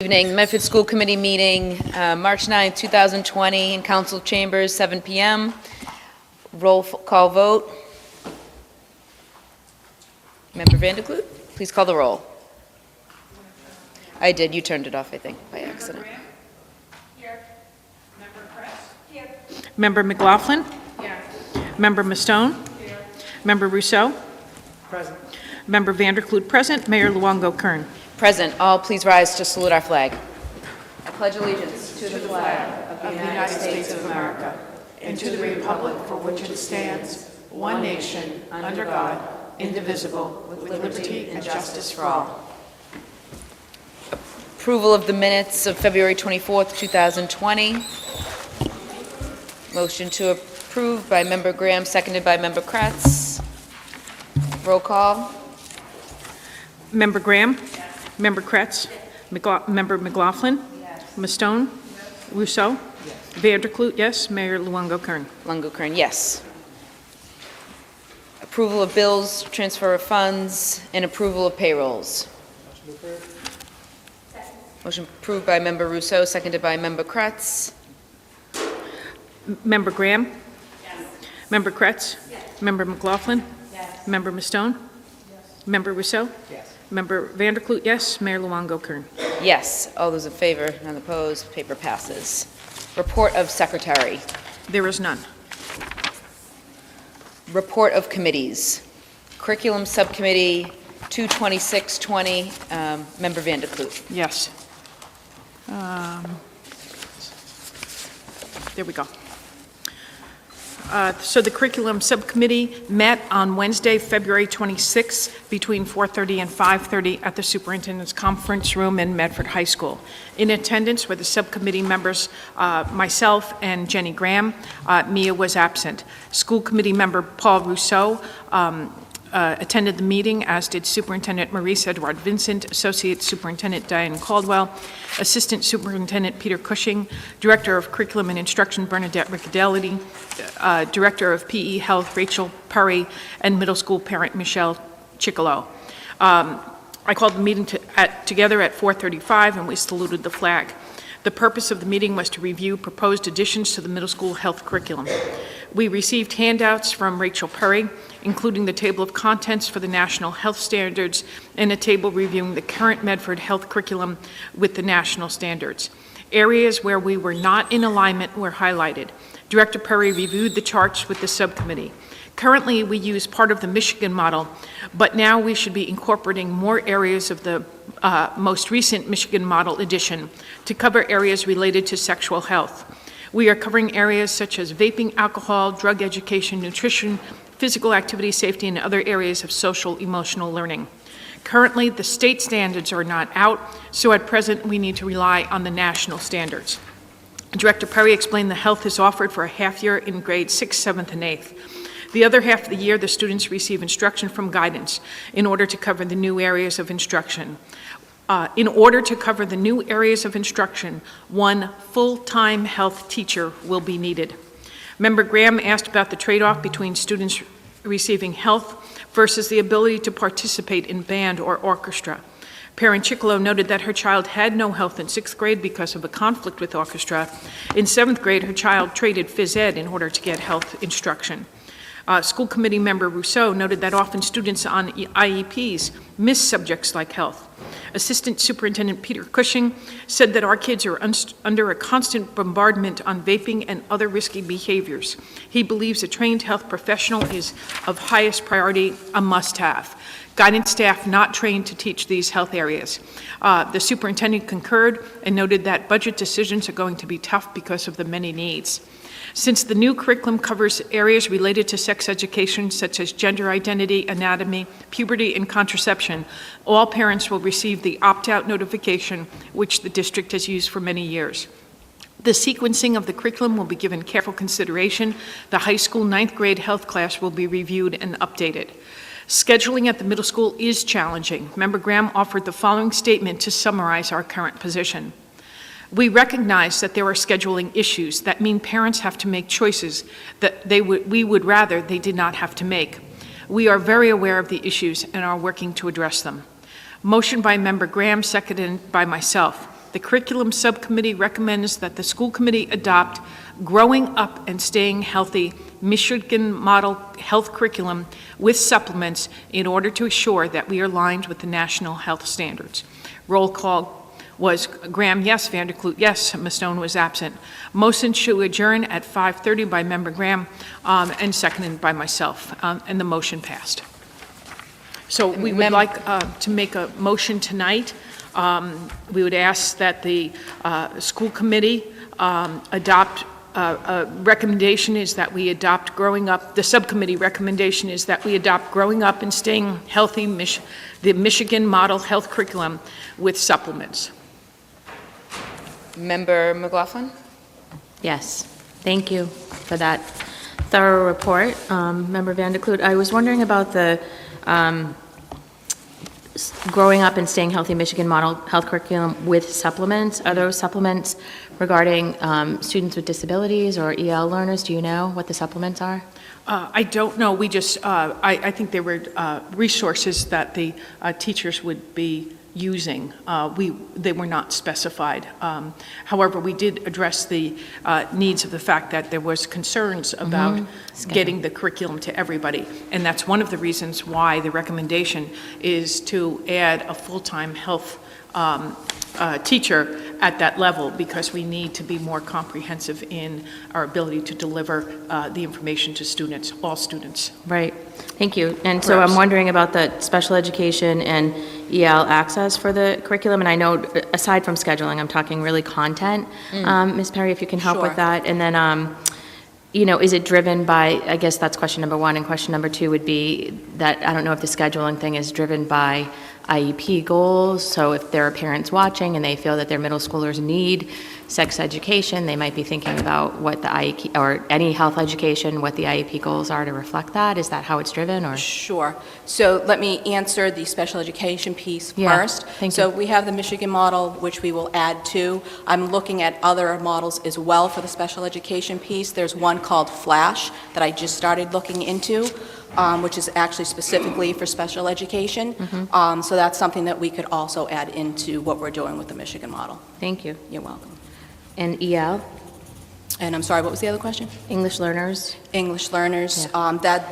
Evening, Medford School Committee meeting, March 9, 2020, in Council Chambers, 7 p.m. Roll call vote. Member Vanderklut, please call the roll. I did. You turned it off, I think, by accident. Here. Member Press? Here. Member McLaughlin? Here. Member Mastone? Here. Member Rousseau? Present. Member Vanderklut present. Mayor Luongo-Kern. Present. All please rise to salute our flag. I pledge allegiance to the flag Of the United States of America and to the republic for which it stands, one nation, under God, indivisible, with liberty and justice for all. Approval of the minutes of February 24th, 2020. Motion to approve by Member Graham, seconded by Member Kratz. Roll call. Member Graham? Member Kretz? Member McLaughlin? Mastone? Rousseau? Vanderklut, yes. Mayor Luongo-Kern. Luongo-Kern, yes. Approval of bills, transfer of funds, and approval of payrolls. Motion approved by Member Rousseau, seconded by Member Kratz. Member Graham? Yes. Member Kretz? Yes. Member McLaughlin? Yes. Member Mastone? Yes. Member Rousseau? Yes. Member Vanderklut, yes. Mayor Luongo-Kern. Yes. All those in favor, none opposed, paper passes. Report of Secretary. There is none. Report of committees. Curriculum Subcommittee 22620, Member Vanderklut. Yes. There we go. So the Curriculum Subcommittee met on Wednesday, February 26th, between 4:30 and 5:30 at the Superintendent's Conference Room in Medford High School. In attendance were the subcommittee members, myself and Jenny Graham. Mia was absent. School Committee member Paul Rousseau attended the meeting, as did Superintendent Maurice Edward Vincent, Associate Superintendent Diane Caldwell, Assistant Superintendent Peter Cushing, Director of Curriculum and Instruction Bernadette Riccadelli, Director of PE Health Rachel Perry, and Middle School parent Michelle Chiccolo. I called the meeting together at 4:35, and we saluted the flag. The purpose of the meeting was to review proposed additions to the middle school health curriculum. We received handouts from Rachel Perry, including the table of contents for the national health standards and a table reviewing the current Medford health curriculum with the national standards. Areas where we were not in alignment were highlighted. Director Perry reviewed the charts with the subcommittee. Currently, we use part of the Michigan model, but now we should be incorporating more areas of the most recent Michigan model edition to cover areas related to sexual health. We are covering areas such as vaping, alcohol, drug education, nutrition, physical activity, safety, and other areas of social emotional learning. Currently, the state standards are not out, so at present we need to rely on the national standards. Director Perry explained the health is offered for a half year in grades 6th, 7th, and 8th. The other half of the year, the students receive instruction from guidance in order to cover the new areas of instruction. In order to cover the new areas of instruction, one full-time health teacher will be needed. Member Graham asked about the trade-off between students receiving health versus the ability to participate in band or orchestra. Parent Chiccolo noted that her child had no health in 6th grade because of a conflict with orchestra. In 7th grade, her child traded phys ed in order to get health instruction. School Committee member Rousseau noted that often students on IEPs miss subjects like health. Assistant Superintendent Peter Cushing said that our kids are under a constant bombardment on vaping and other risky behaviors. He believes a trained health professional is of highest priority, a must-have. Guidance staff not trained to teach these health areas. The superintendent concurred and noted that budget decisions are going to be tough because of the many needs. Since the new curriculum covers areas related to sex education, such as gender identity, anatomy, puberty, and contraception, all parents will receive the opt-out notification, which the district has used for many years. The sequencing of the curriculum will be given careful consideration. The high school 9th grade health class will be reviewed and updated. Scheduling at the middle school is challenging. Member Graham offered the following statement to summarize our current position. We recognize that there are scheduling issues that mean parents have to make choices that we would rather they did not have to make. We are very aware of the issues and are working to address them. Motion by Member Graham, seconded by myself. The Curriculum Subcommittee recommends that the school committee adopt Growing Up and Staying Healthy Michigan Model Health Curriculum with supplements in order to assure that we are aligned with the national health standards. Roll call was Graham, yes. Vanderklut, yes. Mastone was absent. Motion to adjourn at 5:30 by Member Graham and seconded by myself, and the motion passed. So we would like to make a motion tonight. We would ask that the school committee adopt, recommendation is that we adopt Growing Up, the subcommittee recommendation is that we adopt Growing Up and Staying Healthy, the Michigan Model Health Curriculum with supplements. Member McLaughlin? Yes, thank you for that thorough report. Member Vanderklut, I was wondering about the Growing Up and Staying Healthy Michigan Model Health Curriculum with supplements. Are those supplements regarding students with disabilities or EL learners? Do you know what the supplements are? I don't know. We just, I think they were resources that the teachers would be using. They were not specified. However, we did address the needs of the fact that there was concerns about getting the curriculum to everybody. And that's one of the reasons why the recommendation is to add a full-time health teacher at that level, because we need to be more comprehensive in our ability to deliver the information to students, all students. Right, thank you. And so I'm wondering about the special education and EL access for the curriculum, and I know aside from scheduling, I'm talking really content. Ms. Perry, if you can help with that. And then, you know, is it driven by, I guess that's question number one, and question number two would be that I don't know if the scheduling thing is driven by IEP goals. So if there are parents watching and they feel that their middle schoolers need sex education, they might be thinking about what the IEP, or any health education, what the IEP goals are to reflect that. Is that how it's driven, or? Sure. So let me answer the special education piece first. Thank So you. we have the Michigan model, which we will add to. I'm looking at other models as well for the special education piece. There's one called Flash that I just started looking into, which is actually specifically for special education. So that's something that we could also add into what we're doing with the Michigan model. Thank you. You're welcome. And EL, And I'm sorry, what was the other question? English learners English learners, that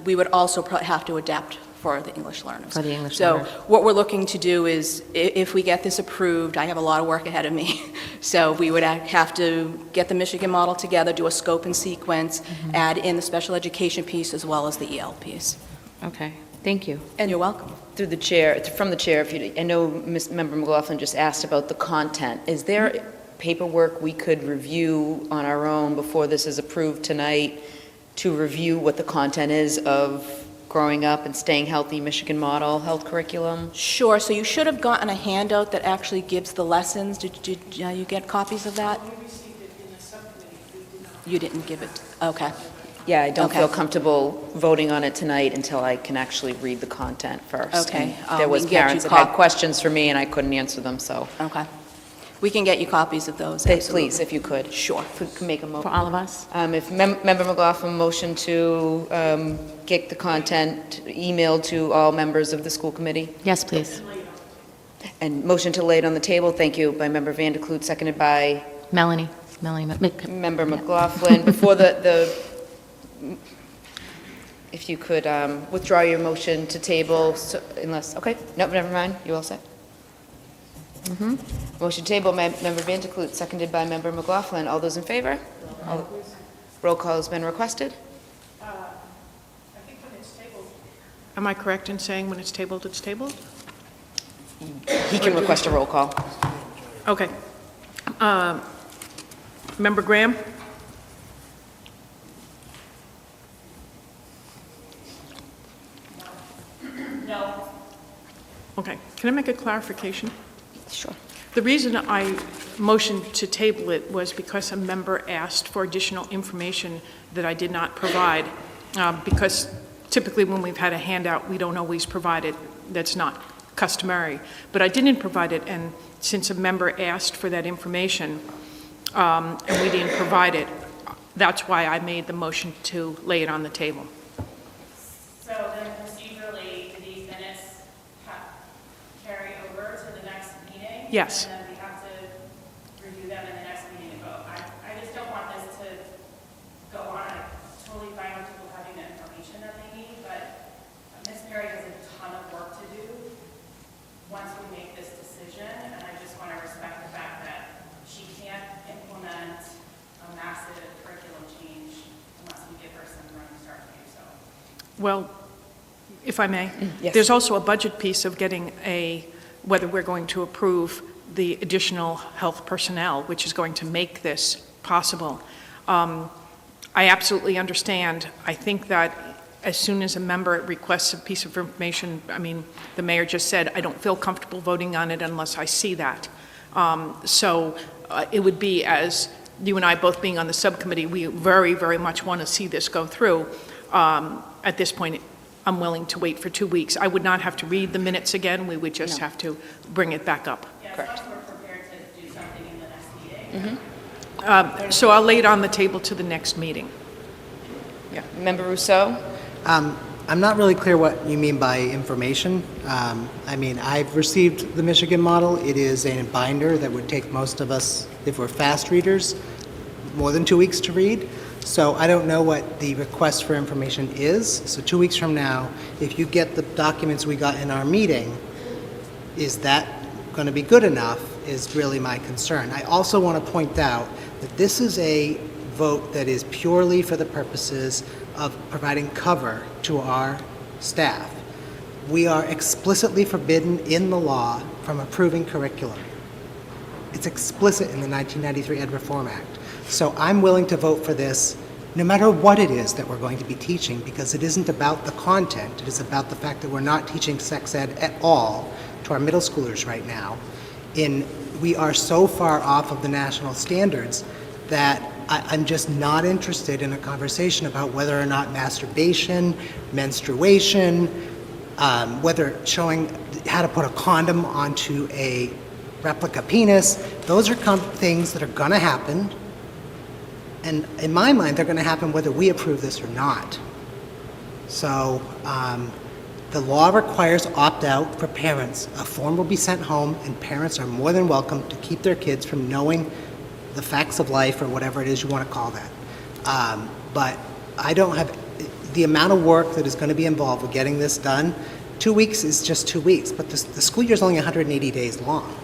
we would also have to adapt for the English learners. for the English So learners. what we're looking to do is, if we get this approved, I have a lot of work ahead of me. So we would have to get the Michigan model together, do a scope and sequence, add in the special education piece as well as the EL piece. Okay, thank you. And you're welcome. Through the chair, from the chair, if you, I know Member McLaughlin just asked about the content. Is there paperwork we could review on our own before this is approved tonight to review what the content is of Growing Up and Staying Healthy Michigan Model Health Curriculum? Sure, so you should have gotten a handout that actually gives the lessons. Did you get copies of that? We received it in the subcommittee. You didn't give it, okay. Yeah, I don't Okay. feel comfortable voting on it tonight until I can actually read the content first. Okay, And there we was can get you parents that had cop- questions for me and I couldn't answer them, so Okay. We can get you copies of those, please, absolutely. if you could. Sure. If we can make a For motion. all of us? If Member McLaughlin motion to get the content emailed to all members of the school committee, Yes, please. and motion to lay it on the table, thank you, by Member Vanderklut, seconded by Melanie. Member McLaughlin. Before if you could withdraw your motion to table, unless, okay, nope, never mind, you all set? Motion to table, Member Vanderklut, seconded by Member McLaughlin. All those in favor? Roll call has been requested. I think when it's tabled. Am I correct in saying when it's tabled, it's tabled? He can request a roll call. Okay. Member Graham? No. Okay. Can I make a clarification? Sure. The reason I motioned to table it was because a member asked for additional information that I did not provide, because typically when we've had a handout, we don't always provide it. That's not customary. But I didn't provide it, and since a member asked for that information, and we didn't provide it, that's why I made the motion to lay it on the table. So then procedurally, do these minutes carry over to the next meeting? Yes. And then we have to Well, if I may, yes. there's also a budget piece of getting whether we're going to approve the additional health personnel, which is going to make this possible. I absolutely understand. I think that as soon as a member requests a piece of information, I mean, the mayor just said, I don't feel comfortable voting on it unless I see that. So it would be, as you and I both being on the subcommittee, we very, very much want to see this go through. At this point, I'm willing to wait for 2 weeks. I would not have to read the minutes again. We would just have to bring it back up. Yeah, as long as we're prepared to do something in the next meeting. So I'll lay it on the table to the next meeting. Yeah. Member Rousseau? I'm not really clear what you mean by information. I mean, I've received the Michigan model. It is a binder that would take most of us, if we're fast readers, more than 2 weeks to read. So I don't know what the request for information is. So 2 weeks from now, if you get the documents we got in our meeting, is that going to be good enough is really my concern. I also want to point out that this is a vote that is purely for the purposes of providing cover to our staff. We are explicitly forbidden in the law from approving curriculum. It's explicit in the 1993 Ed Reform Act. So I'm willing to vote for this no matter what it is that we're going to be teaching, because it isn't about the content. It is about the fact that we're not teaching sex ed at all to our middle schoolers right now. We are so far off of the national standards that I'm just not interested in a conversation about whether or not masturbation, menstruation, whether showing how to put a condom onto a replica penis. Those are things that are going to happen. And in my mind, they're going to happen whether we approve this or not. So the law requires opt-out for parents. A form will be sent home, and parents are more than welcome to keep their kids from knowing the facts of life or whatever it is you want to call that. But I don't have the amount of work that is going to be involved with getting this done. 2 weeks is just 2 weeks, but the school year is only 180 days long.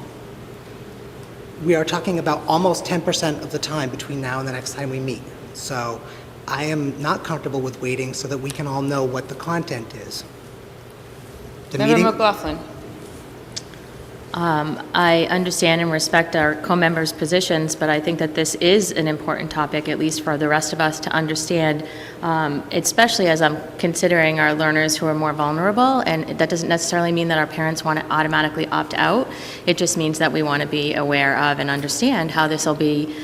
We are talking about almost 10% of the time between now and the next time we meet. So I am not comfortable with waiting so that we can all know what the content is. Member McLaughlin? I understand and respect our co-members' positions, but I think that this is an important topic, at least for the rest of us to understand, especially as I'm considering our learners who are more vulnerable, and that doesn't necessarily mean that our parents want to automatically opt out. It just means that we want to be aware of and understand how this will be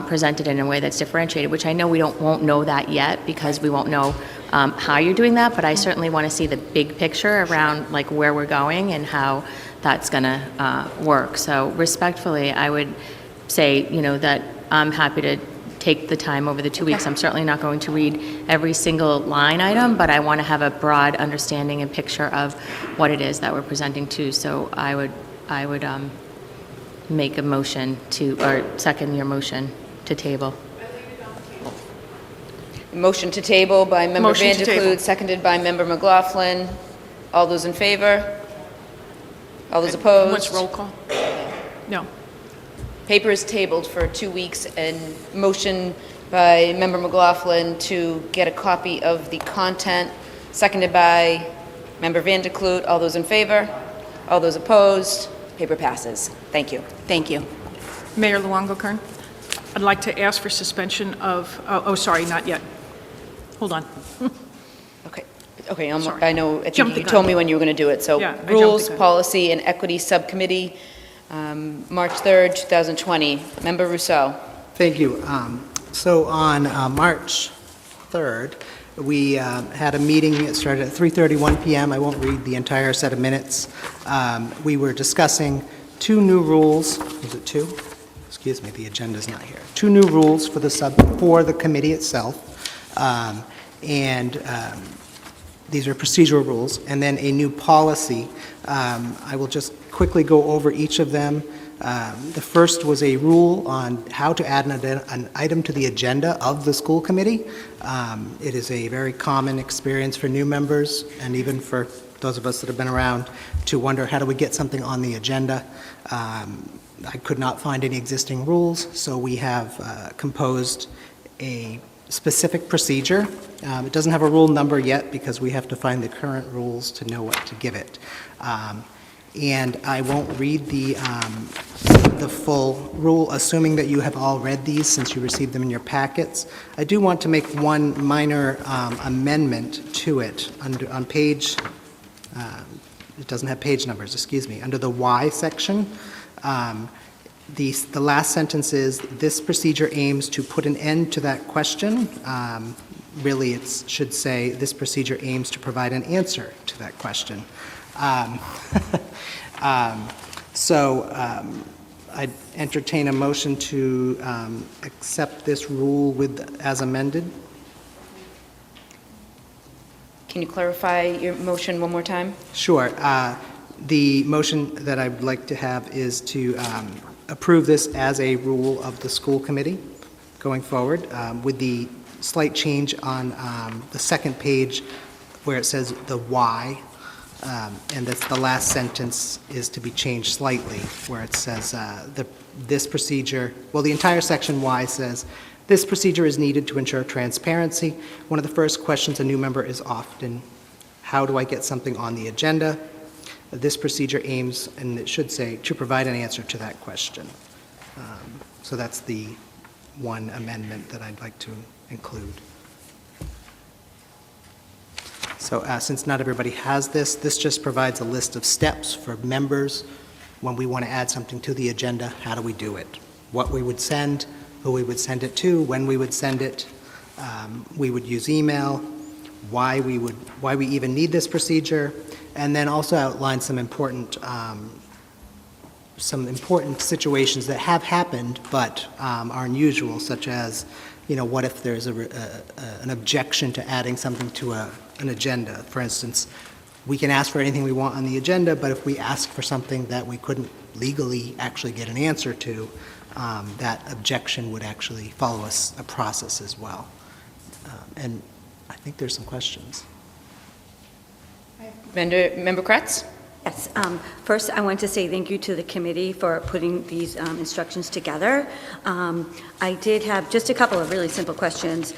presented in a way that's differentiated, which I know we won't know that yet because we won't know how you're doing that, but I certainly want to see the big picture around like where we're going and how that's going to work. So respectfully, I would say, that I'm happy to take the time over the 2 weeks. I'm certainly not going to read every single line item, but I want to have a broad understanding and picture of what it is that we're presenting to. So I would make a motion or second your motion to table. Motion to table by Member Motion to table. Vanderklude, seconded by Member McLaughlin. All those in favor? All those opposed? What's roll call? No. Paper is tabled for 2 weeks, and motion by Member McLaughlin to get a copy of the content, seconded by Member Vanderklude. All those in favor? All those opposed? Paper passes. Thank you. Thank you. Mayor Luongo-Kern, I'd like to ask for suspension of, sorry, not yet. Hold on. Okay, Sorry. I know, I think Jumped the you gun. told me when you were going to do it. So Yeah, I jumped the Rules, gun. Policy, and Equity Subcommittee, March 3rd, 2020. Member Rousseau. Thank you. So on March 3rd, we had a meeting. It started at 3:31 p.m. I won't read the entire set of minutes. We were discussing 2 new rules. Was it 2? Excuse me, the agenda's not here. 2 new rules for the committee itself. These are procedural rules, and then a new policy. I will just quickly go over each of them. The first was a rule on how to add an item to the agenda of the school committee. It is a very common experience for new members, and even for those of us that have been around, to wonder how do we get something on the agenda. I could not find any existing rules, so we have composed a specific procedure. It doesn't have a rule number yet because we have to find the current rules to know what to give it. And I won't read the full rule, assuming that you have all read these since you received them in your packets. I do want to make one minor amendment to it. On page, it doesn't have page numbers, excuse me, under the Y section, the last sentence is, "This procedure aims to put an end to that question." Really, it should say, "This procedure aims to provide an answer to that question." I'd entertain a motion to accept this rule as amended. Can you clarify your motion one more time? Sure. The motion that I'd like to have is to approve this as a rule of the school committee going forward, with the slight change on the second page where it says the "why," and that's the last sentence is to be changed slightly, where it says this procedure, well, the entire section "why" says, "This procedure is needed to ensure transparency. One of the first questions a new member is often, how do I get something on the agenda? This procedure aims," and it should say, "to provide an answer to that question." So that's the one amendment that I'd like to include. So since not everybody has this, this just provides a list of steps for members when we want to add something to the agenda. How do we do it? What we would send, who we would send it to, when we would send it. We would use email, why we even need this procedure, and then also outline some important situations that have happened but are unusual, such as, what if there's an objection to adding something to an agenda? For instance, we can ask for anything we want on the agenda, but if we ask for something that we couldn't legally actually get an answer to, that objection would actually follow a process as well. And I think there's some questions. Member Kretz? Yes. First, I want to say thank you to the committee for putting these instructions together. I did have just a couple of really simple questions.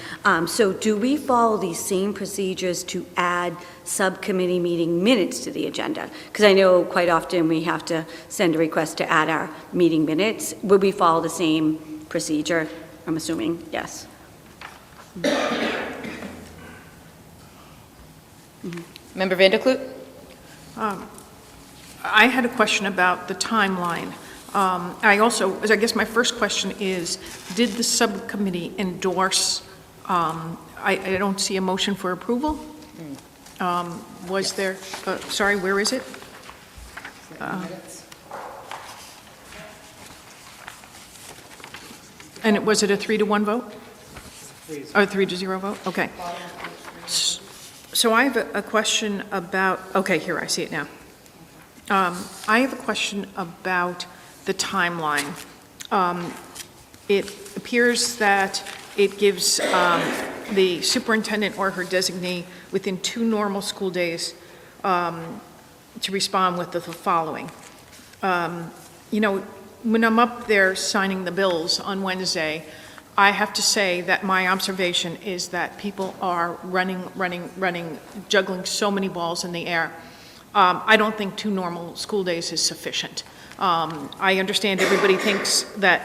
So do we follow these same procedures to add subcommittee meeting minutes to the agenda? Because I know quite often we have to send a request to add our meeting minutes. Would we follow the same procedure? I'm assuming yes. Member Vanderklut? I had a question about the timeline. I guess my first question is, did the subcommittee endorse, I don't see a motion for approval? Was there, sorry, where is it? And was it a 3-1 vote? Or 3-0 vote? Okay. So I have a question about, okay, here, I see it now. I have a question about the timeline. It appears that it gives the superintendent or her designee within 2 normal school days to respond with the following. When I'm up there signing the bills on Wednesday, I have to say that my observation is that people are running, juggling so many balls in the air. I don't think 2 normal school days is sufficient. I understand everybody thinks that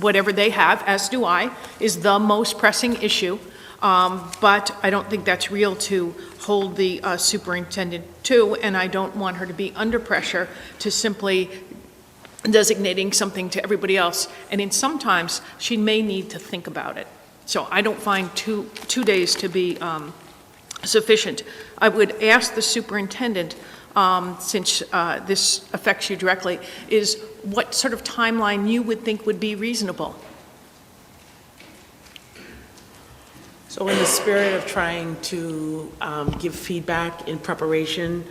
whatever they have, as do I, is the most pressing issue, but I don't think that's real to hold the superintendent to, and I don't want her to be under pressure to simply designating something to everybody else, and in sometimes she may need to think about it. So I don't find two days to be sufficient. I would ask the superintendent, since this affects you directly, is what sort of timeline you would think would be reasonable? So in the spirit of trying to give feedback in preparation,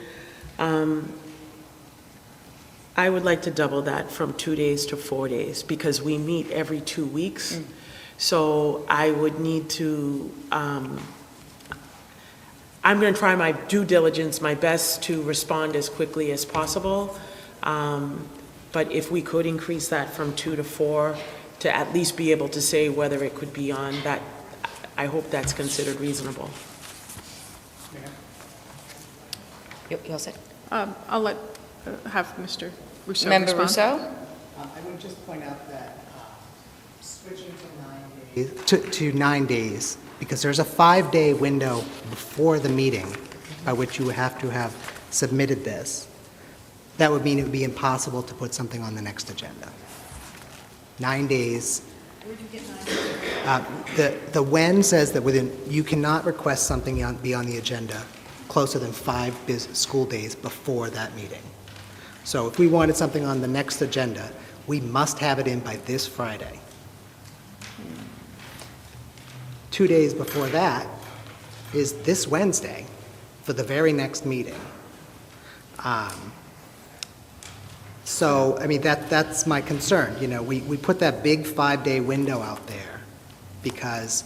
I would like to double that from 2 days to 4 days, because we meet every 2 weeks. So I would need to, I'm going to try my due diligence, my best to respond as quickly as possible. But if we could increase that from 2 to 4 to at least be able to say whether it could be on that, I hope that's considered reasonable. You all set? I'll have Mr. Rousseau Member respond. Rousseau? I would just point out that switching to 9 days, because there's a 5-day window before the meeting by which you have to have submitted this, that would mean it would be impossible to put something on the next agenda. 9 days. Where'd you get 9 days? The when says that you cannot request something be on the agenda closer than 5 school days before that meeting. So if we wanted something on the next agenda, we must have it in by this Friday. 2 days before that is this Wednesday for the very next meeting. So, I mean, that's my concern. You know, we put that big 5-day window out there because,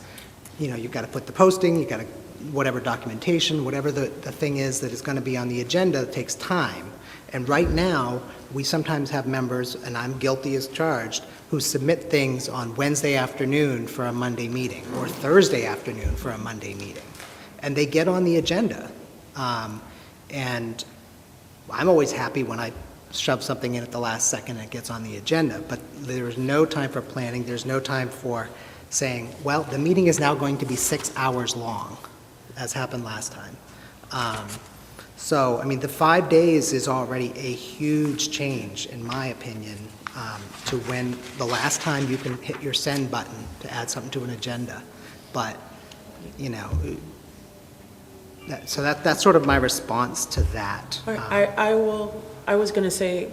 you know, you've got to put the posting, you've got to, whatever documentation, whatever the thing is that is going to be on the agenda, it takes time. And right now, we sometimes have members, and I'm guilty as charged, who submit things on Wednesday afternoon for a Monday meeting or Thursday afternoon for a Monday meeting. And they get on the agenda. And I'm always happy when I shove something in at the last second and it gets on the agenda, but there's no time for planning, there's no time for saying, well, the meeting is now going to be 6 hours long, as happened last time. So, I mean, the 5 days is already a huge change, in my opinion, to when the last time you can hit your send button to add something to an agenda. But, you know, so that's sort of my response to that. I was going to say,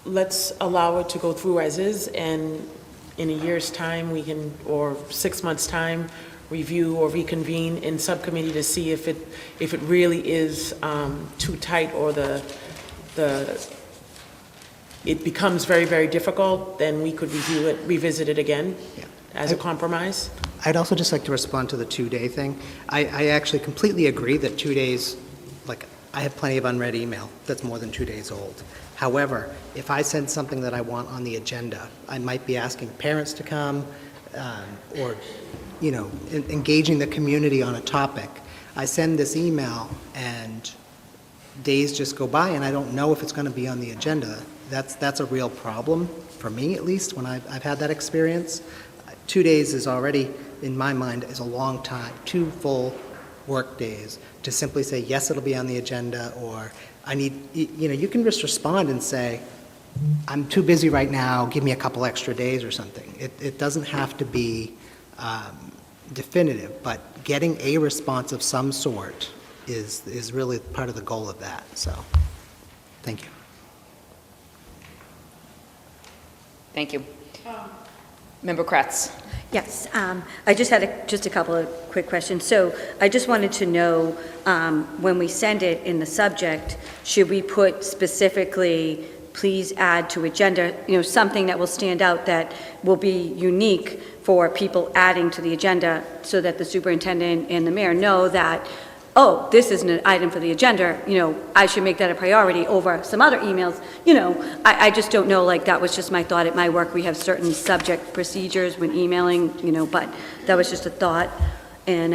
let's allow it to go through as is, and in a year's time, we can, or 6 months' time, review or reconvene in subcommittee to see if it really is too tight or it becomes very, very difficult, then we could review it, revisit it again as a compromise. I'd also just like to respond to the 2-day thing. I actually completely agree that 2 days, like, I have plenty of unread email that's more than 2 days old. However, if I send something that I want on the agenda, I might be asking parents to come or, you know, engaging the community on a topic. I send this email and days just go by and I don't know if it's going to be on the agenda. That's a real problem, for me at least, when I've had that experience. 2 days is already, in my mind, is a long time, 2 full work days to simply say, yes, it'll be on the agenda, or I need, you know, you can just respond and say, I'm too busy right now, give me a couple extra days or something. It doesn't have to be definitive, but getting a response of some sort is really part of the goal of that, so, thank you. Thank you. Member Kratz? Yes, I just had just a couple of quick questions. So I just wanted to know, when we send it in the subject, should we put specifically, please add to agenda, you know, something that will stand out that will be unique for people adding to the agenda so that the superintendent and the mayor know that, oh, this is an item for the agenda, you know, I should make that a priority over some other emails, you know, I just don't know, like, that was just my thought. At my work, we have certain subject procedures when emailing, you know, but that was just a thought. And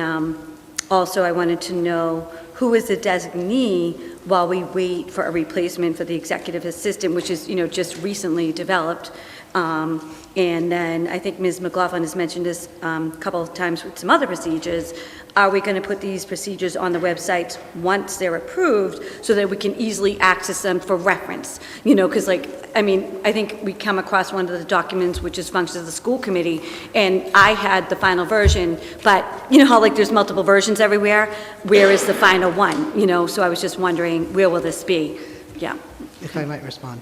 also, I wanted to know who is the designee while we wait for a replacement for the executive assistant, which is, you know, just recently developed. And then I think Ms. McLaughlin has mentioned this a couple of times with some other procedures. Are we going to put these procedures on the websites once they're approved so that we can easily access them for reference? You know, because, like, I mean, I think we come across one of the documents which is functions of the school committee, and I had the final version, but you know how, like, there's multiple versions everywhere? Where is the final one? You know, so I was just wondering, where will this be? Yeah. If I might respond.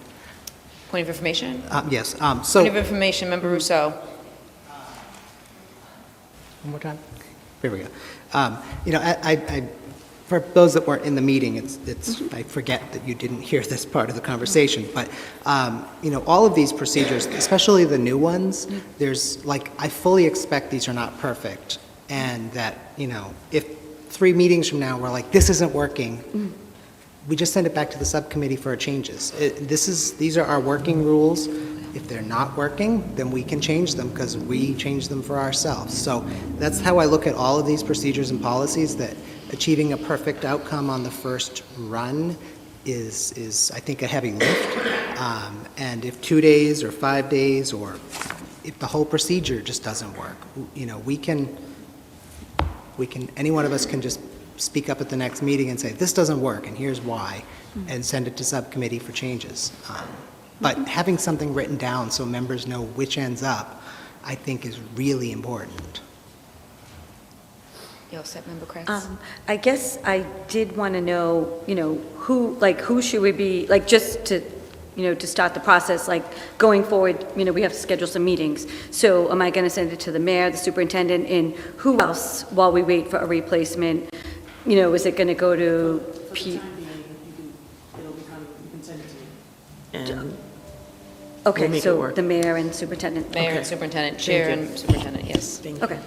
Point of information? Yes, Point so, of information, Member Rousseau. one more time? There we go. You know, I for those that weren't in the meeting, I forget that you didn't hear this part of the conversation, but, you know, all of these procedures, especially the new ones, there's, like, I fully expect these are not perfect, and that, you know, if 3 meetings from now we're like, this isn't working, we just send it back to the subcommittee for changes. These are our working rules. If they're not working, then we can change them because we change them for ourselves. So that's how I look at all of these procedures and policies, that achieving a perfect outcome on the first run is I think, a heavy lift. And if 2 days or 5 days, or if the whole procedure just doesn't work, we can, any one of us can just speak up at the next meeting and say, this doesn't work, and here's why, and send it to subcommittee for changes. But having something written down so members know which ends up, I think is really important. You all set, Member Kratz? I guess I did want to know, who should we be, just to, to start the process, going forward, we have to schedule some meetings. So am I going to send it to the mayor, the superintendent, and who else while we wait for a replacement? Is it going to go to For the time being, you can send it to me. And Okay, we'll make it so work. the mayor and superintendent? Mayor and Okay. superintendent, Thank chair you. and superintendent, yes. Thank you. Okay.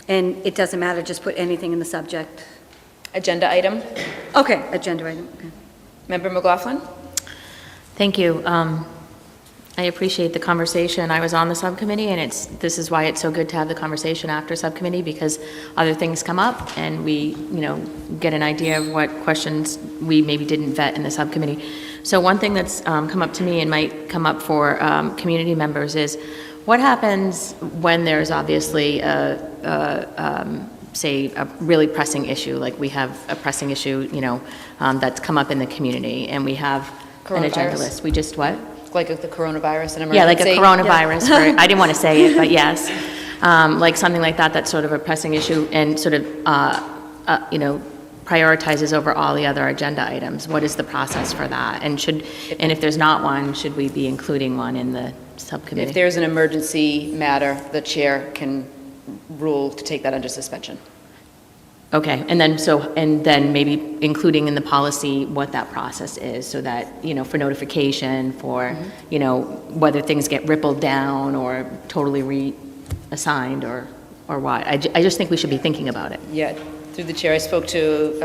And it doesn't matter, just put anything in the subject? Agenda item, Okay, agenda item, okay. Member McLaughlin? Thank you. I appreciate the conversation. I was on the subcommittee, and this is why it's so good to have the conversation after subcommittee, because other things come up, and we, get an idea of what questions we maybe didn't vet in the subcommittee. So one thing that's come up to me and might come up for community members is, what happens when there's obviously say, a really pressing issue, like we have a pressing issue, that's come up in the community, and we have an agenda Coronavirus? list. We just what? Like the coronavirus, an emergency? Yeah, like a coronavirus, I didn't want to say it, but yes. Like something like that, that's sort of a pressing issue and sort of, prioritizes over all the other agenda items. What is the process for that? And if there's not one, should we be including one in the subcommittee? If there's an emergency matter, the chair can rule to take that under suspension. Okay, and then maybe including in the policy what that process is, so that, for notification, for, whether things get rippled down or totally reassigned or what. I just think we should be thinking about it. Yeah, through the chair, I spoke to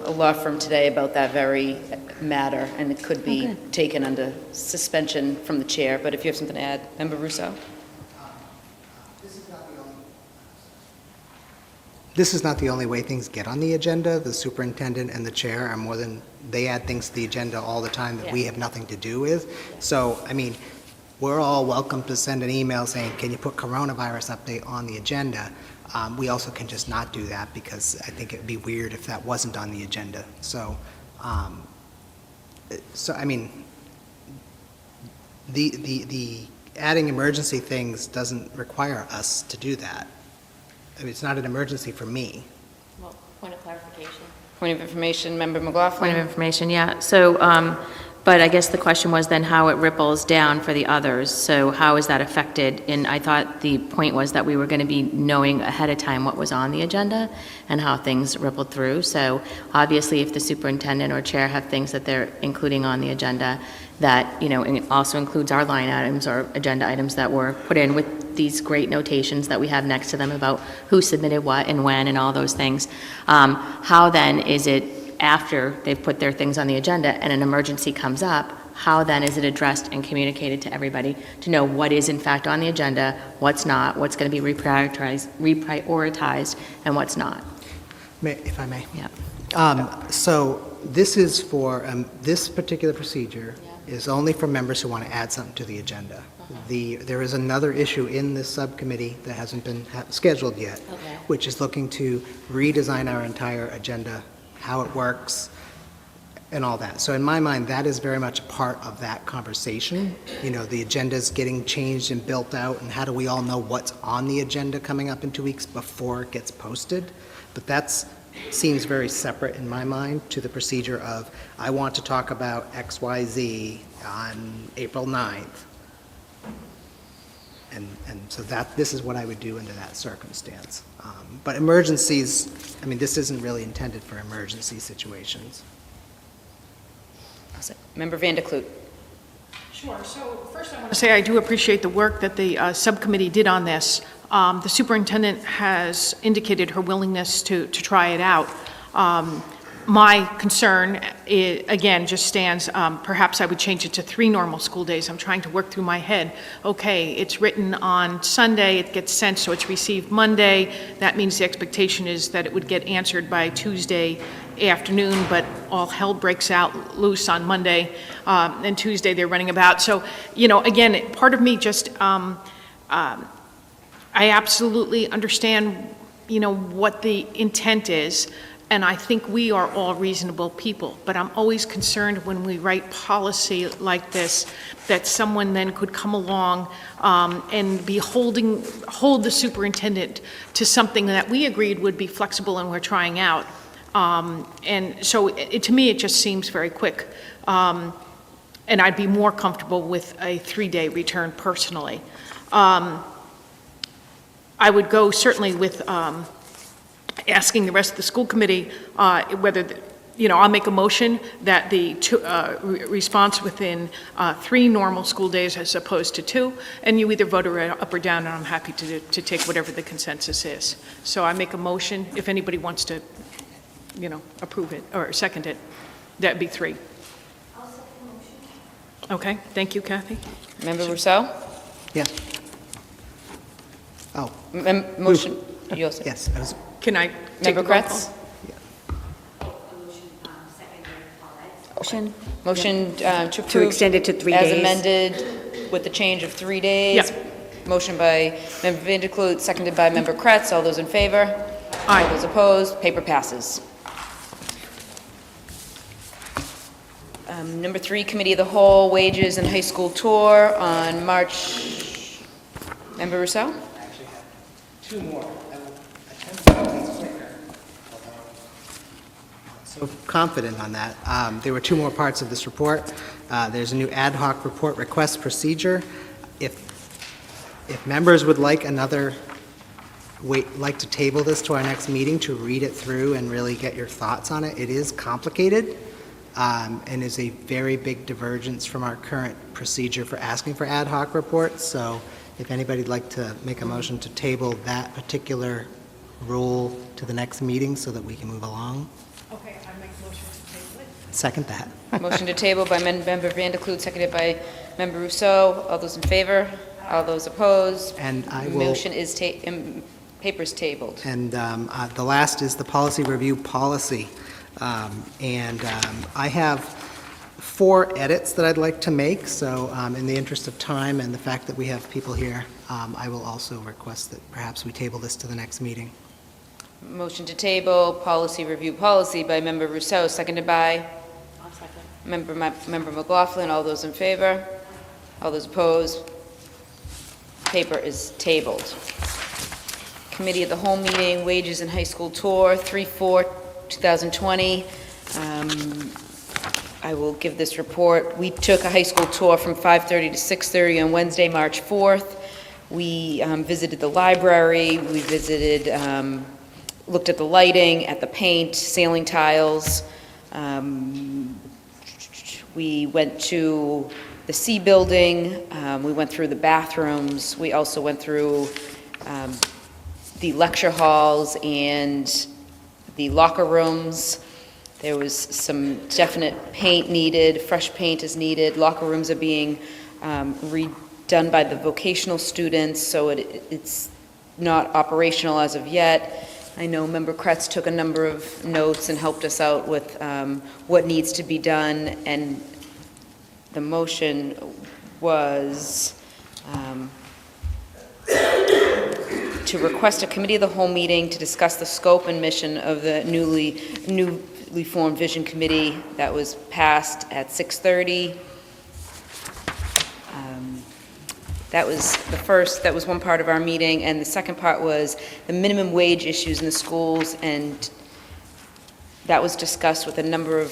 a law firm today about that very matter, and it could be taken under suspension from the chair, but if you have something to add, Member Rousseau? This is not the only way things get on the agenda. The superintendent and the chair are they add things to the agenda all the time that we have nothing to do with. So, we're all welcome to send an email saying, can you put coronavirus update on the agenda? We also can just not do that, because I think it would be weird if that wasn't on the agenda. So, the adding emergency things doesn't require us to do that. It's not an emergency for me. Well, point of clarification. Point of information, Member McLaughlin? Point of information, yeah. So, but I guess the question was then how it ripples down for the others. So how is that affected? And I thought the point was that we were going to be knowing ahead of time what was on the agenda and how things rippled through. So obviously, if the superintendent or chair have things that they're including on the agenda, that, and it also includes our line items or agenda items that were put in with these great notations that we have next to them about who submitted what and when and all those things. How then is it, after they've put their things on the agenda and an emergency comes up, how then is it addressed and communicated to everybody to know what is in fact on the agenda, what's not, what's going to be reprioritized, and what's not? If I may. Yeah. So this is for, this particular procedure is only for members who want to add something to the agenda. There is another issue in this subcommittee that hasn't been scheduled yet, which is looking to redesign our entire agenda, how it works, and all that. So in my mind, that is very much a part of that conversation. The agenda is getting changed and built out, and how do we all know what's on the agenda coming up in 2 weeks before it gets posted? But that seems very separate in my mind to the procedure of, I want to talk about XYZ on April 9th. And so this is what I would do under that circumstance. But emergencies, this isn't really intended for emergency situations. Member Van der Kloot? Sure. So first I want to say I do appreciate the work that the subcommittee did on this. The superintendent has indicated her willingness to try it out. My concern, again, just stands, perhaps I would change it to 3 normal school days. I'm trying to work through my head. Okay, it's written on Sunday, it gets sent, so it's received Monday. That means the expectation is that it would get answered by Tuesday afternoon, but all hell breaks out loose on Monday, and Tuesday they're running about. So, again, part of me just, I absolutely understand, what the intent is, and I think we are all reasonable people, but I'm always concerned when we write policy like this, that someone then could come along and hold the superintendent to something that we agreed would be flexible and we're trying out. And so to me, it just seems very quick. And I'd be more comfortable with a 3-day return personally. I would go certainly with asking the rest of the school committee whether, I'll make a motion that the response within 3 normal school days as opposed to 2, and you either vote up or down, and I'm happy to take whatever the consensus is. So I make a motion, if anybody wants to, approve it or second it, that'd be 3. I'll second the motion. Okay, thank you, Kathy. Member Rousseau? Yes. Oh, Motion, you also? yes. Can I take Member the roll Kretz? call? Motion Motion to to approve. extend it to 3 As days. amended with the change of 3 days. Yeah. Motion by Member Vanderklut, seconded by Member Kretz. All those in favor? Aye. All those opposed? Paper passes. Number 3, Committee of the Whole, Wages and High School Tour on March. Member Rousseau? I actually have 2 more. I will attempt to make these quicker, although I'm not so confident on that. There were 2 more parts of this report. There's a new ad hoc report request procedure. If members would like like to table this to our next meeting to read it through and really get your thoughts on it, it is complicated and is a very big divergence from our current procedure for asking for ad hoc reports. So if anybody'd like to make a motion to table that particular rule to the next meeting so that we can move along. Okay, I make a motion to table it. Second that. Motion to table by Member Vanderklut, seconded by Member Rousseau. All those in favor? All those opposed? And I will. Motion is paper's tabled. And the last is the policy review policy. I have 4 edits that I'd like to make, so in the interest of time and the fact that we have people here, I will also request that perhaps we table this to the next meeting. Motion to table, policy review policy by Member Rousseau, seconded by? Member McLaughlin. All those in favor? All those opposed? Paper is tabled. Committee of the Whole meeting, Wages and High School Tour, 3/4/2020. I will give this report. We took a high school tour from 5:30 to 6:30 on Wednesday, March 4th. We visited the library, we visited, looked at the lighting, at the paint, ceiling tiles. We went to the C building, we went through the bathrooms, we also went through the lecture halls and the locker rooms. There was some definite paint needed, fresh paint is needed. Locker rooms are being redone by the vocational students, so it's not operational as of yet. I know Member Kretz took a number of notes and helped us out with what needs to be done, and the motion was to request a committee of the whole meeting to discuss the scope and mission of the newly formed vision committee that was passed at 6:30. That was one part of our meeting, and the second part was the minimum wage issues in the schools, and that was discussed with a number of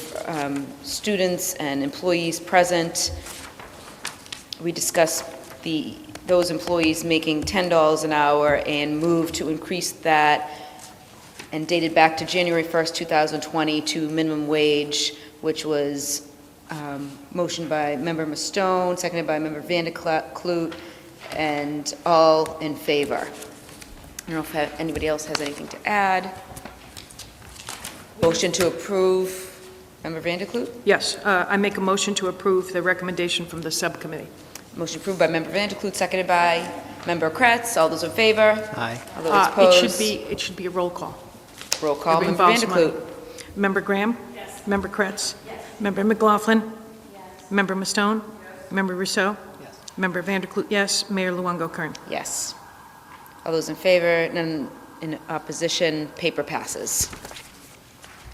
students and employees present. We discussed those employees making $10 an hour and moved to increase that, and dated back to January 1st, 2020 to minimum wage, which was motioned by Member Mastone, seconded by Member Vanderklut, and all in favor. I don't know if anybody else has anything to add. Motion to approve, Member Vanderklut? Yes, I make a motion to approve the recommendation from the subcommittee. Motion approved by Member Vanderklut, seconded by Member Kretz. All those in favor? Aye. All those opposed? It should be a roll call. Roll call. It Member involves money. Vanderklut? Member Graham? Yes. Member Kretz? Yes. Member McLaughlin? Yes. Member Mastone? Yes. Member Rousseau? Yes. Member Vanderklut, yes. Mayor Luongo-Kern? Yes. All those in favor? None in opposition? Paper passes.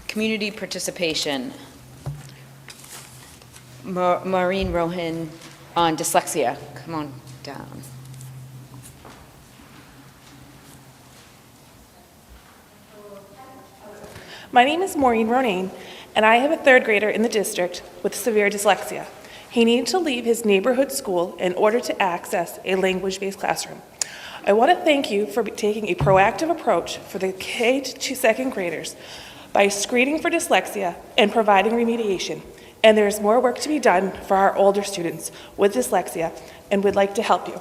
Community participation. Maureen Rohan on dyslexia. Come on down. My name is Maureen Ronayne, and I have a third grader in the district with severe dyslexia. He needed to leave his neighborhood school in order to access a language-based classroom. I want to thank you for taking a proactive approach for the K to second graders by screening for dyslexia and providing remediation. And there is more work to be done for our older students with dyslexia, and we'd like to help you.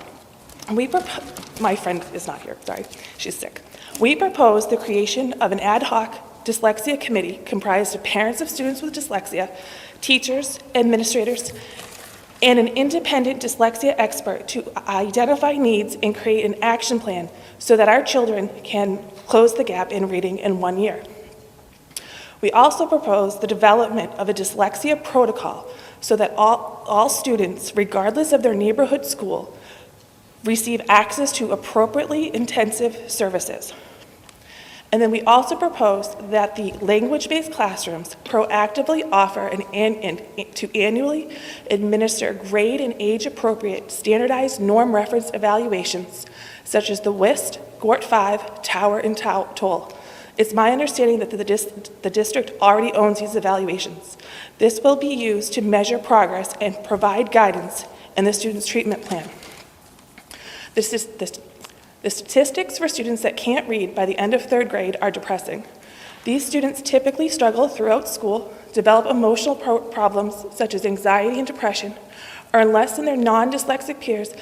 My friend is not here, sorry, she's sick. We propose the creation of an ad hoc dyslexia committee comprised of parents of students with dyslexia, teachers, administrators, and an independent dyslexia expert to identify needs and create an action plan so that our children can close the gap in reading in 1 year. We also propose the development of a dyslexia protocol so that all students, regardless of their neighborhood school, receive access to appropriately intensive services. And then we also propose that the language-based classrooms proactively offer to annually administer grade and age-appropriate standardized norm reference evaluations, such as the WIST, GORT 5, Tower, and TOEL. It's my understanding that the district already owns these evaluations. This will be used to measure progress and provide guidance in the student's treatment plan. The statistics for students that can't read by the end of third grade are depressing. These students typically struggle throughout school, develop emotional problems such as anxiety and depression, earn less than their non-dyslexic peers,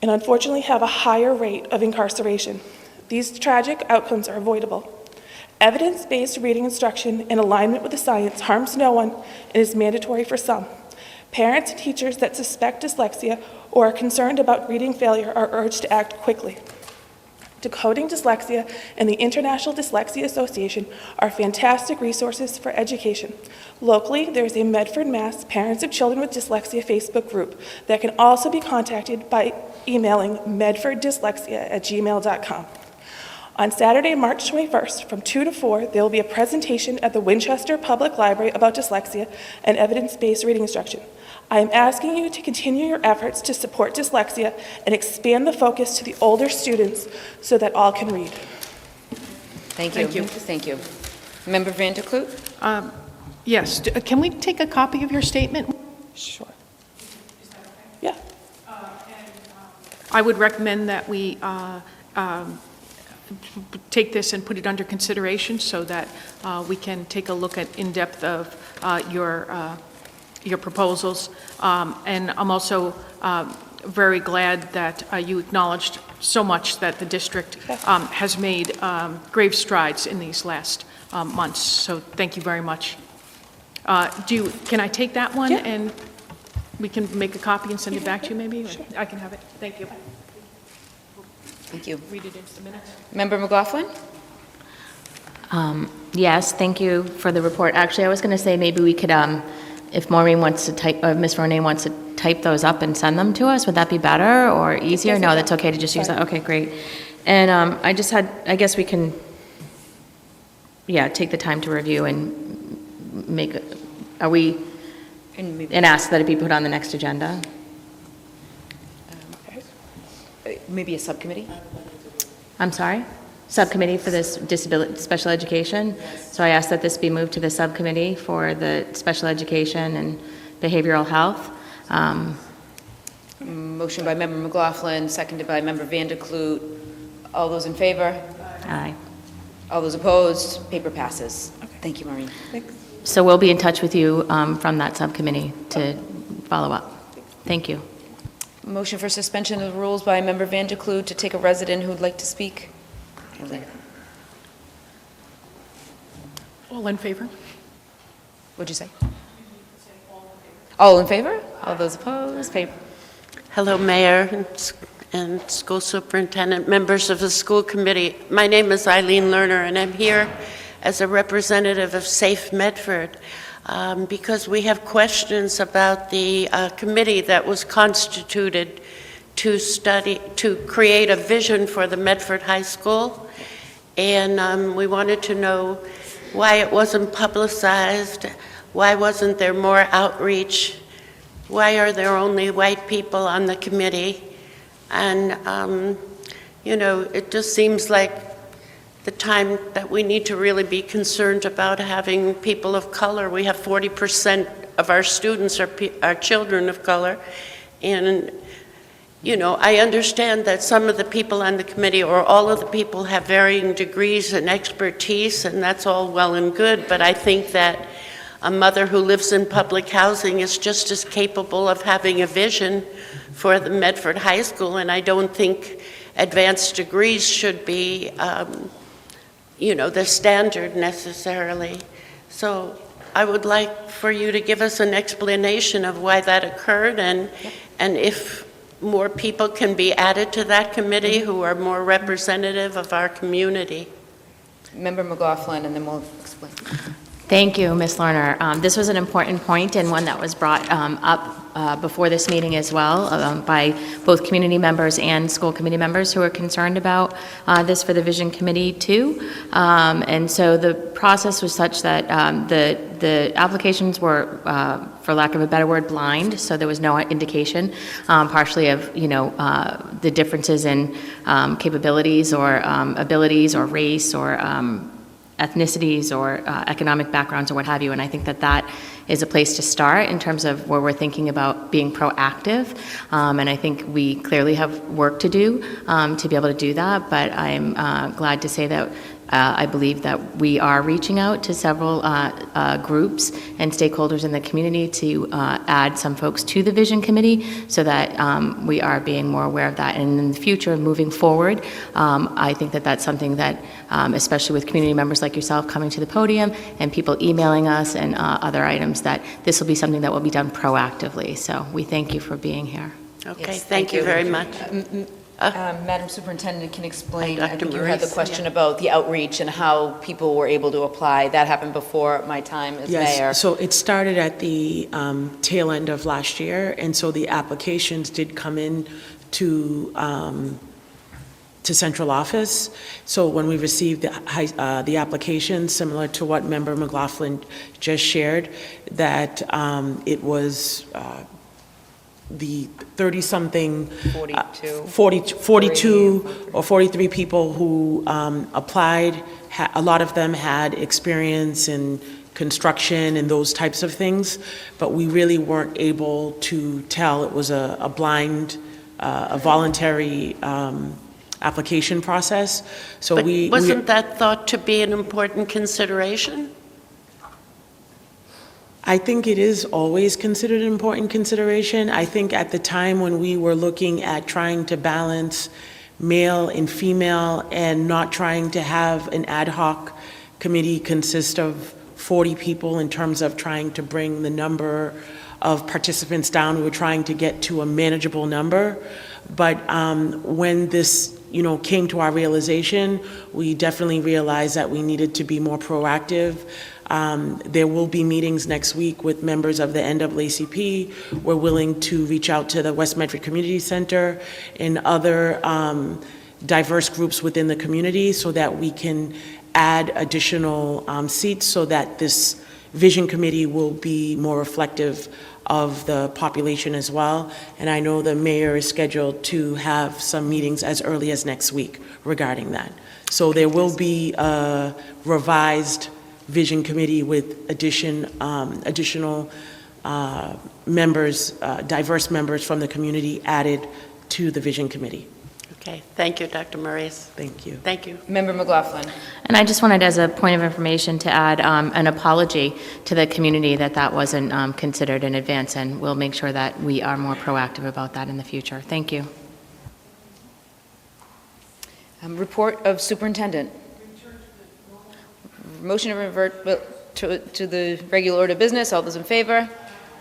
and unfortunately have a higher rate of incarceration. These tragic outcomes are avoidable. Evidence-based reading instruction in alignment with the science harms no one and is mandatory for some. Parents and teachers that suspect dyslexia or are concerned about reading failure are urged to act quickly. Decoding Dyslexia and the International Dyslexia Association are fantastic resources for education. Locally, there is a Medford, Mass. Parents of Children with Dyslexia Facebook group that can also be contacted by emailing medforddyslexia@gmail.com. On Saturday, March 21st, from 2 to 4, there will be a presentation at the Winchester Public Library about dyslexia and evidence-based reading instruction. I am asking you to continue your efforts to support dyslexia and expand the focus to the older students so that all can read. Thank you. Thank you. Thank you. Member Vanderklut? Yes, can we take a copy of your statement? Sure. Yeah. I would recommend that we take this and put it under consideration so that we can take a look at in-depth of your proposals. And I'm also very glad that you acknowledged so much that the district has made grave strides in these last months. So thank you very much. Can I take that one? Yeah. And we can make a copy and send it back to you maybe? Sure. I can have it. Thank you. Thank you. Read it into the minutes. Member McLaughlin? Yes, thank you for the report. Actually, I was going to say maybe we could, if Maureen wants to type, or Ms. Ronayne wants to type those up and send them to us, would that be better or easier? No, that's okay to just use that. Okay, great. And I guess we can, take the time to review and and ask that it be put on the next agenda? Maybe a subcommittee? I'm sorry? Subcommittee for this special education? So I ask that this be moved to the subcommittee for the special education and behavioral health. Motion by Member McLaughlin, seconded by Member Vanderklut. All those in favor? Aye. All those opposed? Paper passes. Thank you, Maureen. Thanks. So we'll be in touch with you from that subcommittee to follow up. Thank you. Motion for suspension of the rules by Member Vanderklut to take a resident who would like to speak. All in favor? What'd you say? All in favor? All those opposed? Hello, Mayor and School Superintendent, members of the school committee. My name is Eileen Lerner, and I'm here as a representative of Safe Medford because we have questions about the committee that was constituted to create a vision for the Medford High School. And we wanted to know why it wasn't publicized, why wasn't there more outreach, why are there only white people on the committee? And, you know, it just seems like the time that we need to really be concerned about having people of color. We have 40% of our students are children of color. And, you know, I understand that some of the people on the committee or all of the people have varying degrees and expertise, and that's all well and good, but I think that a mother who lives in public housing is just as capable of having a vision for the Medford High School, and I don't think advanced degrees should be, you know, the standard necessarily. So I would like for you to give us an explanation of why that occurred, and if more people can be added to that committee who are more representative of our community. Member McLaughlin, and then we'll explain. Thank you, Ms. Lerner. This was an important point and one that was brought up before this meeting as well by both community members and school committee members who are concerned about this for the Vision Committee too. And so the process was such that the applications were, for lack of a better word, blind, so there was no indication, partially of, you know, the differences in capabilities or abilities or race or ethnicities or economic backgrounds or what have you, and I think that that is a place to start in terms of where we're thinking about being proactive, and I think we clearly have work to do to be able to do that, but I'm glad to say that I believe that we are reaching out to several groups and stakeholders in the community to add some folks to the Vision Committee so that we are being more aware of that. And in the future, moving forward, I think that that's something that, especially with community members like yourself coming to the podium and people emailing us and other items, that this will be something that will be done proactively. So we thank you for being here. Okay, Yes, thank you very much. Madam Superintendent can explain, Dr. I think you had the Maurice, question about the outreach and how people were able to apply. That happened before my time as mayor. Yes, so it started at the tail end of last year, and so the applications did come in to central office. So when we received the application, similar to what Member McLaughlin just shared, that it was the 30-something, 42 or 43 people who applied. A lot of them had experience in construction and those types of things, but we really weren't able to tell. It was a blind, a voluntary application process. So But wasn't that thought to be an important consideration? I think it is always considered an important consideration. I think at the time when we were looking at trying to balance male and female and not trying to have an ad hoc committee consist of 40 people in terms of trying to bring the number of participants down, we were trying to get to a manageable number. But when this came to our realization, we definitely realized that we needed to be more proactive. There will be meetings next week with members of the NAACP. We're willing to reach out to the West Medford Community Center and other diverse groups within the community so that we can add additional seats so that this Vision Committee will be more reflective of the population as well. And I know the mayor is scheduled to have some meetings as early as next week regarding that. So there will be a revised Vision Committee with additional members, diverse members from the community added to the Vision Committee. Okay, thank you, Dr. Maurice. Thank you. Thank you. Member McLaughlin. And I just wanted, as a point of information, to add an apology to the community that wasn't considered in advance, and we'll make sure that we are more proactive about that in the future. Thank you. Report of superintendent. Motion to revert to the regular order of business. All those in favor?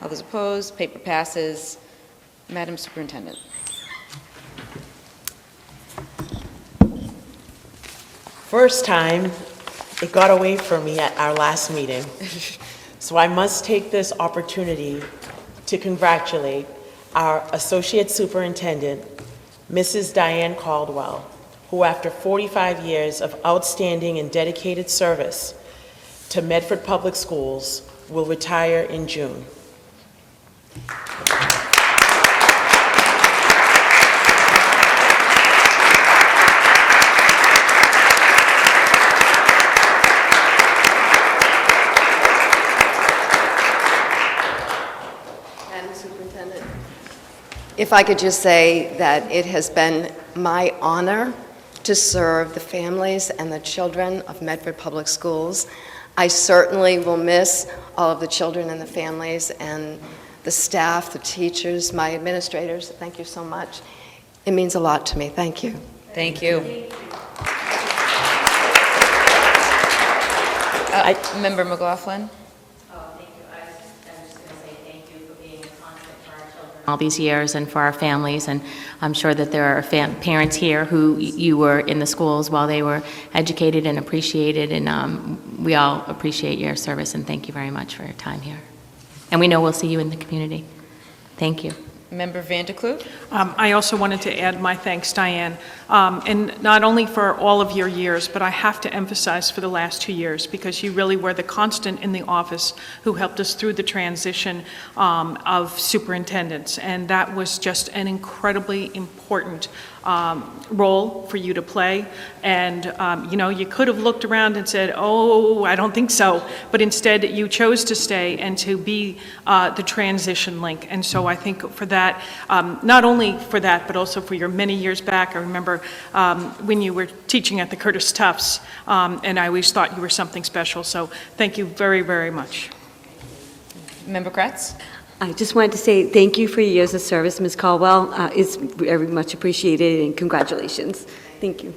All those opposed? Paper passes. Madam Superintendent. First time, it got away from me at our last meeting. So I must take this opportunity to congratulate our Associate Superintendent, Mrs. Diane Caldwell, who after 45 years of outstanding and dedicated service to Medford Public Schools will retire in June. Madam Superintendent, if I could just say that it has been my honor to serve the families and the children of Medford Public Schools. I certainly will miss all of the children and the families and the staff, the teachers, my administrators. Thank you so much. It means a lot to me. Thank you. Thank you. Member McLaughlin. All these years and for our families, and I'm sure that there are parents here who you were in the schools while they were educated and appreciated, and we all appreciate your service, and thank you very much for your time here. And we know we'll see you in the community. Thank you. Member Vanderkloot. I also wanted to add my thanks, Diane, and not only for all of your years, but I have to emphasize for the last 2 years, because you really were the constant in the office who helped us through the transition of superintendents, and that was just an incredibly important role for you to play. And you could have looked around and said, oh, I don't think so, but instead you chose to stay and to be the transition link. And so I think for that, not only for that, but also for your many years back. I remember when you were teaching at the Curtis Tufts, and I always thought you were something special. So thank you very, very much. Member Kratz. I just wanted to say thank you for your years of service, Ms. Caldwell. It's very much appreciated, and congratulations. Thank you.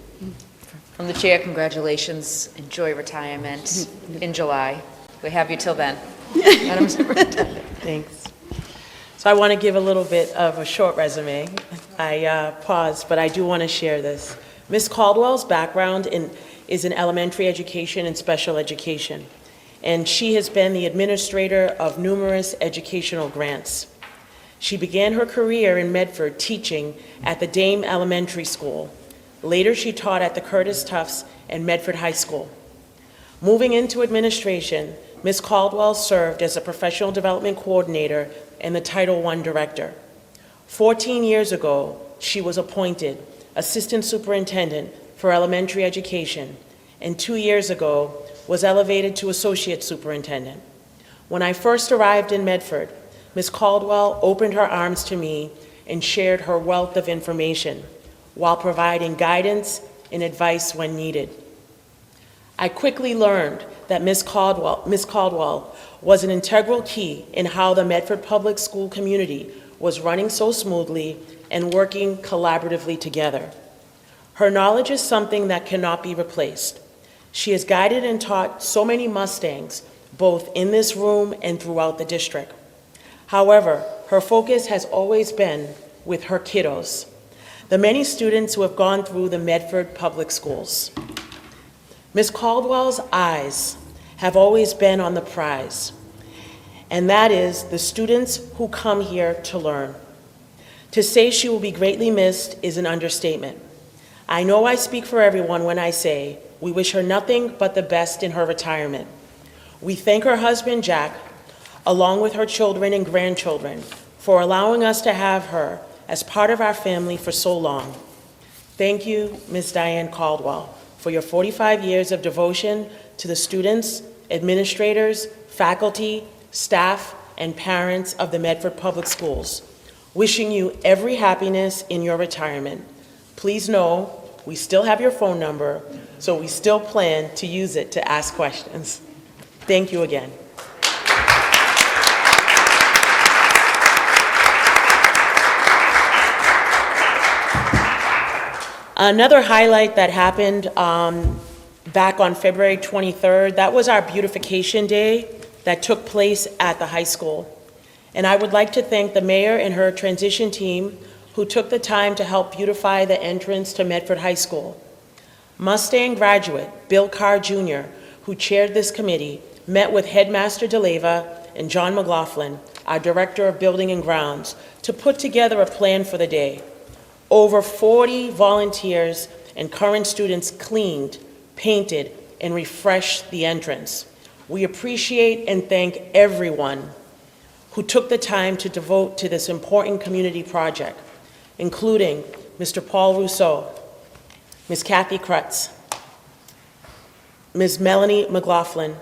From the chair, congratulations. Enjoy retirement in July. We have you till then. Madam Superintendent. Thanks. So I want to give a little bit of a short resume. I paused, but I do want to share this. Ms. Caldwell's background is in elementary education and special education, and she has been the administrator of numerous educational grants. She began her career in Medford teaching at the Dame Elementary School. Later, she taught at the Curtis Tufts and Medford High School. Moving into administration, Ms. Caldwell served as a professional development coordinator and the Title I director. 14 years ago, she was appointed assistant superintendent for elementary education, and 2 years ago was elevated to associate superintendent. When I first arrived in Medford, Ms. Caldwell opened her arms to me and shared her wealth of information while providing guidance and advice when needed. I quickly learned that Ms. Caldwell was an integral key in how the Medford Public School community was running so smoothly and working collaboratively together. Her knowledge is something that cannot be replaced. She has guided and taught so many Mustangs, both in this room and throughout the district. However, her focus has always been with her kiddos, the many students who have gone through the Medford Public Schools. Ms. Caldwell's eyes have always been on the prize, and that is the students who come here to learn. To say she will be greatly missed is an understatement. I know I speak for everyone when I say we wish her nothing but the best in her retirement. We thank her husband, Jack, along with her children and grandchildren, for allowing us to have her as part of our family for so long. Thank you, Ms. Diane Caldwell, for your 45 years of devotion to the students, administrators, faculty, staff, and parents of the Medford Public Schools. Wishing you every happiness in your retirement. Please know we still have your phone number, so we still plan to use it to ask questions. Thank you again. Another highlight that happened back on February 23rd. That was our beautification day that took place at the high school. And I would like to thank the mayor and her transition team who took the time to help beautify the entrance to Medford High School. Mustang graduate Bill Carr Jr., who chaired this committee, met with Headmaster DeLeva and John McLaughlin, our Director of Building and Grounds, to put together a plan for the day. Over 40 volunteers and current students cleaned, painted, and refreshed the entrance. We appreciate and thank everyone who took the time to devote to this important community project, including Mr. Paul Rousseau, Ms. Kathy Krutz, Ms. Melanie McLaughlin,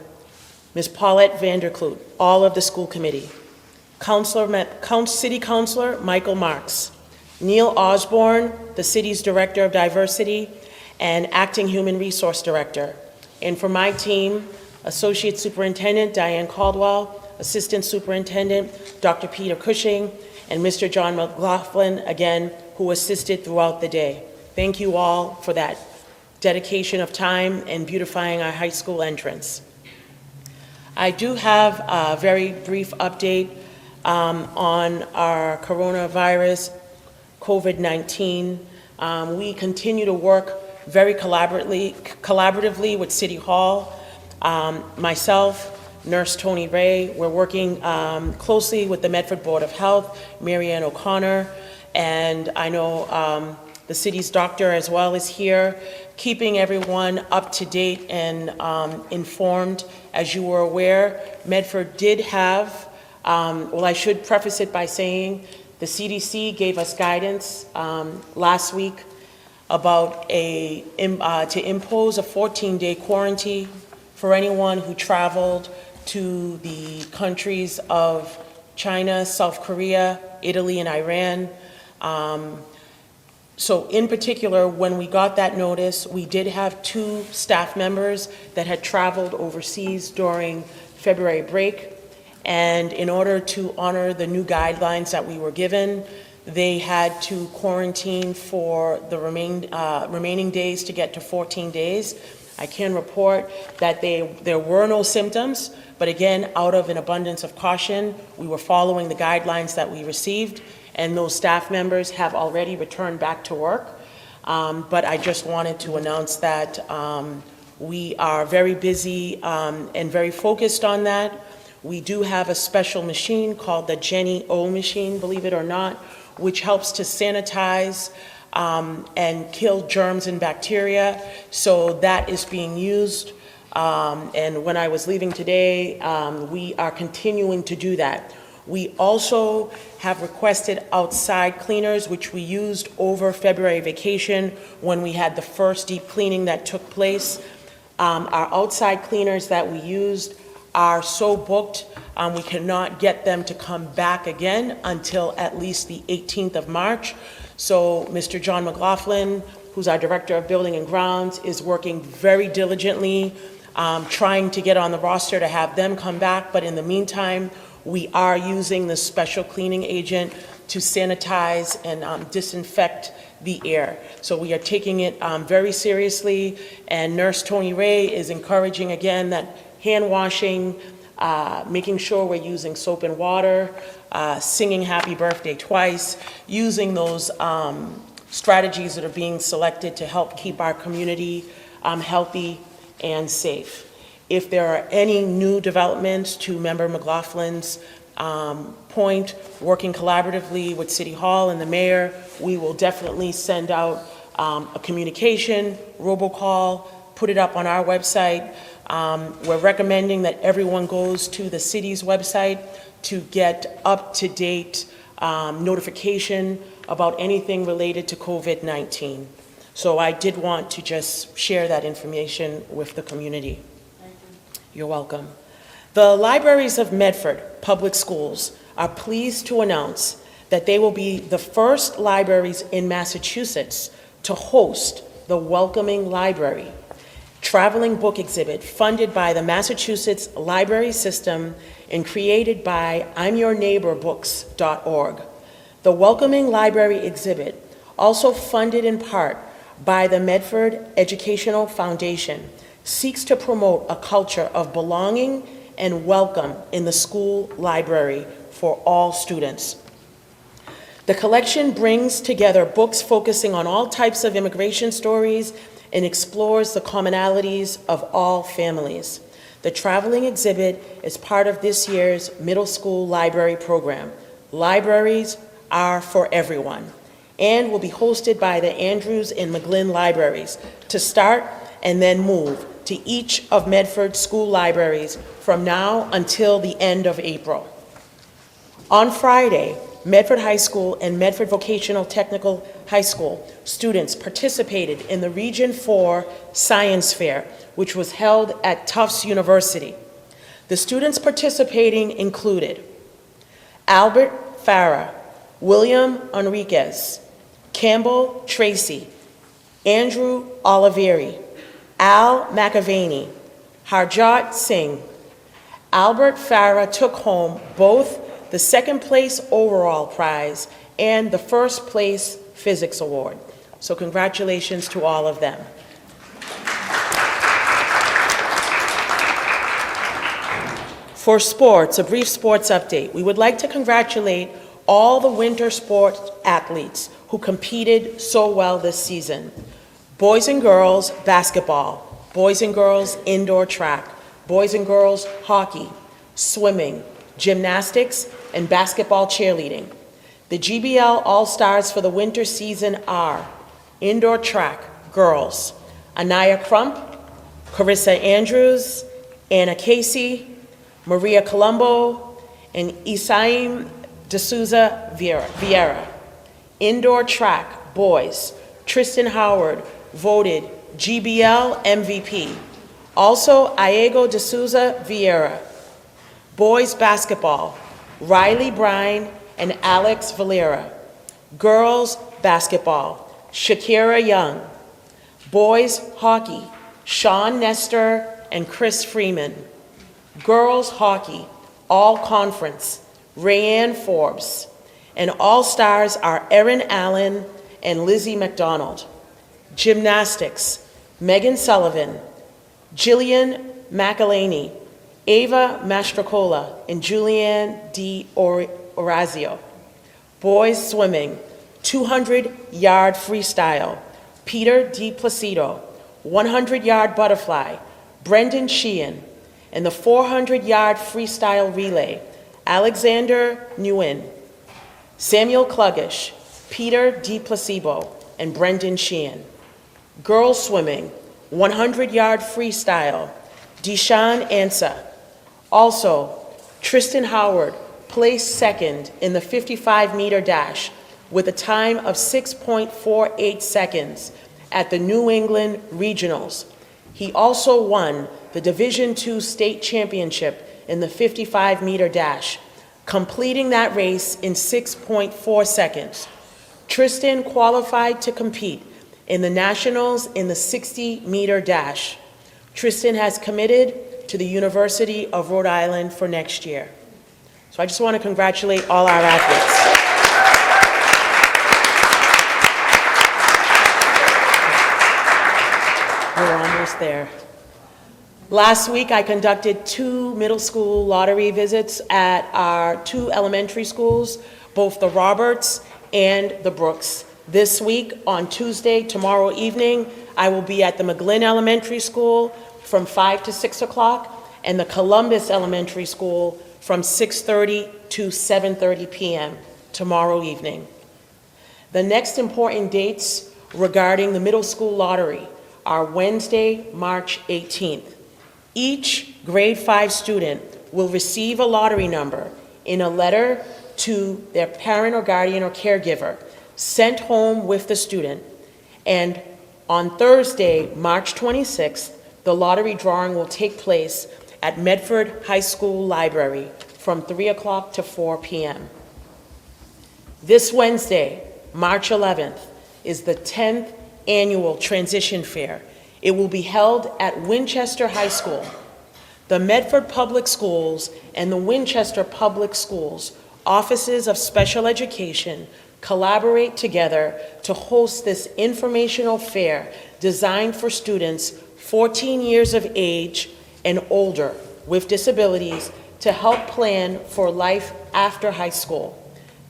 Ms. Paulette Vanderkloot, all of the school committee, City Councilor Michael Marks, Neil Osborne, the city's Director of Diversity and Acting Human Resource Director, and for my team, Associate Superintendent Diane Caldwell, Assistant Superintendent Dr. Peter Cushing, and Mr. John McLaughlin, again, who assisted throughout the day. Thank you all for that dedication of time and beautifying our high school entrance. I do have a very brief update on our coronavirus, COVID-19. We continue to work very collaboratively with City Hall. Myself, Nurse Tony Ray, we're working closely with the Medford Board of Health, Mary Ann O'Connor, and I know the city's doctor as well is here, keeping everyone up to date and informed. As you were aware, Medford did have, well, I should preface it by saying the CDC gave us guidance last week about to impose a 14-day quarantine for anyone who traveled to the countries of China, South Korea, Italy, and Iran. So in particular, when we got that notice, we did have 2 staff members that had traveled overseas during February break. And in order to honor the new guidelines that we were given, they had to quarantine for the remaining days to get to 14 days. I can report that there were no symptoms, but again, out of an abundance of caution, we were following the guidelines that we received, and those staff members have already returned back to work. But I just wanted to announce that we are very busy and very focused on that. We do have a special machine called the Jenny O machine, believe it or not, which helps to sanitize and kill germs and bacteria. So that is being used. And when I was leaving today, we are continuing to do that. We also have requested outside cleaners, which we used over February vacation when we had the first deep cleaning that took place. Our outside cleaners that we used are so booked, we cannot get them to come back again until at least the 18th of March. So Mr. John McLaughlin, who's our Director of Building and Grounds, is working very diligently, trying to get on the roster to have them come back. But in the meantime, we are using the special cleaning agent to sanitize and disinfect the air. So we are taking it very seriously, and Nurse Tony Ray is encouraging again that hand washing, making sure we're using soap and water, singing happy birthday twice, using those strategies that are being selected to help keep our community healthy and safe. If there are any new developments to Member McLaughlin's point, working collaboratively with City Hall and the mayor, we will definitely send out a communication, robocall, put it up on our website. We're recommending that everyone goes to the city's website to get up-to-date notification about anything related to COVID-19. So I did want to just share that information with the community. You're welcome. The libraries of Medford Public Schools are pleased to announce that they will be the first libraries in Massachusetts to host the Welcoming Library, traveling book exhibit funded by the Massachusetts Library System and created by I'mYourNeighborBooks.org. The Welcoming Library exhibit, also funded in part by the Medford Educational Foundation, seeks to promote a culture of belonging and welcome in the school library for all students. The collection brings together books focusing on all types of immigration stories and explores the commonalities of all families. The traveling exhibit is part of this year's middle school library program. Libraries are for everyone, and will be hosted by the Andrews and McGlynn libraries to start and then move to each of Medford's school libraries from now until the end of April. On Friday, Medford High School and Medford Vocational Technical High School students participated in the Region 4 Science Fair, which was held at Tufts University. The students participating included Albert Farah, William Enriquez, Campbell Tracy, Andrew Oliveri, Al McAvaney, Harjot Singh. Albert Farah took home both the second place overall prize and the first place physics award. So congratulations to all of them. For sports, a brief sports update. We would like to congratulate all the winter sport athletes who competed so well this season. Boys and girls basketball, boys and girls indoor track, boys and girls hockey, swimming, gymnastics, and basketball cheerleading. The GBL All-Stars for the winter season are indoor track girls, Anaya Crump, Carissa Andrews, Anna Casey, Maria Colombo, and Isaim D'Souza Vieira. Indoor track boys, Tristan Howard voted GBL MVP. Also, Iego D'Souza Vieira. Boys basketball, Riley Brine and Alex Valera. Girls basketball, Shakira Young. Boys hockey, Sean Nestor and Chris Freeman. Girls hockey, all conference, Rayanne Forbes. And all-stars are Erin Allen and Lizzie McDonald. Gymnastics, Megan Sullivan, Jillian McElhaney, Ava Mastrocola, and Julianne D. Orazio. Boys swimming, 200-yard freestyle, Peter D. Placido, 100-yard butterfly, Brendan Sheehan, and the 400-yard freestyle relay, Alexander Nguyen, Samuel Kluggish, Peter D. Placebo, and Brendan Sheehan. Girls swimming, 100-yard freestyle, Deshawn Ansa. Also, Tristan Howard placed second in the 55-meter dash with a time of 6.48 seconds at the New England Regionals. He also won the Division II state championship in the 55-meter dash, completing that race in 6.4 seconds. Tristan qualified to compete in the Nationals in the 60-meter dash. Tristan has committed to the University of Rhode Island for next year. So I just want to congratulate all our athletes. We're almost there. Last week, I conducted 2 middle school lottery visits at our 2 elementary schools, both the Roberts and the Brooks. This week, on Tuesday, tomorrow evening, I will be at the McGlynn Elementary School from 5 to 6 o'clock and the Columbus Elementary School from 6:30 to 7:30 p.m. tomorrow evening. The next important dates regarding the middle school lottery are Wednesday, March 18th. Each grade 5 student will receive a lottery number in a letter to their parent or guardian or caregiver sent home with the student. And on Thursday, March 26th, the lottery drawing will take place at Medford High School Library from 3 o'clock to 4 p.m. This Wednesday, March 11th, is the 10th annual Transition Fair. It will be held at Winchester High School. The Medford Public Schools and the Winchester Public Schools Offices of Special Education collaborate together to host this informational fair designed for students 14 years of age and older with disabilities to help plan for life after high school.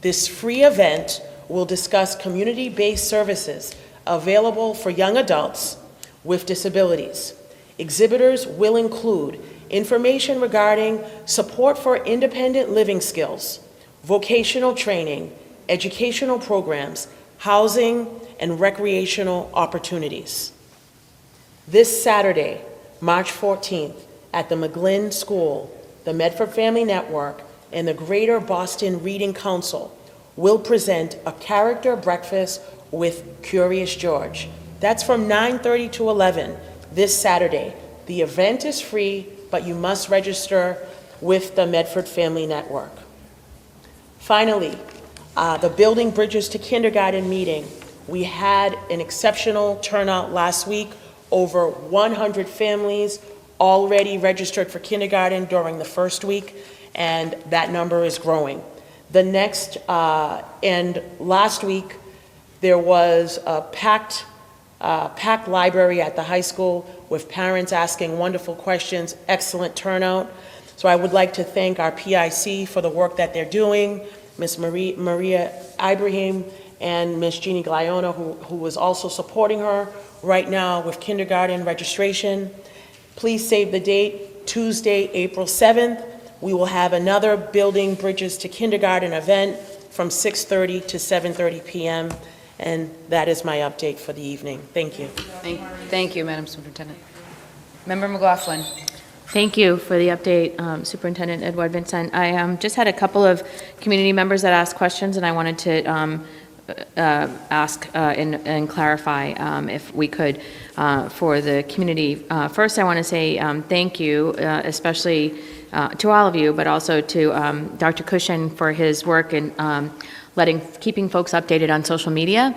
This free event will discuss community-based services available for young adults with disabilities. Exhibitors will include information regarding support for independent living skills, vocational training, educational programs, housing, and recreational opportunities. This Saturday, March 14th, at the McGlynn School, the Medford Family Network, and the Greater Boston Reading Council will present a character breakfast with Curious George. That's from 9:30 to 11 this Saturday. The event is free, but you must register with the Medford Family Network. Finally, the Building Bridges to Kindergarten meeting. We had an exceptional turnout last week. Over 100 families already registered for kindergarten during the first week, and that number is growing. And last week, there was a packed library at the high school with parents asking wonderful questions, excellent turnout. So I would like to thank our PIC for the work that they're doing, Ms. Maria Ibrahim and Ms. Jeannie Gliona, who was also supporting her right now with kindergarten registration. Please save the date, Tuesday, April 7th. We will have another Building Bridges to Kindergarten event from 6:30 to 7:30 p.m. And that is my update for the evening. Thank you. Thank you, Madam Superintendent. Member McLaughlin. Thank you for the update, Superintendent Edward Vincent. I just had a couple of community members that asked questions, and I wanted to ask and clarify if we could for the community. First, I want to say thank you, especially to all of you, but also to Dr. Cushion for his work in keeping folks updated on social media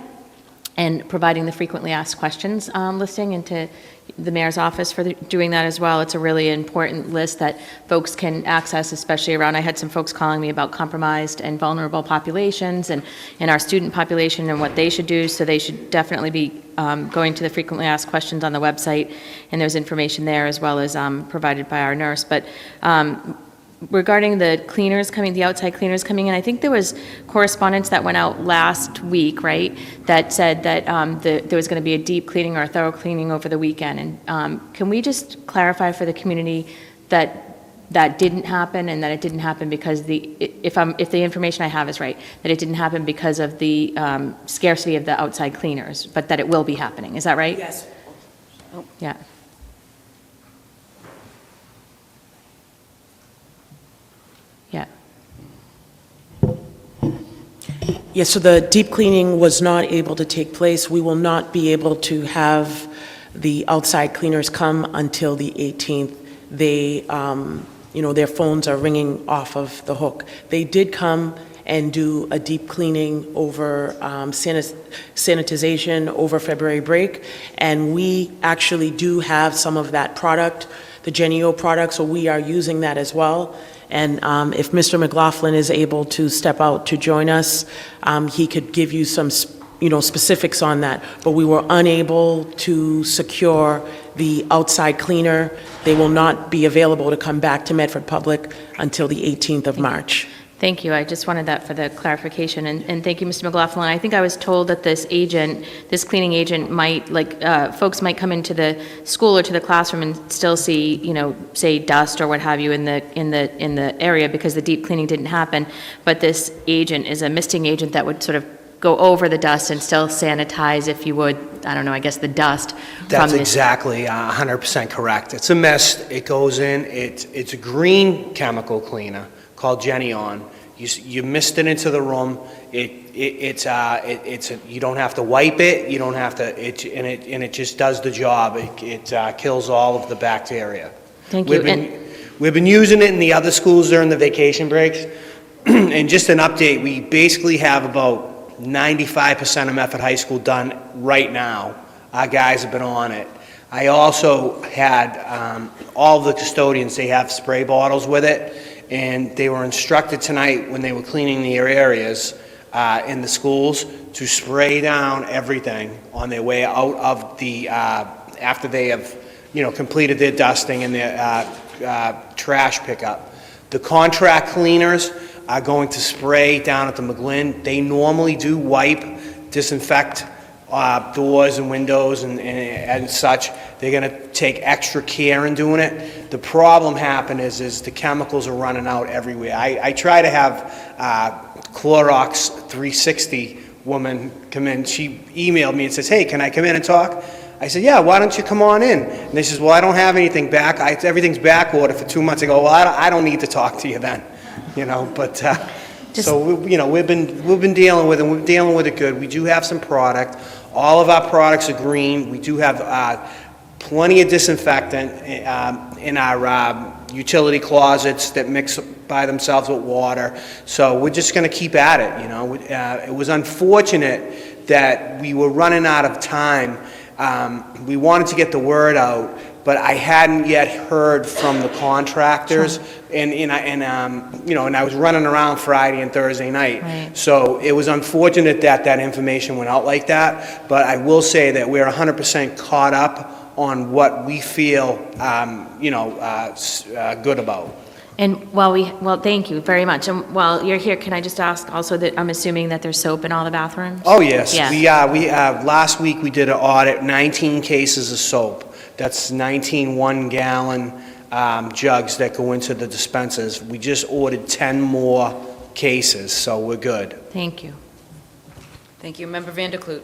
and providing the frequently asked questions listing, and to the mayor's office for doing that as well. It's a really important list that folks can access, especially around, I had some folks calling me about compromised and vulnerable populations and our student population and what they should do, so they should definitely be going to the frequently asked questions on the website, and there's information there as well as provided by our nurse. But regarding the cleaners coming, the outside cleaners coming in, I think there was correspondence that went out last week, right, that said that there was going to be a deep cleaning or a thorough cleaning over the weekend. And can we just clarify for the community that that didn't happen, and that it didn't happen because if the information I have is right, that it didn't happen because of the scarcity of the outside cleaners, but that it will be happening. Is that right? Yes. Oh, yeah. Yeah. Yes, so the deep cleaning was not able to take place. We will not be able to have the outside cleaners come until the 18th. They, their phones are ringing off of the hook. They did come and do a deep cleaning over sanitization over February break, and we actually do have some of that product, the Genio product, so we are using that as well. And if Mr. McLaughlin is able to step out to join us, he could give you some, specifics on that. But we were unable to secure the outside cleaner. They will not be available to come back to Medford Public until the 18th of March. Thank you. I just wanted that for the clarification. And thank you, Mr. McLaughlin. I think I was told that this cleaning agent might, folks might come into the school or to the classroom and still see, say dust or what have you in the area because the deep cleaning didn't happen. But this agent is a misting agent that would sort of go over the dust and still sanitize, if you would, I don't know, I guess the dust. That's exactly 100% correct. It's a mist. It goes in. It's a green chemical cleaner called Genion. You mist it into the room. You don't have to wipe it. You don't have to. It just does the job. It kills all of the bacteria. Thank you. We've been using it in the other schools during the vacation breaks. And just an update, we basically have about 95% of Medford High School done right now. Our guys have been on it. I also had all the custodians, they have spray bottles with it, and they were instructed tonight when they were cleaning their areas in the schools to spray down everything on their way out of the, after they have completed their dusting and their trash pickup. The contract cleaners are going to spray down at the McGlynn. They normally do wipe, disinfect doors and windows and such. They're going to take extra care in doing it. The problem happened is the chemicals are running out everywhere. I try to have Clorox 360 woman come in. She emailed me and says, hey, can I come in and talk? I said, yeah, why don't you come on in? And they says, well, I don't have anything back. Everything's back ordered for 2 months. I go, well, I don't need to talk to you then, but so we've been dealing with it. We're dealing with it good. We do have some product. All of our products are green. We do have plenty of disinfectant in our utility closets that mix by themselves with water. So we're just going to keep at it. It was unfortunate that we were running out of time. We wanted to get the word out, but I hadn't yet heard from the contractors, and I was running around Friday and Thursday night. Right. So it was unfortunate that information went out like that, but I will say that we're 100% caught up on what we feel, good about. And well, thank you very much. And while you're here, can I just ask also that I'm assuming that there's soap in all the bathrooms? Oh, yes. Yeah. We last week we did an audit, 19 cases of soap. That's 19 one-gallon jugs that go into the dispensers. We just ordered 10 more cases, so we're good. Thank you. Thank you. Member Vanderklut.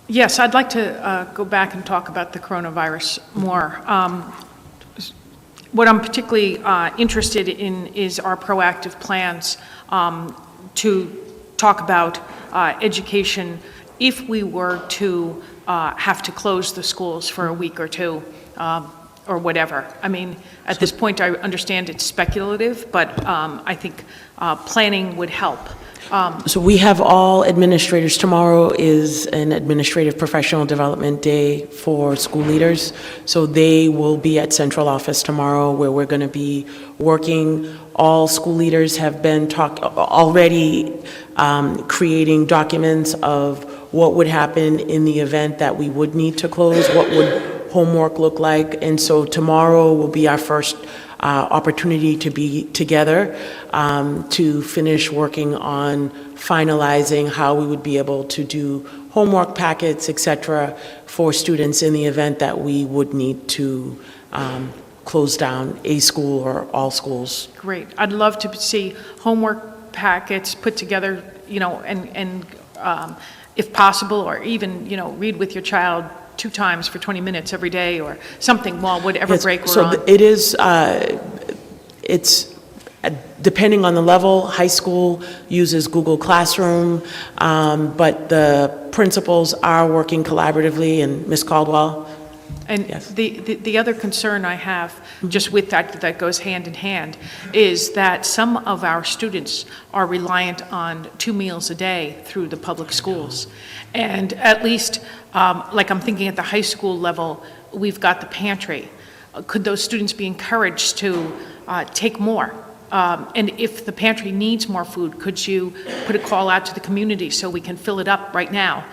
Yes, I'd like to go back and talk about the coronavirus more. What I'm particularly interested in is our proactive plans to talk about education if we were to have to close the schools for a week or two or whatever. I mean, at this point, I understand it's speculative, but I think planning would help. So we have all administrators. Tomorrow is an administrative professional development day for school leaders. So they will be at central office tomorrow where we're going to be working. All school leaders have been already creating documents of what would happen in the event that we would need to close, what would homework look like. And so tomorrow will be our first opportunity to be together to finish working on finalizing how we would be able to do homework packets, et cetera, for students in the event that we would need to close down a school or all schools. Great. I'd love to see homework packets put together, and if possible, or even, read with your child 2 times for 20 minutes every day or something while whatever break we're on. So it is, it's depending on the level. High school uses Google Classroom, but the principals are working collaboratively, and Ms. Caldwell? And Yes. the other concern I have, just with that goes hand in hand, is that some of our students are reliant on 2 meals a day through the public schools. And at least, like I'm thinking at the high school level, we've got the pantry. Could those students be encouraged to take more? And if the pantry needs more food, could you put a call out to the community so we can fill it up right now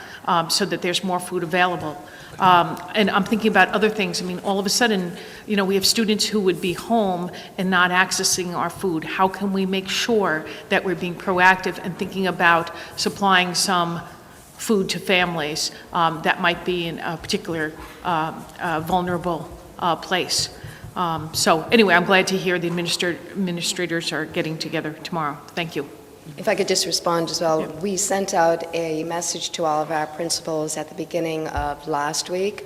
so that there's more food available? And I'm thinking about other things. I mean, all of a sudden, we have students who would be home and not accessing our food. How can we make sure that we're being proactive and thinking about supplying some food to families that might be in a particular vulnerable place? So anyway, I'm glad to hear the administrators are getting together tomorrow. Thank you. If I could just respond as well. We sent out a message to all of our principals at the beginning of last week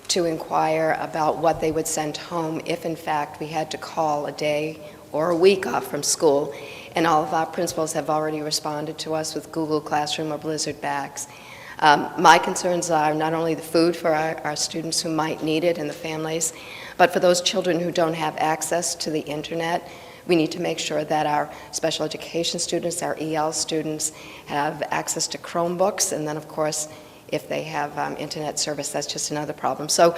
to inquire about what they would send home if, in fact, we had to call a day or a week off from school. And all of our principals have already responded to us with Google Classroom or Blizzard bags. My concerns are not only the food for our students who might need it and the families, but for those children who don't have access to the internet. We need to make sure that our special education students, our EL students, have access to Chromebooks, and then, of course, if they have internet service, that's just another problem. So,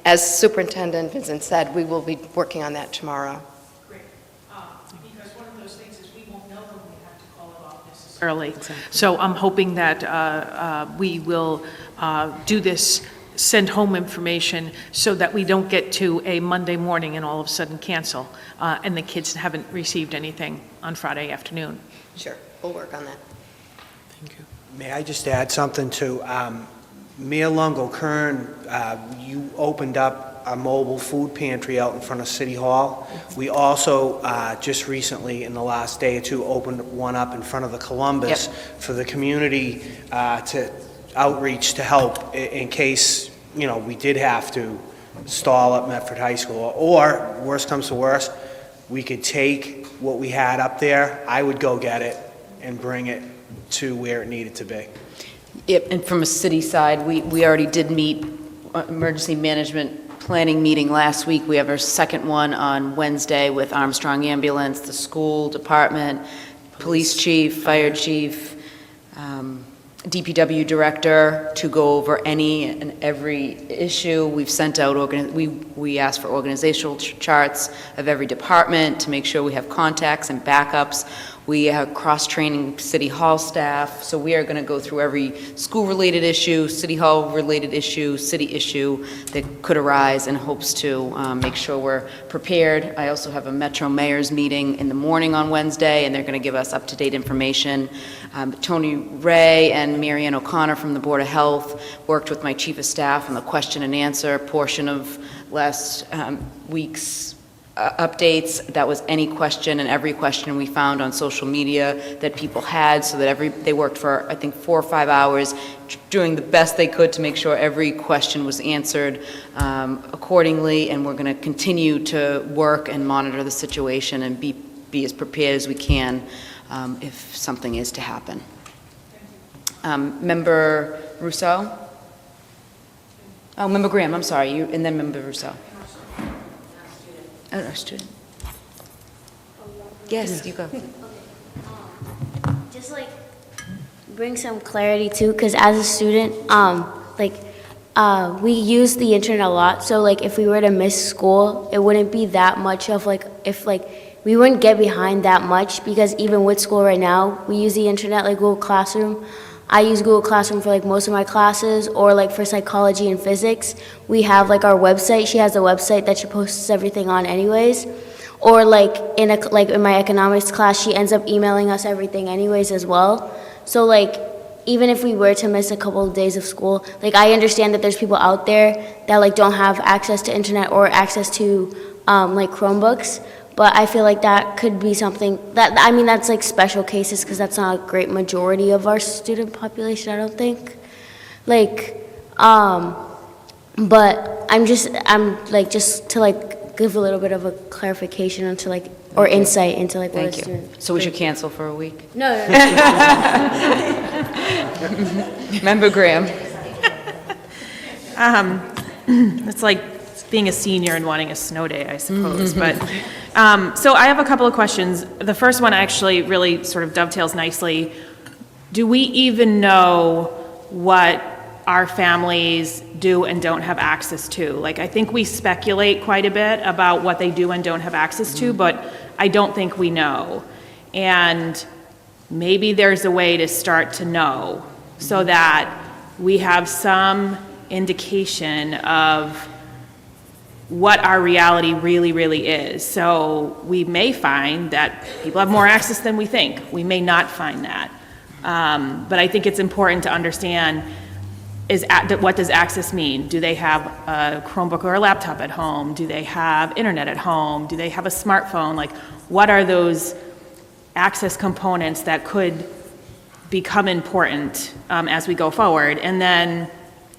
as Superintendent Vincent said, we will be working on that tomorrow. Great. Because one of those things is we won't know when we have to call it off necessarily. Exactly. So I'm hoping that we will do this send home information so that we don't get to a Monday morning and all of a sudden cancel, and the kids haven't received anything on Friday afternoon. Sure, we'll work on that. May I just add something to, Mayor Longo Kern, you opened up a mobile food pantry out in front of City Hall. We also, just recently, in the last day or two, opened one up in front of the Columbus for the community to outreach to help in case, you know, we did have to stall at Medford High School. Or, worst comes to worst, we could take what we had up there, I would go get it and bring it to where it needed to be. Yep, and from a city side, we already did meet, emergency management planning meeting last week. We have our second one on Wednesday with Armstrong Ambulance, the school department, police chief, fire chief, DPW director, to go over any and every issue. We've sent out, we asked for organizational charts of every department to make sure we have contacts and backups. We are cross-training City Hall staff, so we are going to go through every school-related issue, City Hall-related issue, city issue that could arise, in hopes to make sure we're prepared. I also have a Metro Mayor's meeting in the morning on Wednesday, and they're going to give us up-to-date information. Tony Ray and Marianne O'Connor from the Board of Health worked with my Chief of Staff on the question and answer portion of last week's updates. That was any question and every question we found on social media that people had, so that they worked for, I think, 4 or 5 hours doing the best they could to make sure every question was answered accordingly, and we're going to continue to work and monitor the situation and be as prepared as we can if something is to happen. Member Rousseau? Oh, Member Graham, I'm sorry, you, and then Member Rousseau. Oh, our student. Yes, you go. Just like bring some clarity too, because as a student, we use the internet a lot. So like if we were to miss school, it wouldn't be that much of like, we wouldn't get behind that much, because even with school right now, we use the internet like Google Classroom. I use Google Classroom for like most of my classes, or like for psychology and physics. We have like our website. She has a website that she posts everything on anyways. Or like in my economics class, she ends up emailing us everything anyways as well. So like even if we were to miss a couple of days of school, like I understand that there's people out there that like don't have access to internet or access to like Chromebooks. But I feel like that could be something that, I mean, that's like special cases, because that's not a great majority of our student population, I don't think. Like, but I'm like, just to like give a little bit of a clarification into like, or insight into like what a student. Thank you. So we should cancel for a week? No. Member Graham? It's like being a senior and wanting a snow day, I suppose. But so I have a couple of questions. The first one actually really sort of dovetails nicely. Do we even know what our families do and don't have access to? Like, I think we speculate quite a bit about what they do and don't have access to, but I don't think we know. And maybe there's a way to start to know, so that we have some indication of what our reality really, really is. So we may find that people have more access than we think. We may not find that. But I think it's important to understand, what does access mean? Do they have a Chromebook or a laptop at home? Do they have internet at home? Do they have a smartphone? Like, what are those access components that could become important as we go forward? And then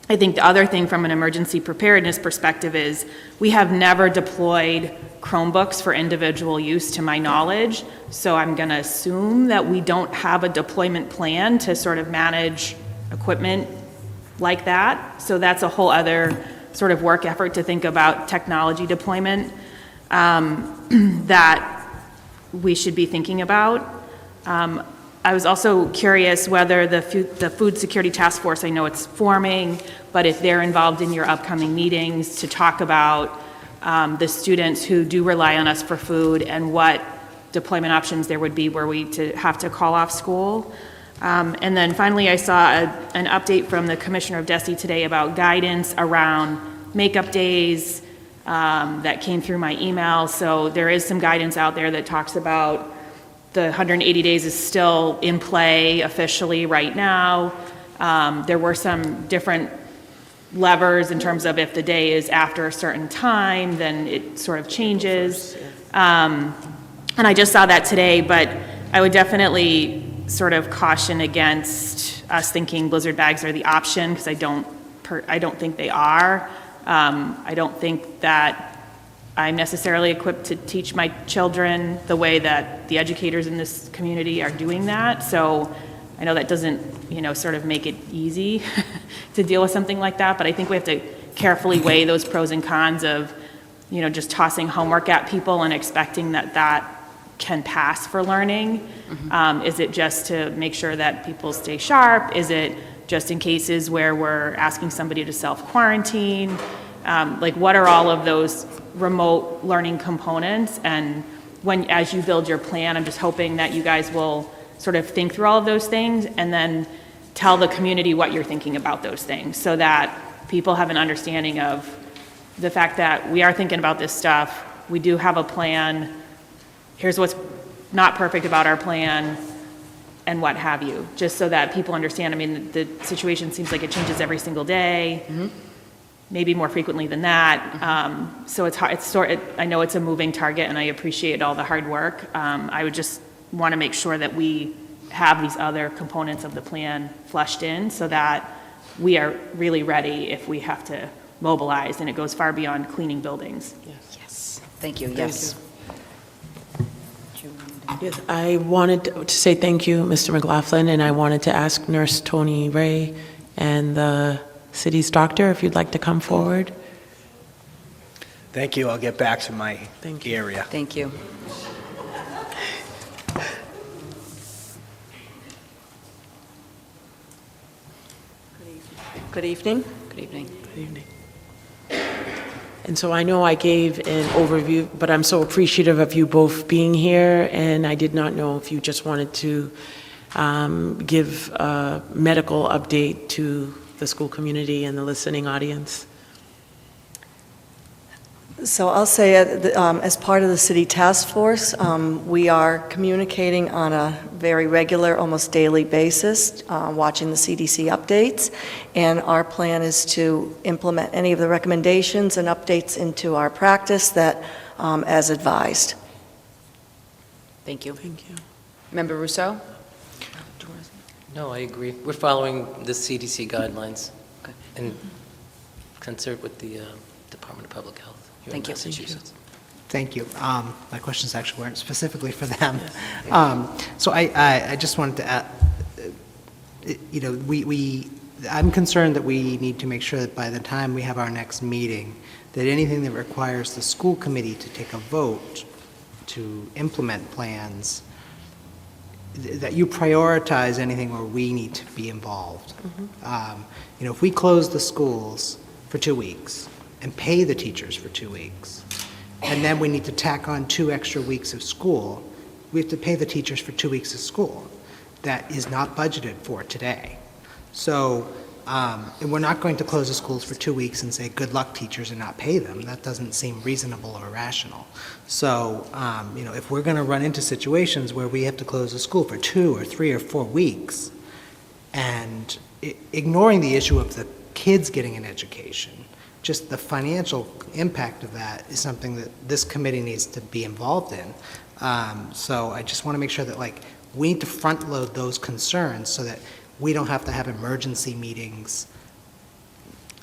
I think the other thing from an emergency preparedness perspective is we have never deployed Chromebooks for individual use to my knowledge, so I'm going to assume that we don't have a deployment plan to sort of manage equipment like that. So that's a whole other sort of work effort to think about technology deployment that we should be thinking about. I was also curious whether the Food Security Task Force, I know it's forming, but if they're involved in your upcoming meetings to talk about the students who do rely on us for food and what deployment options there would be were we to have to call off school. And then finally, I saw an update from the Commissioner of DESE today about guidance around makeup days that came through my email. So there is some guidance out there that talks about the 180 days is still in play officially right now. There were some different levers in terms of if the day is after a certain time, then it sort of changes. And I just saw that today, but I would definitely sort of caution against us thinking blizzard bags are the option, because I don't think they are. I don't think that I'm necessarily equipped to teach my children the way that the educators in this community are doing that. So I know that doesn't, sort of make it easy to deal with something like that, but I think we have to carefully weigh those pros and cons of, just tossing homework at people and expecting that that can pass for learning. Is it just to make sure that people stay sharp? Is it just in cases where we're asking somebody to self-quarantine? What are all of those remote learning components? And as you build your plan, I'm just hoping that you guys will sort of think through all of those things and then tell the community what you're thinking about those things, so that people have an understanding of the fact that we are thinking about this stuff. We do have a plan. Here's what's not perfect about our plan, and what have you, just so that people understand. I mean, the situation seems like it changes every single day, maybe more frequently than that. So it's hard. I know it's a moving target, and I appreciate all the hard work. I would just want to make sure that we have these other components of the plan fleshed in, so that we are really ready if we have to mobilize, and it goes far beyond cleaning buildings. Yes. Thank you. Yes. Yes, I wanted to say thank you, Mr. McLaughlin, and I wanted to ask Nurse Tony Ray and the city's doctor if you'd like to come forward. Thank you. I'll get back to my area. Thank you. Good evening. Good evening. Good evening. And so I know I gave an overview, but I'm so appreciative of you both being here, and I did not know if you just wanted to give a medical update to the school community and the listening audience. So I'll say, as part of the city task force, we are communicating on a very regular, almost daily basis, watching the CDC updates, and our plan is to implement any of the recommendations and updates into our practice that, as advised. Thank you. Thank you. Member Rousseau? No, I agree. We're following the CDC guidelines Okay. in concert with the Department of Public Health here in Thank you. Massachusetts. Thank you. My questions actually weren't specifically for them. So I just wanted to add, I'm concerned that we need to make sure that by the time we have our next meeting, that anything that requires the school committee to take a vote to implement plans, that you prioritize anything where we need to be involved. If we close the schools for 2 weeks and pay the teachers for 2 weeks, and then we need to tack on 2 extra weeks of school, we have to pay the teachers for 2 weeks of school. That is not budgeted for today. So, and we're not going to close the schools for 2 weeks and say, good luck teachers, and not pay them. That doesn't seem reasonable or rational. So, if we're going to run into situations where we have to close the school for 2 or 3 or 4 weeks, and ignoring the issue of the kids getting an education, just the financial impact of that is something that this committee needs to be involved in. So I just want to make sure that we need to front load those concerns so that we don't have to have emergency meetings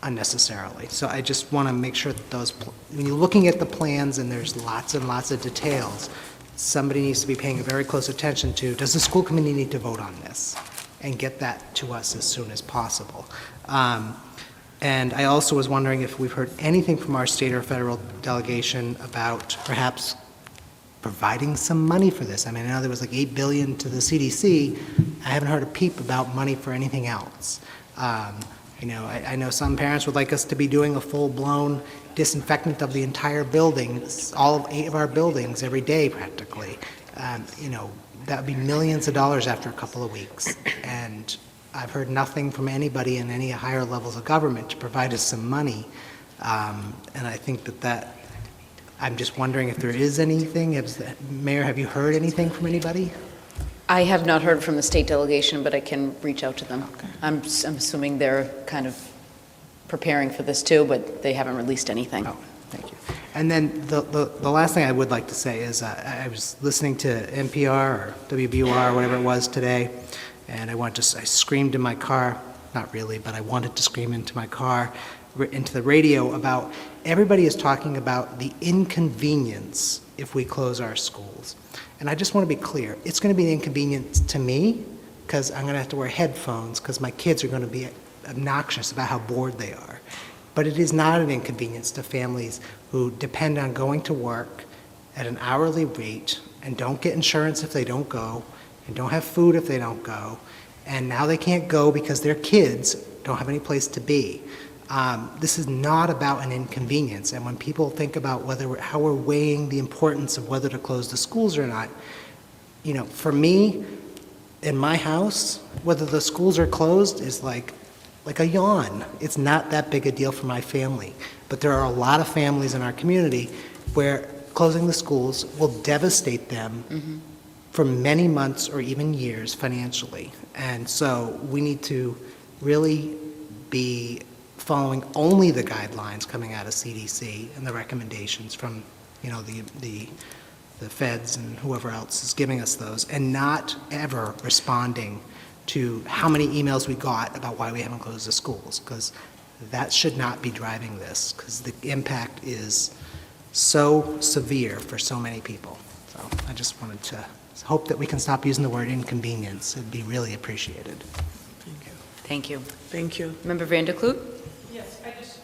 unnecessarily. So I just want to make sure that when you're looking at the plans and there's lots and lots of details, somebody needs to be paying very close attention to, does the school committee need to vote on this? And get that to us as soon as possible. And I also was wondering if we've heard anything from our state or federal delegation about perhaps providing some money for this. I mean, I know there was $8 billion to the CDC. I haven't heard a peep about money for anything else. I know some parents would like us to be doing a full-blown disinfectant of the entire building, all 8 of our buildings every day practically. that would be millions of dollars after a couple of weeks. And I've heard nothing from anybody in any higher levels of government to provide us some money. And I think that I'm just wondering if there is anything. Mayor, have you heard anything from anybody? I have not heard from the state delegation, but I can reach out to them. I'm assuming they're kind of preparing for this too, but they haven't released anything. Oh, thank you. And then the last thing I would like to say is I was listening to NPR or WBUR or whatever it was today, and I screamed in my car, not really, but I wanted to scream into my car, into the radio about everybody is talking about the inconvenience if we close our schools. And I just want to be clear, it's going to be an inconvenience to me because I'm going to have to wear headphones because my kids are going to be obnoxious about how bored they are. But it is not an inconvenience to families who depend on going to work at an hourly rate and don't get insurance if they don't go and don't have food if they don't go. And now they can't go because their kids don't have any place to be. This is not about an inconvenience. And when people think about how we're weighing the importance of whether to close the schools or not, for me, in my house, whether the schools are closed is like a yawn. It's not that big a deal for my family. But there are a lot of families in our community where closing the schools will devastate them for many months or even years financially. And so we need to really be following only the guidelines coming out of CDC and the recommendations from, the feds and whoever else is giving us those, and not ever responding to how many emails we got about why we haven't closed the schools, because that should not be driving this, because the impact is so severe for so many people. So I just wanted to hope that we can stop using the word inconvenience. It'd be really appreciated. Thank you. Thank you. Member Vanderkloot? Yes, I just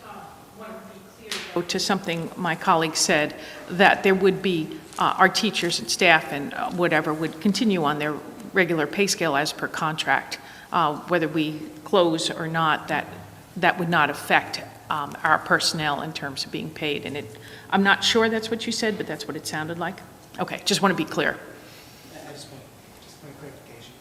want to be clear to something my colleague said, that there would be, our teachers and staff and whatever would continue on their regular pay scale as per contract. Whether we close or not, that would not affect our personnel in terms of being paid. And I'm not sure that's what you said, but that's what it sounded like. Okay, just want to be clear. I just want clarification.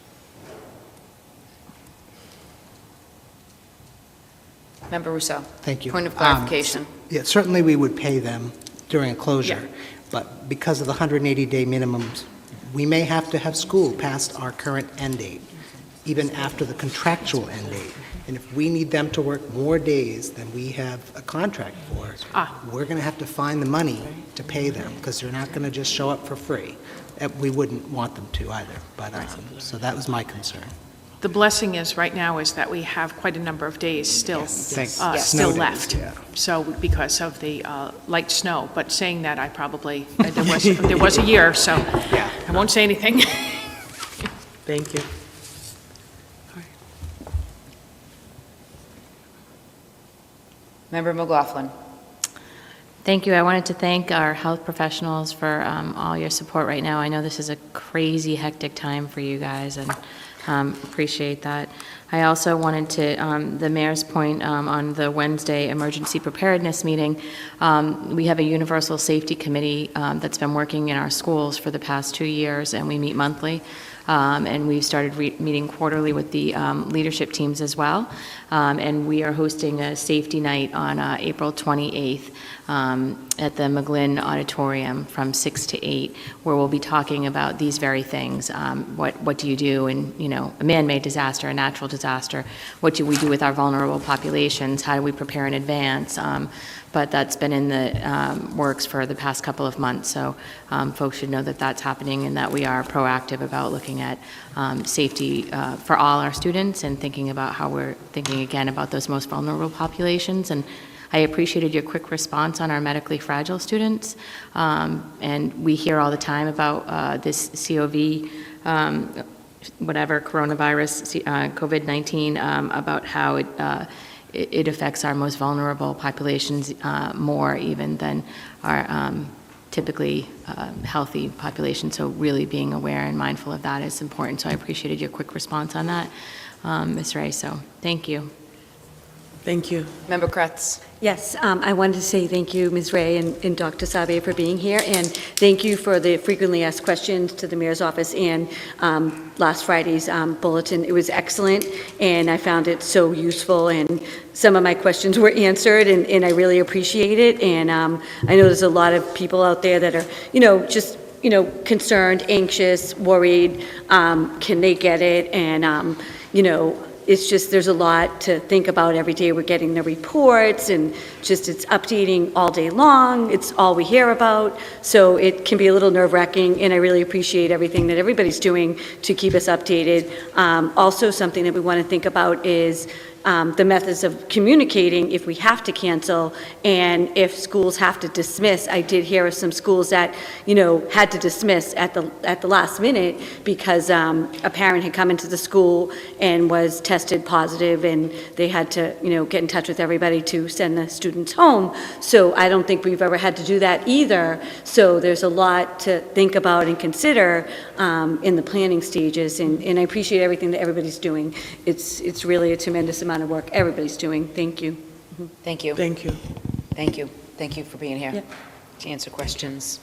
Member Rousseau? Thank you. Point of clarification. Yeah, certainly we would pay them during a closure, but because of the 180-day minimums, we may have to have school past our current end date, even after the contractual end date. And if we need them to work more days than we have a contract for, we're going to have to find the money to pay them, because they're not going to just show up for free. We wouldn't want them to either, but so that was my concern. The blessing is, right now, is that we have quite a number of days still, Snow still days, left. yeah. So, because of the light snow, but saying that, I probably, there was a year, so I won't say anything. Thank you. Member McLaughlin? Thank you. I wanted to thank our health professionals for all your support right now. I know this is a crazy, hectic time for you guys, and appreciate that. I also wanted to, the mayor's point on the Wednesday emergency preparedness meeting, we have a universal safety committee that's been working in our schools for the past 2 years, and we meet monthly. And we've started meeting quarterly with the leadership teams as well. And we are hosting a safety night on April 28th at the McGlynn Auditorium from 6 to 8, where we'll be talking about these very things. What do you do in, a man-made disaster, a natural disaster? What do we do with our vulnerable populations? How do we prepare in advance? But that's been in the works for the past couple of months, so folks should know that that's happening and that we are proactive about looking at safety for all our students and thinking about how we're thinking again about those most vulnerable populations. And I appreciated your quick response on our medically fragile students. And we hear all the time about this COV, coronavirus, COVID-19, about how it affects our most vulnerable populations more even than our typically healthy population. So really being aware and mindful of that is important. So I appreciated your quick response on that, Ms. Ray. So thank you. Thank you. Member Kretz. Yes, I wanted to say thank you, Ms. Ray and Dr. Sabia, for being here, and thank you for the frequently asked questions to the mayor's office and last Friday's bulletin. It was excellent, and I found it so useful, and some of my questions were answered, and I really appreciate it. And I know there's a lot of people out there that are, just concerned, anxious, worried. Can they get it? And it's just, there's a lot to think about every day. We're getting the reports, and just it's updating all day long. It's all we hear about. So it can be a little nerve-wracking, and I really appreciate everything that everybody's doing to keep us updated. Also, something that we want to think about is the methods of communicating if we have to cancel and if schools have to dismiss. I did hear of some schools that, had to dismiss at the last minute because a parent had come into the school and was tested positive, and they had to, get in touch with everybody to send the students home. So I don't think we've ever had to do that either. So there's a lot to think about and consider in the planning stages, and I appreciate everything that everybody's doing. It's really a tremendous amount of work everybody's doing. Thank you. Thank you. Thank you. Thank you. Thank you for being here Yep. to answer questions.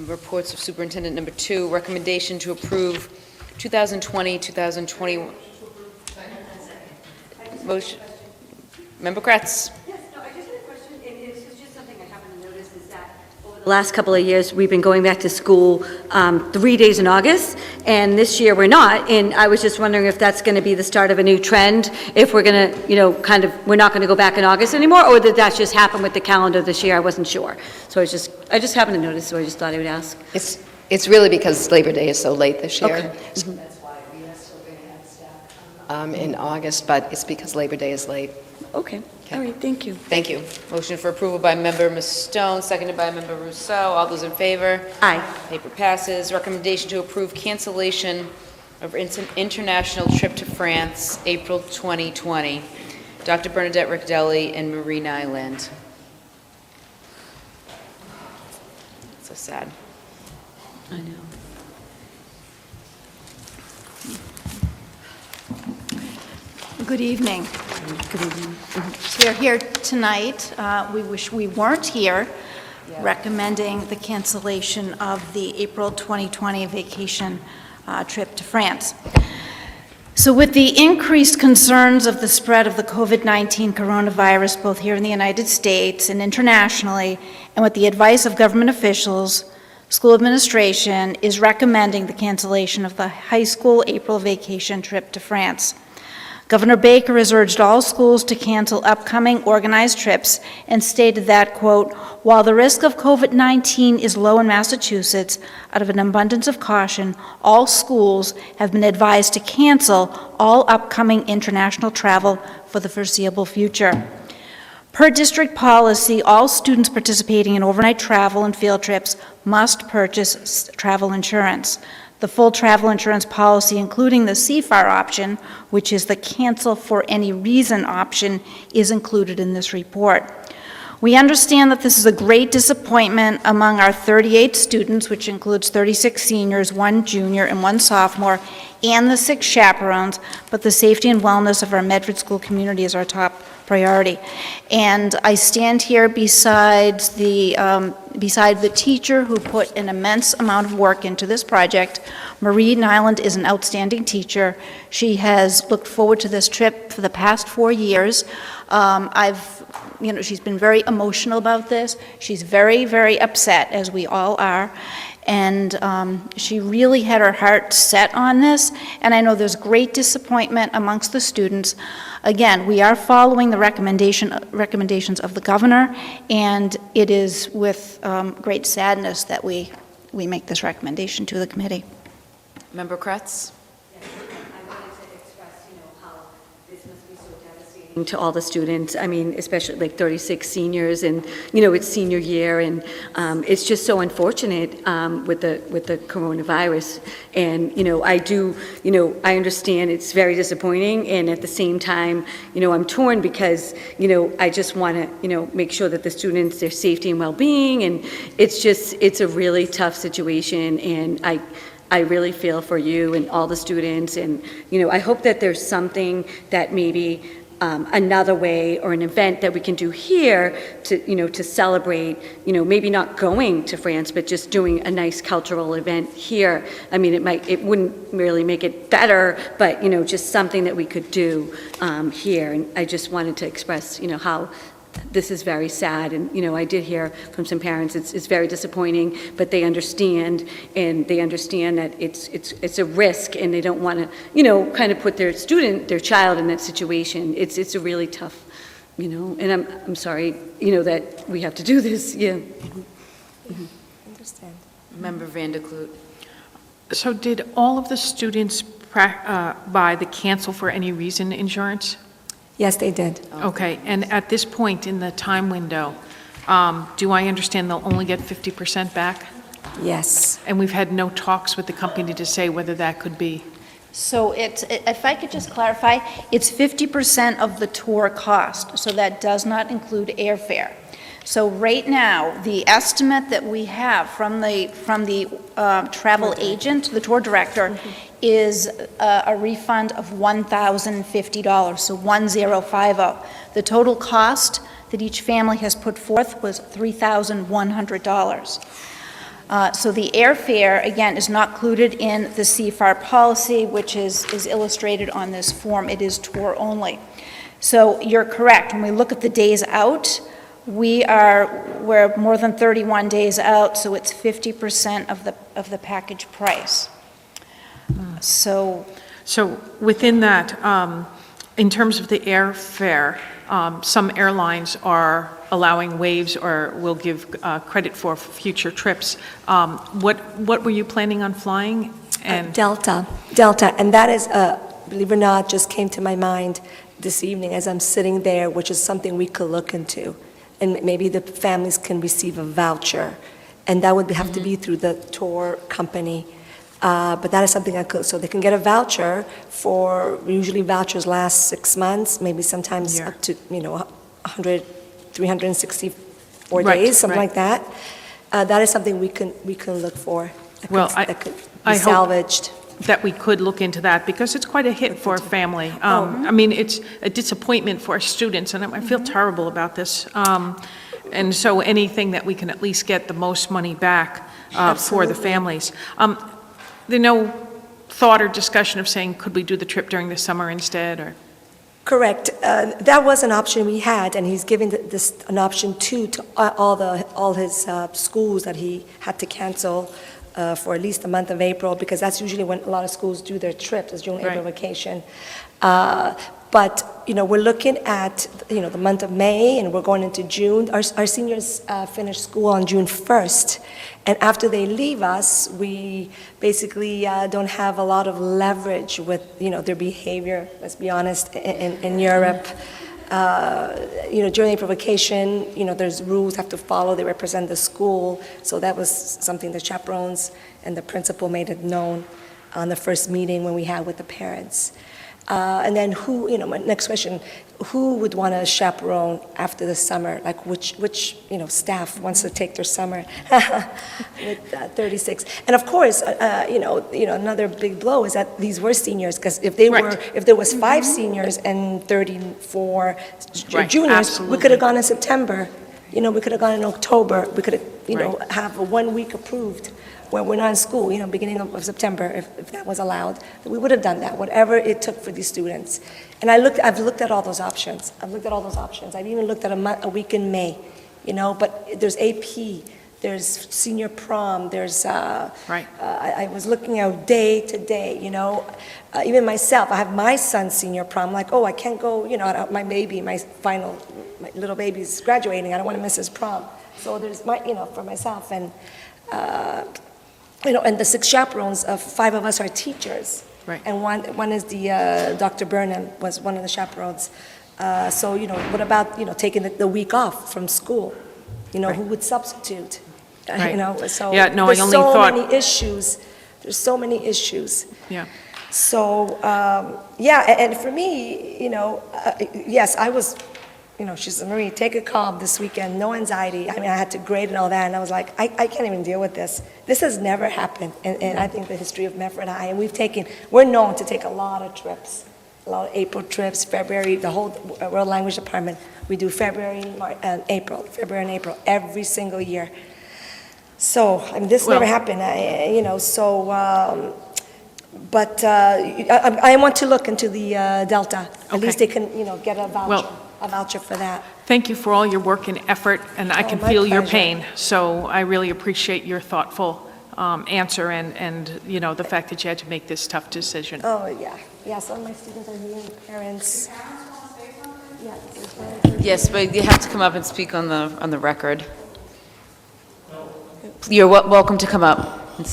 Reports of Superintendent number 2, recommendation to approve 2020-2021. Motion. Member Kretz. Yes, no, I just had a question, and it's just something I happened to notice, is that over the last couple of years, we've been going back to school 3 days in August, and this year we're not, and I was just wondering if that's going to be the start of a new trend, if we're going to, we're not going to go back in August anymore, or did that just happen with the calendar this year? I wasn't sure. So I just happened to notice, so I just thought I would ask. It's really because Labor Day is so late this year. Okay. So that's why we are still going to have staff in August, but it's because Labor Day is late. Okay, all right, thank you. Thank you. Motion for approval by Member Ms. Stone, seconded by Member Rousseau. All those in favor? Aye. Paper passes. Recommendation to approve cancellation of international trip to France, April 2020. Dr. Bernadette Ricdelli and Marie Nyland. So sad. I know. Good evening. Good evening. We're here tonight. We wish we weren't here, recommending the cancellation of the April 2020 vacation trip to France. So with the increased concerns of the spread of the COVID-19 coronavirus, both here in the United States and internationally, and with the advice of government officials, school administration is recommending the cancellation of the high school April vacation trip to France. Governor Baker has urged all schools to cancel upcoming organized trips and stated that, quote, while the risk of COVID-19 is low in Massachusetts, out of an abundance of caution, all schools have been advised to cancel all upcoming international travel for the foreseeable future. Per district policy, all students participating in overnight travel and field trips must purchase travel insurance. The full travel insurance policy, including the CFAR option, which is the cancel for any reason option, is included in this report. We understand that this is a great disappointment among our 38 students, which includes 36 seniors, 1 junior, and 1 sophomore, and the 6 chaperones, but the safety and wellness of our Medford school community is our top priority. And I stand here beside the teacher who put an immense amount of work into this project. Marie Nyland is an outstanding teacher. She has looked forward to this trip for the past 4 years. She's been very emotional about this. She's very, very upset, as we all are. And she really had her heart set on this, and I know there's great disappointment amongst the students. Again, we are following the recommendations of the governor, and it is with great sadness that we make this recommendation to the committee. Member Kretz? To all the students, I mean, especially like 36 seniors, and it's senior year, and it's just so unfortunate with the coronavirus. And I understand it's very disappointing, and at the same time, I'm torn because I just want to make sure that the students, their safety and well-being, and it's a really tough situation, and I really feel for you and all the students, and, I hope that there's something that maybe another way or an event that we can do here to celebrate, maybe not going to France, but just doing a nice cultural event here. I mean, it wouldn't really make it better, but, just something that we could do here. And I just wanted to express, how this is very sad, and, I did hear from some parents, it's very disappointing, but they understand, and they understand that it's a risk, and they don't want to, kind of put their child in that situation. It's a really tough, and I'm sorry, that we have to do this, yeah. Understand. Member Vanderklut. So did all of the students buy the cancel for any reason insurance? Yes, they did. Okay, and at this point in the time window, do I understand they'll only get 50% back? Yes. And we've had no talks with the company to say whether that could be? So if I could just clarify, it's 50% of the tour cost, so that does not include airfare. So right now, the estimate that we have from the travel agent, the tour director, is a refund of $1,050, so 1050. The total cost that each family has put forth was $3,100. So the airfare, again, is not included in the CFAR policy, which is illustrated on this form. It is tour only. So you're correct. When we look at the days out, we're more than 31 days out, so it's 50% of the package price. So within that, in terms of the airfare, some airlines are allowing waives or will give credit for future trips. What were you planning on flying? And Delta, and that is, believe it or not, just came to my mind this evening as I'm sitting there, which is something we could look into. And maybe the families can receive a voucher, and that would have to be through the tour company. But that is something so they can get a voucher for, usually vouchers last 6 months, maybe sometimes up to, 364 days, something like that. That is something we can look for. That could be salvaged. That we could look into that, because it's quite a hit for a family. I mean, it's a disappointment for our students, and I feel terrible about this. And so anything that we can at least get the most money back for the families. There's no thought or discussion of saying, could we do the trip during the summer instead, or? Correct. That was an option we had, and he's given this an option too to all his schools that he had to cancel for at least the month of April, because that's usually when a lot of schools do their trips, is during April vacation. But, we're looking at, the month of May, and we're going into June. Our seniors finish school on June 1st, and after they leave us, we basically don't have a lot of leverage with, their behavior, let's be honest, in Europe. During April vacation, there's rules have to follow. They represent the school. So that was something the chaperones and the principal made it known on the first meeting when we had with the parents. And then my next question, who would want to chaperone after the summer? Like which staff wants to take their summer with 36? And of course, another big blow is that these were seniors, because if there was 5 seniors and 34 juniors, we could have gone in September. We could have gone in October. We could have, have a 1 week approved when we're not in school, beginning of September, if that was allowed. We would have done that, whatever it took for these students. And I've looked at all those options. I've even looked at a week in May, but there's AP, there's senior prom, there's, I was looking out day to day, even myself, I have my son's senior prom, like, I can't go, my little baby's graduating, I don't want to miss his prom. So there's for myself, and, and the 6 chaperones, 5 of us are teachers. Right. And one is the, Dr. Burnham was one of the chaperones. So, what about, taking the week off from school? Who would substitute? So Yeah, no, there's I only so thought... many issues. There's so many issues. Yeah. So, and for me, yes, I was she said, Marie, take a calm this weekend, no anxiety. I mean, I had to grade and all that, and I was like, I can't even deal with this. This has never happened, and I think the history of Medford High, and we're known to take a lot of trips, a lot of April trips, February, the whole World Language Department. We do February and April, every single year. So, I mean, this never happened, but I want to look into the Delta. At least they can, get a voucher for that. Thank you for all your work and effort, and I can my feel your pleasure. pain. So I really appreciate your thoughtful answer and the fact that you had to make this tough decision. Oh, yeah. Yeah, some of my students are here, parents. Yes, but you have to come up and speak on the record. You're welcome to come up and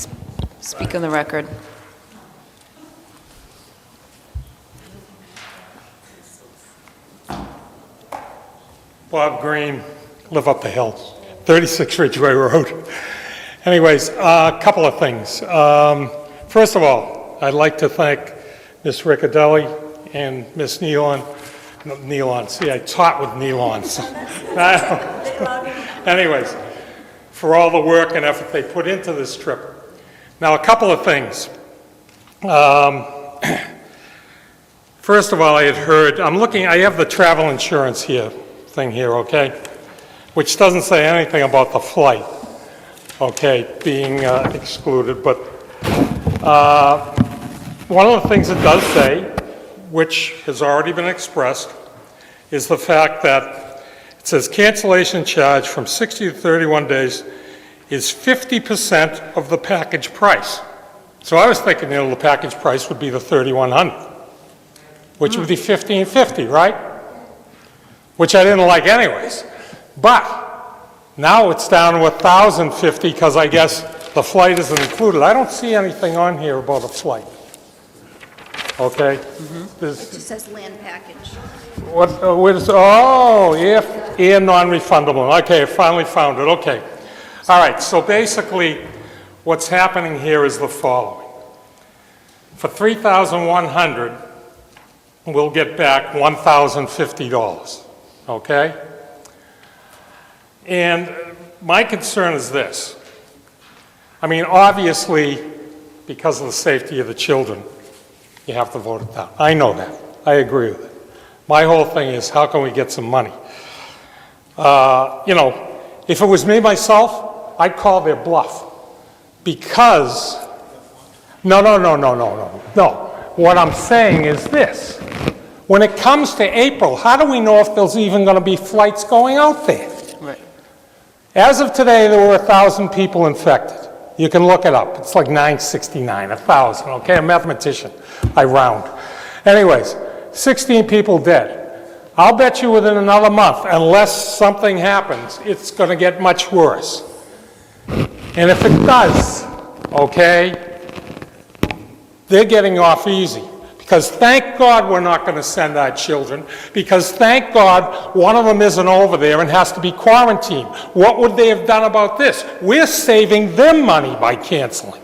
speak on the record. Bob Green, live up the hill, 36 Ridgeway Road. Anyways, a couple of things. First of all, I'd like to thank Ms. Riccadelli and Ms. Nealon. See, I taught with Nealon. So. Anyways, for all the work and effort they put into this trip. Now, a couple of things. First of all, I had heard, I have the travel insurance thing here, okay? Which doesn't say anything about the flight, okay, being excluded. But one of the things it does say, which has already been expressed, is the fact that it says cancellation charge from 60 to 31 days is 50% of the package price. So I was thinking, the package price would be the $3,100, which would be $1,550, right? Which I didn't like anyways. But now it's down to $1,050 because I guess the flight isn't included. I don't see anything on here about a flight. Okay? It just says land package. Air non-refundable. Okay, I finally found it. Okay. All right, so basically what's happening here is the following. For $3,100, we'll get back $1,050. Okay? And my concern is this. I mean, obviously, because of the safety of the children, you have to vote it down. I know that. I agree with it. My whole thing is, how can we get some money? If it was me myself, I'd call their bluff. Because, no. What I'm saying is this. When it comes to April, how do we know if there's even going to be flights going out there? Right. As of today, there were 1,000 people infected. You can look it up. It's like 969, 1,000, okay? I'm a mathematician. I round. Anyways, 16 people dead. I'll bet you within another month, unless something happens, it's going to get much worse. And if it does, okay, they're getting off easy. Because thank God we're not going to send our children, because thank God one of them isn't over there and has to be quarantined. What would they have done about this? We're saving them money by canceling.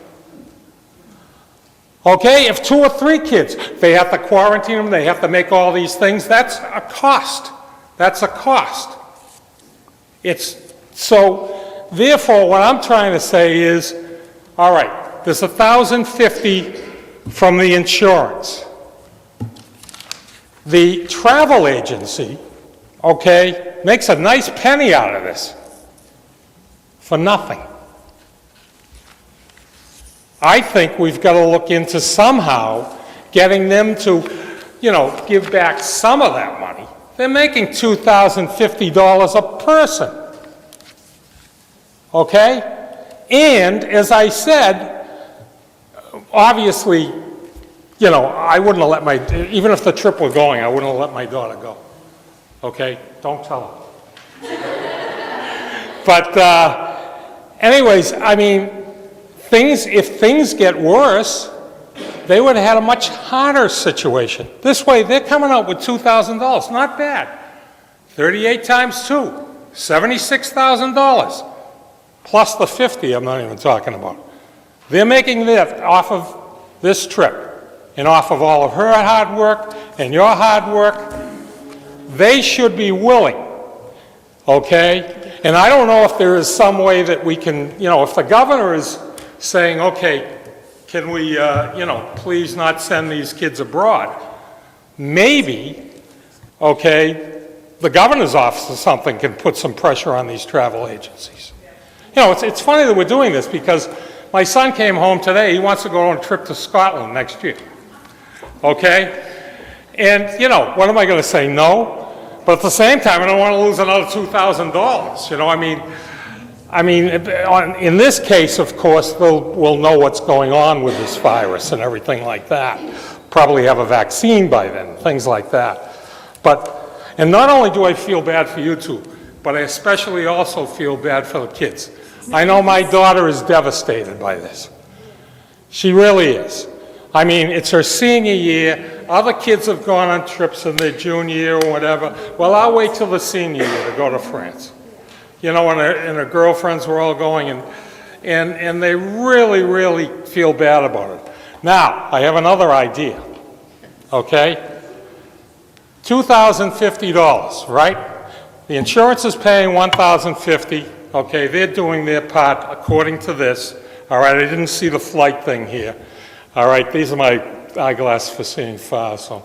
Okay, if 2 or 3 kids, they have to quarantine them, they have to make all these things, that's a cost. That's a cost. So, therefore, what I'm trying to say is, all right, there's $1,050 from the insurance. The travel agency, okay, makes a nice penny out of this for nothing. I think we've got to look into somehow getting them to, give back some of that money. They're making $2,050 a person. Okay? And, as I said, obviously, I wouldn't have let even if the trip were going, I wouldn't have let my daughter go. Okay? Don't tell her. But, anyways, I mean, if things get worse, they would have had a much harder situation. This way, they're coming out with $2,000. Not bad. 38 times 2, $76,000. Plus the 50 I'm not even talking about. They're making that off of this trip and off of all of her hard work and your hard work. they should be willing, okay? And I don't know if there is some way that we can, if the governor is saying, okay, can we, please not send these kids abroad? Maybe, okay, the governor's office or something can put some pressure on these travel agencies. It's funny that we're doing this because my son came home today. He wants to go on a trip to Scotland next year, okay? And, what am I going to say? No? But at the same time, I don't want to lose another $2,000, in this case, of course, we'll know what's going on with this virus and everything like that. Probably have a vaccine by then, things like that. And not only do I feel bad for you two, but I especially also feel bad for the kids. I know my daughter is devastated by this. She really is. It's her senior year. Other kids have gone on trips in their junior year or whatever. Well, I'll wait till the senior year to go to France. And her girlfriends were all going, and they really, really feel bad about it. Now, I have another idea, okay? $2,050, right? The insurance is paying $1,050, okay? They're doing their part according to this. All right, I didn't see the flight thing here. All right, these are my eyeglasses for seeing far, so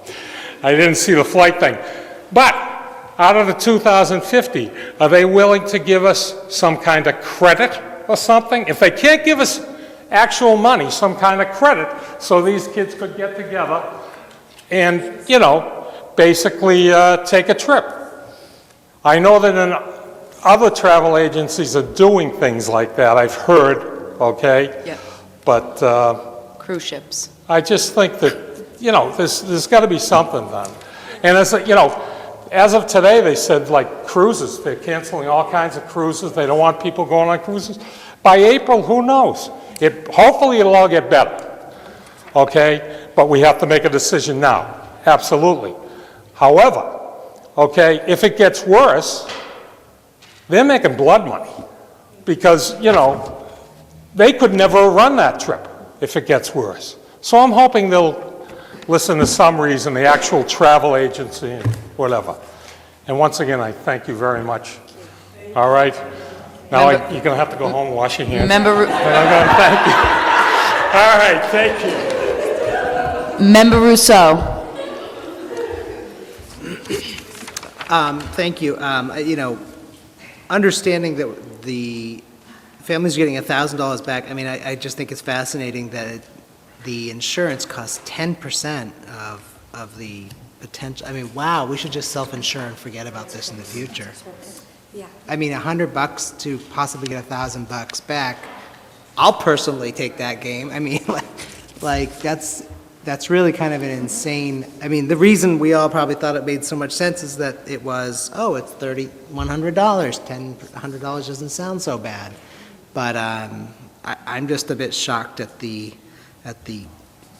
I didn't see the flight thing. But out of the $2,050, are they willing to give us some kind of credit or something? If they can't give us actual money, some kind of credit, so these kids could get together and, basically take a trip. I know that other travel agencies are doing things like that, I've heard, okay? Yep. But Cruise ships. I just think that, there's got to be something done. And as of today, they said, cruises, they're canceling all kinds of cruises. They don't want people going on cruises. By April, who knows? Hopefully, it'll all get better, okay? But we have to make a decision now, absolutely. However, okay, if it gets worse, they're making blood money because, they could never run that trip if it gets worse. So I'm hoping they'll listen to some reason, the actual travel agency and whatever. And once again, I thank you very much. All right? Now you're going to have to go home and wash your hands. And I'm going to thank you. All right, thank you. Member Rousseau. Thank you. Understanding that the family's getting $1,000 back, I just think it's fascinating that the insurance costs 10% of the potential. Wow, we should just self-insure and forget about this in the future. Yeah. $100 to possibly get $1,000 back, I'll personally take that game. That's really kind of an insane, the reason we all probably thought it made so much sense is that it was, it's $100, $100 doesn't sound so bad. But I'm just a bit shocked at the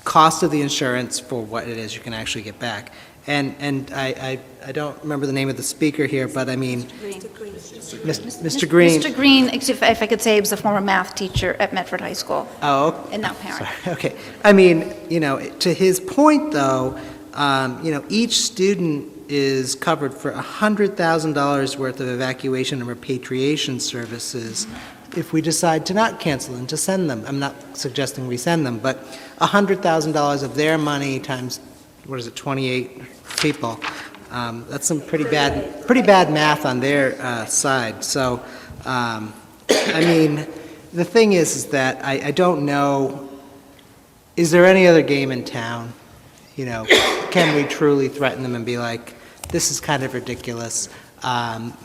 cost of the insurance for what it is you can actually get back. And I don't remember the name of the speaker here, but Mr. Green. Mr. Green, if I could say, he was a former math teacher at Medford High School. Oh, and now parent. Sorry. Okay. To his point, though, each student is covered for $100,000 worth of evacuation and repatriation services if we decide to not cancel and to send them. I'm not suggesting we send them, but $100,000 of their money times, 28 people. That's some pretty bad math on their side. So, the thing is that I don't know, is there any other game in town? Can we truly threaten them and be like, this is kind of ridiculous.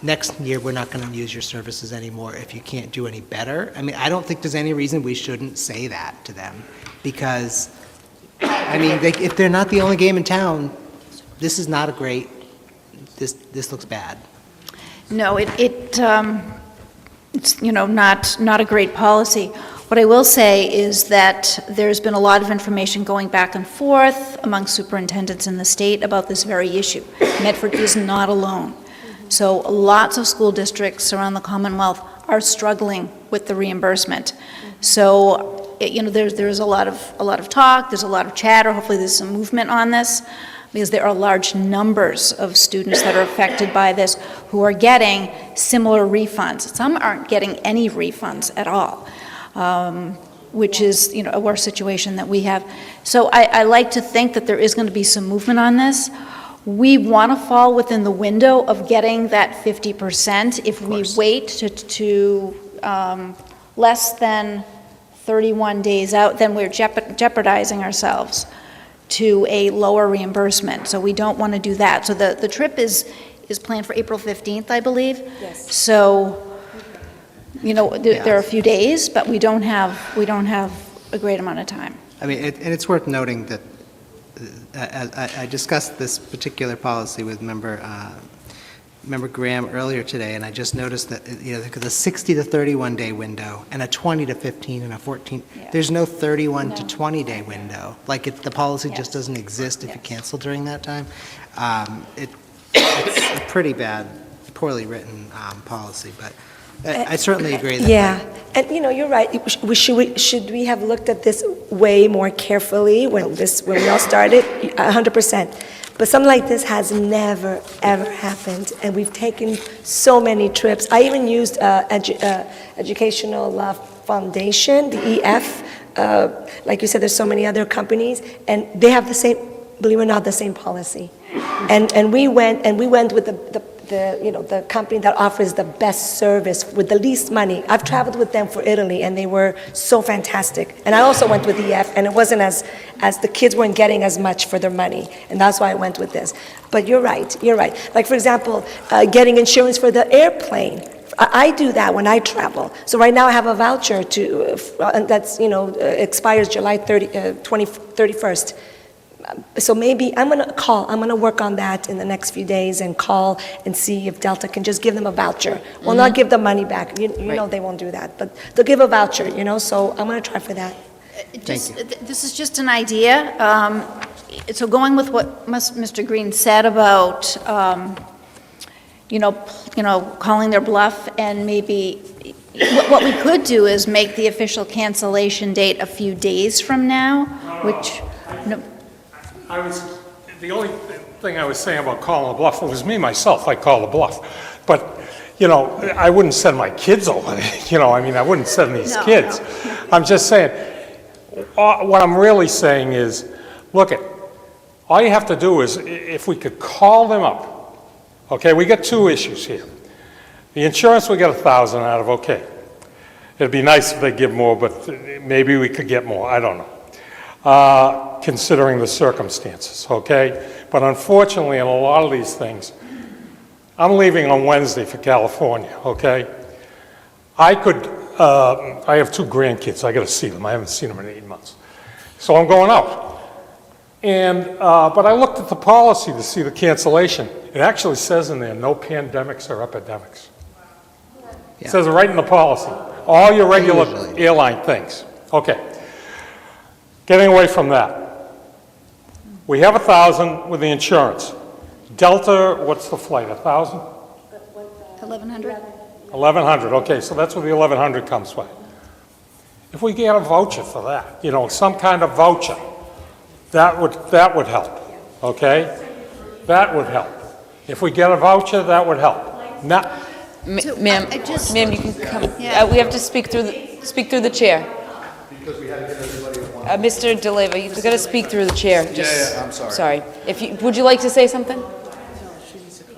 Next year, we're not going to use your services anymore if you can't do any better. I don't think there's any reason we shouldn't say that to them because, if they're not the only game in town, this is not this looks bad. No, it's not a great policy. What I will say is that there's been a lot of information going back and forth among superintendents in the state about this very issue. Medford is not alone. So lots of school districts around the Commonwealth are struggling with the reimbursement. So, there's a lot of talk, there's a lot of chatter, hopefully there's some movement on this. because there are large numbers of students that are affected by this who are getting similar refunds. Some aren't getting any refunds at all, which is, a worse situation that we have. So I like to think that there is going to be some movement on this. We want to fall within the window of getting that 50%. If we wait to less than 31 days out, then we're jeopardizing ourselves to a lower reimbursement. So we don't want to do that. So the trip is planned for April 15th, I believe. Yes. So, there are a few days, but we don't have a great amount of time. I mean, and it's worth noting that I discussed this particular policy with Member Graham earlier today, and I just noticed that, the 60 to 31 day window and a 20 to 15 and a 14, there's no 31 to 20 day window. Like, the policy just doesn't exist if you cancel during that time. It's a pretty bad, poorly written policy, but I certainly agree that. Yeah, and you're right. Should we have looked at this way more carefully when we all started? 100%. But something like this has never, ever happened, and we've taken so many trips. I even used Educational Foundation, the EF. Like you said, there's so many other companies, and they have the same, believe it or not, the same policy. And we went with the company that offers the best service with the least money. I've traveled with them for Italy, and they were so fantastic. And I also went with EF, and it wasn't as the kids weren't getting as much for their money, and that's why I went with this. But you're right. Like, for example, getting insurance for the airplane. I do that when I travel. So right now I have a voucher that's expires July 31st. So maybe I'm going to work on that in the next few days and call and see if Delta can just give them a voucher. Well, not give the money back. You know they won't do that, but they'll give a voucher, so I'm going to try for that. This is just an idea. So going with what Mr. Green said about, calling their bluff, and maybe what we could do is make the official cancellation date a few days from now, which... The only thing I was saying about calling a bluff was me, myself, I call a bluff. But, I wouldn't send my kids over there, I wouldn't send these kids. No. I'm just saying, what I'm really saying is, look, all you have to do is, if we could call them up, okay, we got two issues here. The insurance we get 1,000 out of, okay. It'd be nice if they give more, but maybe we could get more, I don't know. Considering the circumstances, okay? But unfortunately, in a lot of these things, I'm leaving on Wednesday for California, okay? I have two grandkids, I gotta see them, I haven't seen them in 8 months. So I'm going out. And, but I looked at the policy to see the cancellation. It actually says in there, no pandemics or epidemics. It says it right in the policy. All your regular airline things. Okay. Getting away from that. We have 1,000 with the insurance. Delta, what's the flight, 1,000? 1,100. 1,100, okay, so that's where the 1,100 comes from. If we get a voucher for that, some kind of voucher, that would help, okay? That would help. If we get a voucher, that would help. Now, Ma'am, you can come. We have to speak through the chair. Because we had to get everybody at once. Mr. DeLeva, you've got to speak through the chair. Yeah, I'm sorry. Sorry. Would you like to say something?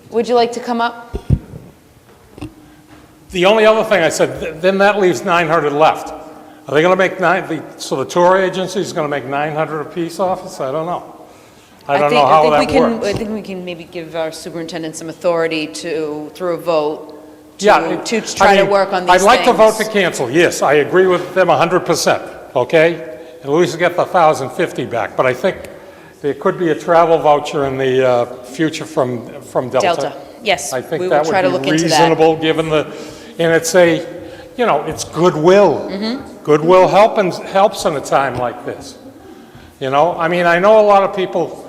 Would you like to come up? the only other thing I said, then that leaves 900 left. Are they going to make so the tour agency is going to make 900 apiece off us? I don't know. I don't know how that works. I think we can maybe give our superintendent some authority to, through a vote, to try to work on these things. I'd like to vote to cancel, yes, I agree with them 100%, okay? At least get the 1,050 back, but I think there could be a travel voucher in the future from Delta. Delta, yes, I think we that will try to would look be into that. reasonable, given and it's it's goodwill. Mm-hmm. Goodwill helps in a time like this. I mean, I know a lot of people,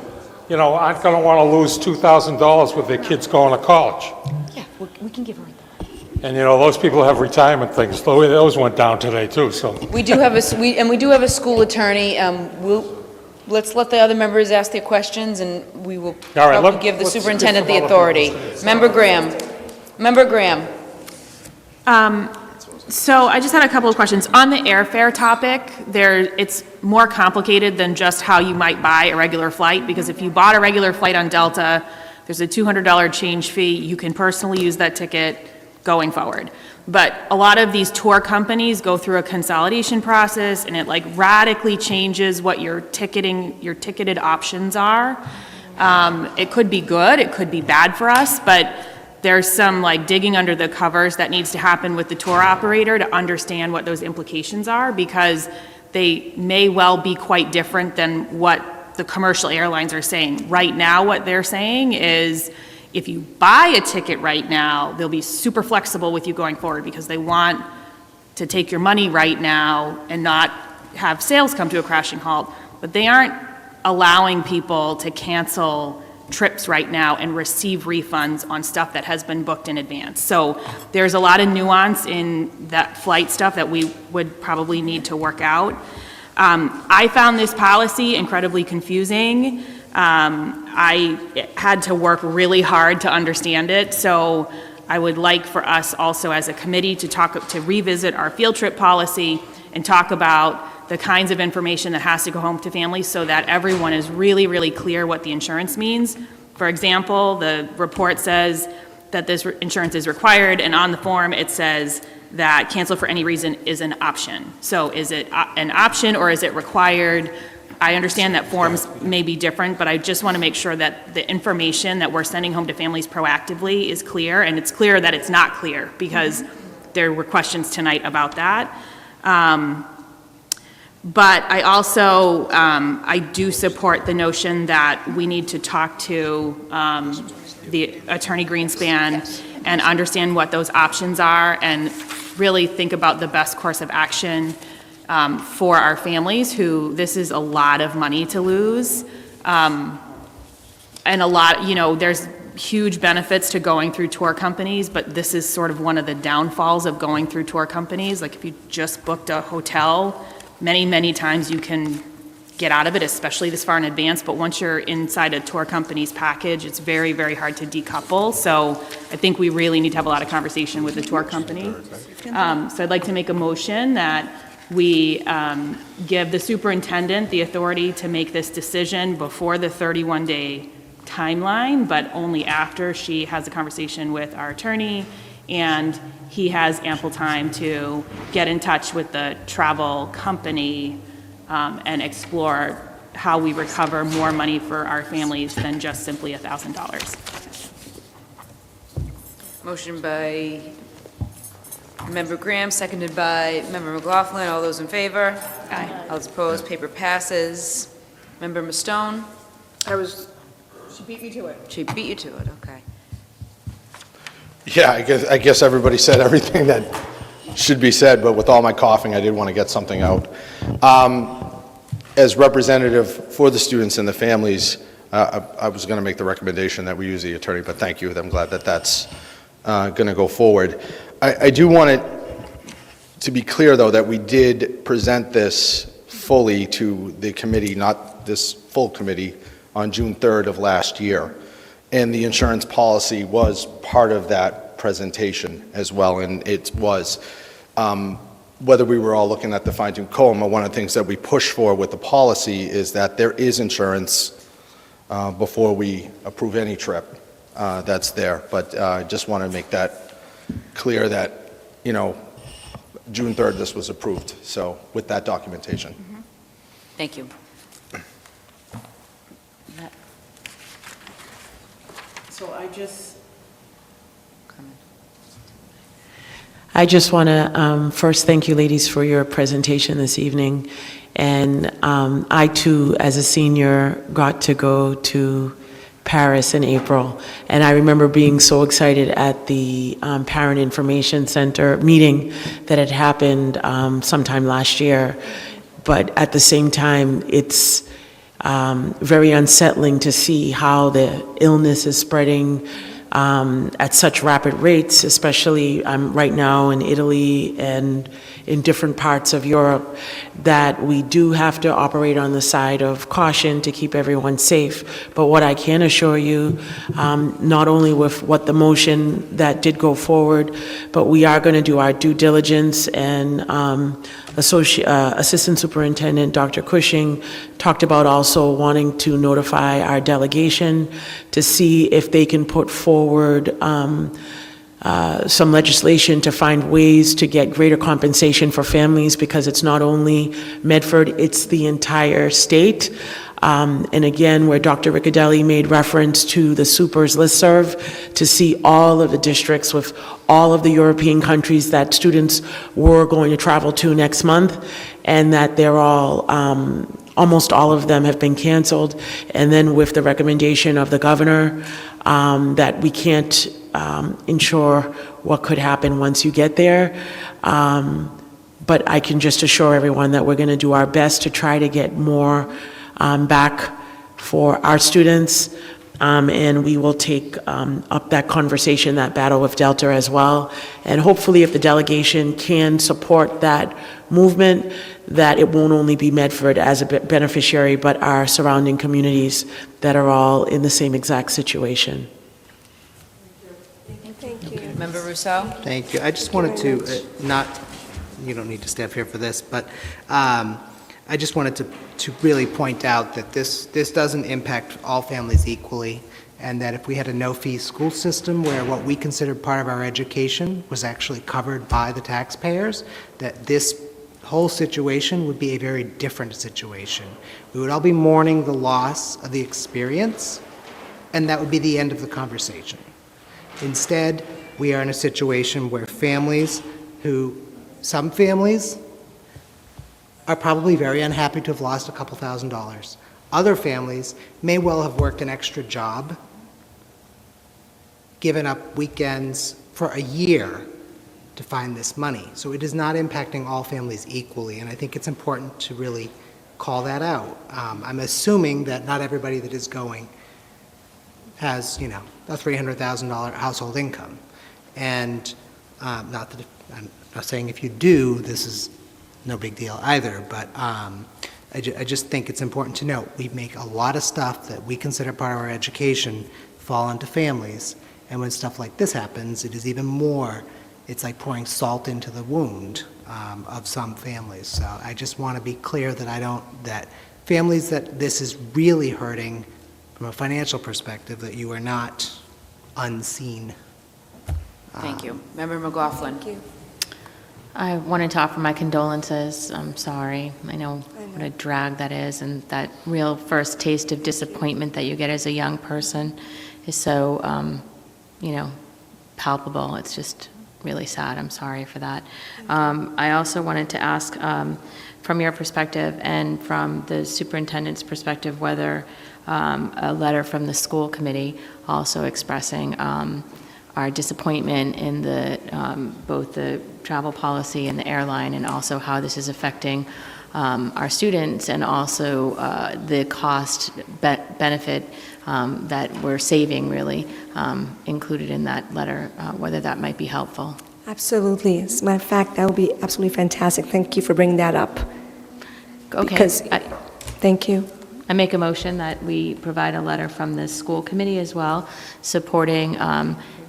aren't going to want to lose $2,000 with their kids going to college. Yeah, we can give her that. And those people have retirement things. Those went down today too. So We do have a school attorney. let's let the other members ask their questions, and we will All right, probably give the let's superintendent get the some other authority. people to Member Graham. Member Graham. So I just had a couple of questions. On the airfare topic, it's more complicated than just how you might buy a regular flight, because if you bought a regular flight on Delta, there's a $200 change fee. You can personally use that ticket going forward. But a lot of these tour companies go through a consolidation process, and it like radically changes what your ticketed options are. It could be good, it could be bad for us, but there's some like digging under the covers that needs to happen with the tour operator to understand what those implications are, because they may well be quite different than what the commercial airlines are saying. Right now, what they're saying is if you buy a ticket right now, they'll be super flexible with you going forward because they want to take your money right now and not have sales come to a crashing halt. But they aren't allowing people to cancel trips right now and receive refunds on stuff that has been booked in advance. So there's a lot of nuance in that flight stuff that we would probably need to work out. I found this policy incredibly confusing. I had to work really hard to understand it, so I would like for us also as a committee to revisit our field trip policy and talk about the kinds of information that has to go home to families so that everyone is really, really clear what the insurance means. For example, the report says that this insurance is required, and on the form it says that cancel for any reason is an option. So is it an option or is it required? I understand that forms may be different, but I just want to make sure that the information that we're sending home to families proactively is clear, and it's clear that it's not clear because there were questions tonight about that. But I also, I do support the notion that we need to talk to the Attorney Greenspan and understand what those options are and really think about the best course of action for our families who, this is a lot of money to lose. And a lot, there's huge benefits to going through tour companies, but this is sort of one of the downfalls of going through tour companies. Like if you just booked a hotel, many, many times you can get out of it, especially this far in advance, but once you're inside a tour company's package, it's very, very hard to decouple. So I think we really need to have a lot of conversation with the tour company. So I'd like to make a motion that we give the superintendent the authority to make this decision before the 31-day timeline, but only after she has a conversation with our attorney and he has ample time to get in touch with the travel company and explore how we recover more money for our families than just simply $1,000. Motion by Member Graham, seconded by Member McLaughlin. All those in favor? Aye. All those opposed? Paper passes. Member Mastone? She beat me to it. She beat you to it, okay. Yeah, I guess everybody said everything that should be said, but with all my coughing, I did want to get something out. As representative for the students and the families, I was going to make the recommendation that we use the attorney, but thank you. I'm glad that that's going to go forward. I do want it to be clear, though, that we did present this fully to the committee, not this full committee, on June 3rd of last year. And the insurance policy was part of that presentation as well, and it was. Whether we were all looking at the fine-tooth comb, one of the things that we push for with the policy is that there is insurance before we approve any trip that's there. But I just want to make that clear that, June 3rd this was approved, so with that documentation. Thank you. So I just want to first thank you, ladies, for your presentation this evening. And I, too, as a senior, got to go to Paris in April. And I remember being so excited at the Parent Information Center meeting that had happened sometime last year. But at the same time, it's very unsettling to see how the illness is spreading at such rapid rates, especially right now in Italy and in different parts of Europe, that we do have to operate on the side of caution to keep everyone safe. But what I can assure you, not only with what the motion that did go forward, but we are going to do our due diligence, and Assistant Superintendent Dr. Cushing talked about also wanting to notify our delegation to see if they can put forward some legislation to find ways to get greater compensation for families, because it's not only Medford, it's the entire state. And again, where Dr. Riccadelli made reference to the supers listserv, to see all of the districts with all of the European countries that students were going to travel to next month, and that they're all, almost all of them have been canceled. And then with the recommendation of the governor, that we can't ensure what could happen once you get there. But I can just assure everyone that we're going to do our best to try to get more back for our students, and we will take up that conversation, that battle with Delta as well. And hopefully if the delegation can support that movement, that it won't only be Medford as a beneficiary, but our surrounding communities that are all in the same exact situation. Thank you. Member Rousseau? Thank you. I just wanted to, you don't need to step here for this, but I just wanted to really point out that this doesn't impact all families equally, and that if we had a no-fee school system where what we considered part of our education was actually covered by the taxpayers, that this whole situation would be a very different situation. We would all be mourning the loss of the experience, and that would be the end of the conversation. Instead, we are in a situation where some families are probably very unhappy to have lost a couple $1,000s. Other families may well have worked an extra job, given up weekends for a year to find this money. So it is not impacting all families equally, and I think it's important to really call that out. I'm assuming that not everybody that is going has, a $300,000 household income. And I'm not saying if you do, this is no big deal either, but I just think it's important to note, we make a lot of stuff that we consider part of our education fall into families, and when stuff like this happens, it is even more, it's like pouring salt into the wound of some families. So I just want to be clear that families that this is really hurting from a financial perspective, that you are not unseen. Thank you. Member McLaughlin? Thank you. I wanted to offer my condolences. I'm sorry. I know what a drag that is, and that real first taste of disappointment that you get as a young person is so, palpable. It's just really sad. I'm sorry for that. I also wanted to ask, from your perspective and from the superintendent's perspective, whether a letter from the school committee also expressing our disappointment in both the travel policy and the airline, and also how this is affecting our students, and also the cost benefit that we're saving, really, included in that letter, whether that might be helpful. Absolutely. As a matter of fact, that would be absolutely fantastic. Thank you for bringing that up. Okay. Thank you. I make a motion that we provide a letter from the school committee as well, supporting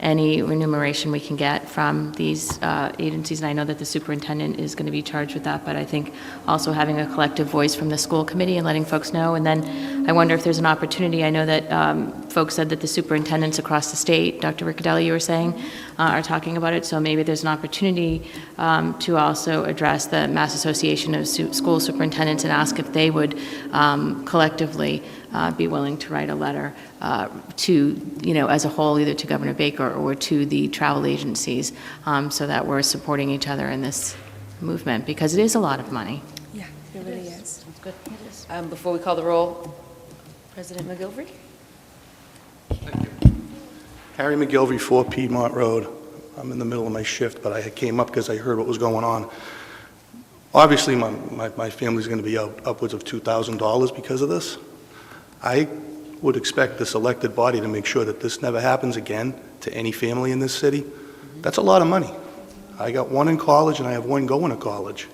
any remuneration we can get from these agencies. And I know that the superintendent is going to be charged with that, but I think also having a collective voice from the school committee and letting folks know. And then I wonder if there's an opportunity. I know that folks said that the superintendents across the state, Dr. Riccadelli, you were saying, are talking about it. So maybe there's an opportunity to also address the Mass Association of School Superintendents and ask if they would collectively be willing to write a letter to, as a whole, either to Governor Baker or to the travel agencies, so that we're supporting each other in this movement, because it is a lot of money. Yeah, it really is. That's good. Before we call the roll, President McGilvery? Harry McGilvery, 4 Piedmont Road. I'm in the middle of my shift, but I came up because I heard what was going on. Obviously, my family's going to be out upwards of $2,000 because of this. I would expect this elected body to make sure that this never happens again, to any family in this city, that's a lot of money. I got one in college and I have one going to college.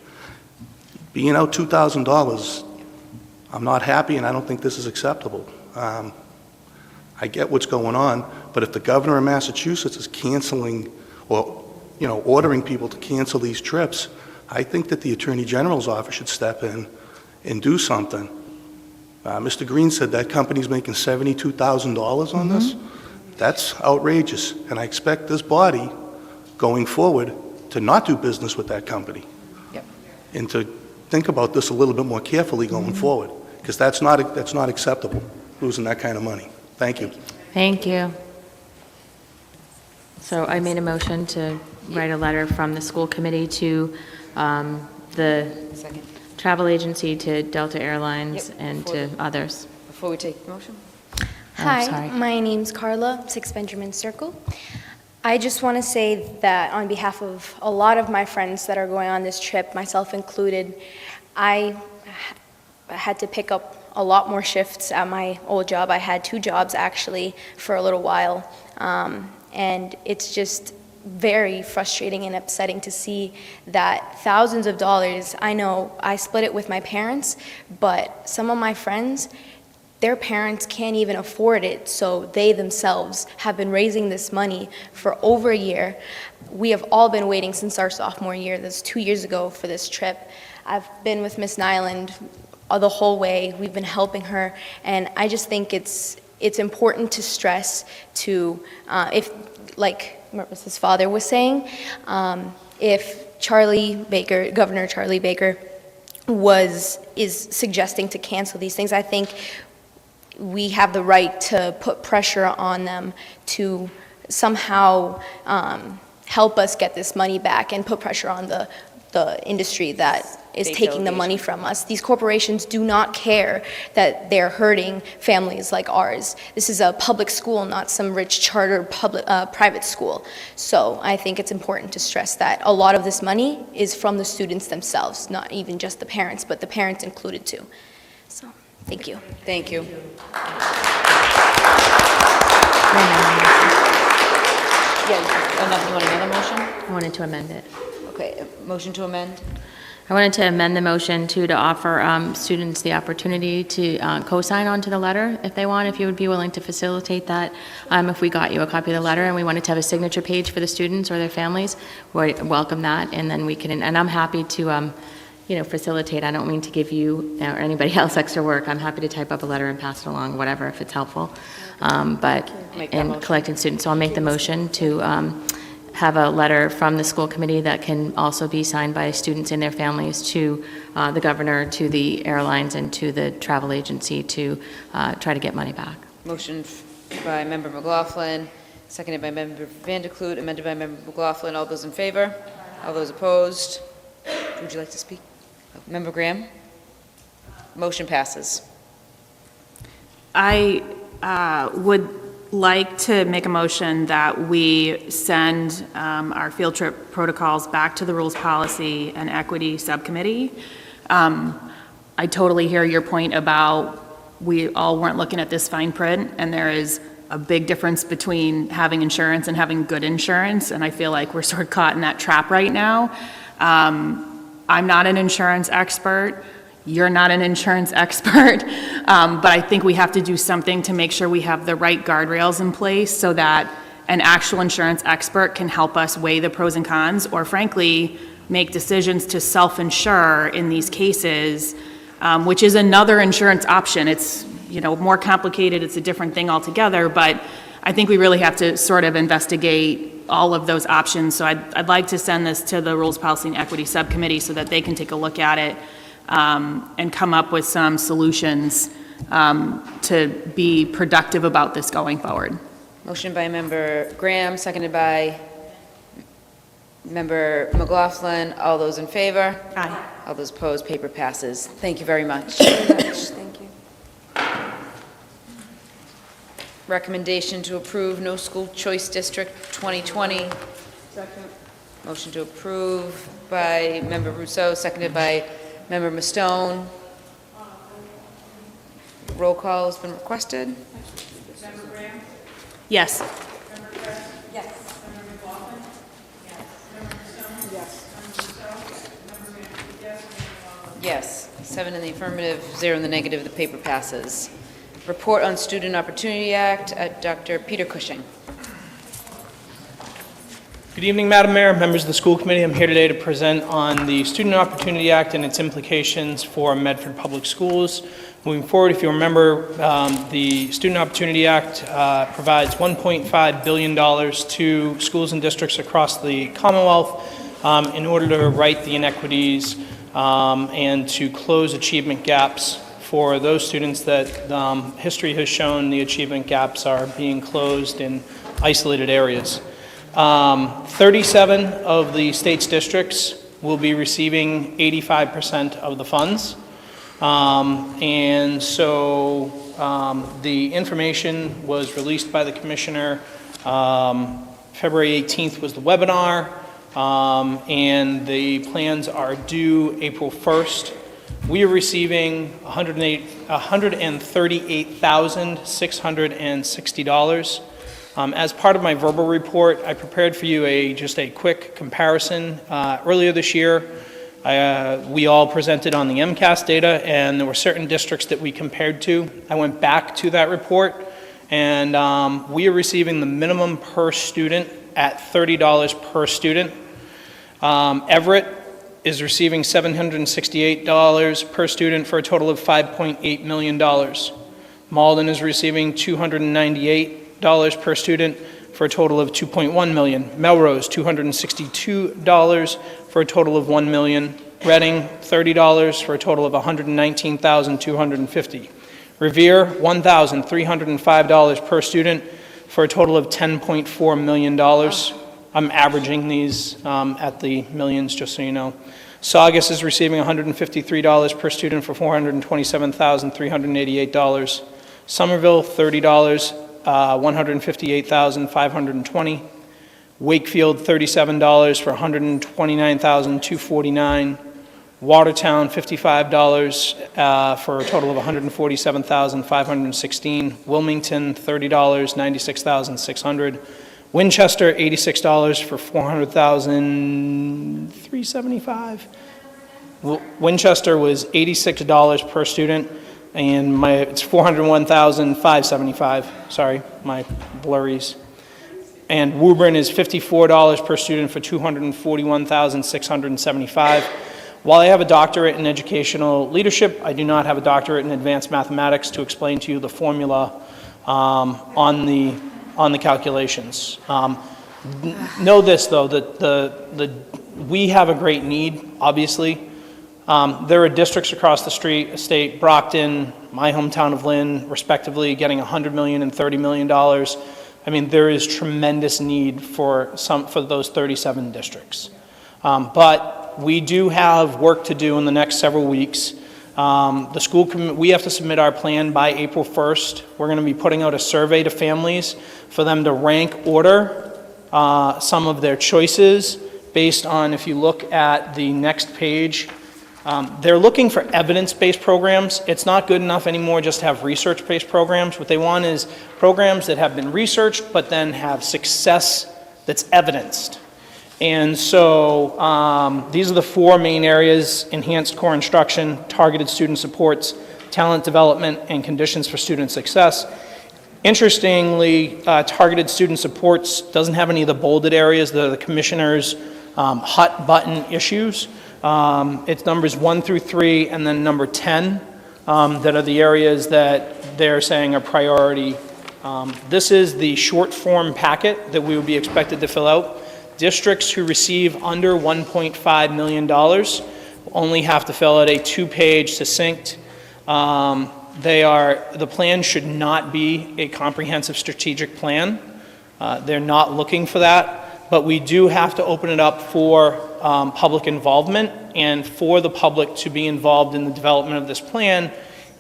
Being out $2,000, I'm not happy and I don't think this is acceptable. I get what's going on, but if the governor of Massachusetts is canceling or, ordering people to cancel these trips, I think that the Attorney General's office should step in and do something. Mr. Green said that company's making $72,000 on this. That's outrageous, and I expect this body, going forward, to not do business with that company. Yep. And to think about this a little bit more carefully going forward, because that's not acceptable, losing that kind of money. Thank you. Thank you. So I made a motion to write a letter from the school committee to the Second. travel agency, to Delta Airlines, Yep, and before to others. Before we take the motion? Hi, sorry. my name's Carla, 6 Benjamin Circle. I just want to say that on behalf of a lot of my friends that are going on this trip, myself included, I had to pick up a lot more shifts at my old job. I had 2 jobs actually for a little while, and it's just very frustrating and upsetting to see that thousands of dollars, I know I split it with my parents, but some of my friends, their parents can't even afford it, so they themselves have been raising this money for over a year. We have all been waiting since our sophomore year, that's 2 years ago, for this trip. I've been with Miss Nyland the whole way, we've been helping her, and I just think it's important to stress to, if, like Mrs. Father was saying, if Governor Charlie Baker is suggesting to cancel these things, I think we have the right to put pressure on them to somehow help us get this money back and put pressure on the industry that is State taking the money from us. These corporations do not care that they're hurting families like ours. This is a public school, not some rich charter private school. So I think it's important to stress that a lot of this money is from the students themselves, not even just the parents, but the parents included too. So, thank you. Thank you. Yeah, you want another motion? I wanted to amend it. Okay, motion to amend? I wanted to amend the motion to offer students the opportunity to co-sign onto the letter if they want, if you would be willing to facilitate that. If we got you a copy of the letter and we wanted to have a signature page for the students or their families, we'd welcome that, and then we can, and I'm happy to, facilitate. I don't mean to give you or anybody else extra work. I'm happy to type up a letter and pass it along, whatever, if it's helpful. But in collecting students, so I'll make the motion to have a letter from the school committee that can also be signed by students and their families to the governor, to the airlines, and to the travel agency to try to get money back. Motion by Member McLaughlin, seconded by Member Vanderklut, amended by Member McLaughlin. All those in favor? All those opposed? Would you like to speak? Member Graham? Motion passes. I would like to make a motion that we send our field trip protocols back to the Rules Policy and Equity Subcommittee. I totally hear your point about we all weren't looking at this fine print, and there is a big difference between having insurance and having good insurance, and I feel like we're sort of caught in that trap right now. I'm not an insurance expert. You're not an insurance expert, but I think we have to do something to make sure we have the right guardrails in place so that an actual insurance expert can help us weigh the pros and cons, or frankly, make decisions to self-insure in these cases, which is another insurance option. It's, more complicated, it's a different thing altogether, but I think we really have to sort of investigate all of those options. So I'd like to send this to the Rules, Policy, and Equity Subcommittee so that they can take a look at it and come up with some solutions to be productive about this going forward. Motion by Member Graham, seconded by Member McLaughlin. All those in favor? Aye. All those opposed? Paper passes. Thank you very much. Thank you. Recommendation to approve no school choice district 2020. Second. Motion to approve by Member Rousseau, seconded by Member Mastone. Roll call has been requested. Yes. Yes, 7 in the affirmative, 0 in the negative, the paper passes. Report on Student Opportunity Act, Dr. Peter Cushing. Good evening, Madam Mayor, members of the school committee. I'm here today to present on the Student Opportunity Act and its implications for Medford Public Schools. Moving forward, if you remember, the Student Opportunity Act provides $1.5 billion to schools and districts across the Commonwealth in order to right the inequities and to close achievement gaps for those students that history has shown the achievement gaps are being closed in isolated areas. 37 of the state's districts will be receiving 85% of the funds. And so the information was released by the commissioner. February 18th was the webinar, and the plans are due April 1st. We are receiving $138,660. As part of my verbal report, I prepared for you just a quick comparison. Earlier this year, we all presented on the MCAS data, and there were certain districts that we compared to. I went back to that report, and we are receiving the minimum per student at $30 per student. Everett is receiving $768 per student for a total of $5.8 million. Malden is receiving $298 per student for a total of $2.1 million. Melrose, $262 for a total of $1 million. Reading, $30 for a total of $119,250. Revere, $1,305 per student for a total of $10.4 million. I'm averaging these at the millions, just so you know. Saugus is receiving $153 per student for $427,388. Somerville, $30, $158,520. Wakefield, $37 for $129,249. Watertown, $55 for a total of $147,516. Wilmington, $30, $96,600. Winchester, $86 for $400,375. Winchester was $86 per student, and it's $401,575. Sorry, my blurries. And Woburn is $54 per student for $241,675. While I have a doctorate in educational leadership, I do not have a doctorate in advanced mathematics to explain to you the formula on the calculations. Know this, though, that we have a great need, obviously. There are districts across the state, Brockton, my hometown of Lynn, respectively, getting $100 million and $30 million. I mean, there is tremendous need for those 37 districts. But we do have work to do in the next several weeks. We have to submit our plan by April 1st. We're going to be putting out a survey to families for them to rank order some of their choices based on, if you look at the next page, they're looking for evidence-based programs. It's not good enough anymore just to have research-based programs. What they want is programs that have been researched but then have success that's evidenced. And so these are the four main areas: enhanced core instruction, targeted student supports, talent development, and conditions for student success. Interestingly, targeted student supports doesn't have any of the bolded areas that are the commissioner's hot button issues. It's numbers 1 through 3 and then number 10 that are the areas that they're saying are priority. This is the short form packet that we would be expected to fill out. Districts who receive under $1.5 million only have to fill out a 2-page succinct. The plan should not be a comprehensive strategic plan. They're not looking for that, but we do have to open it up for public involvement and for the public to be involved in the development of this plan,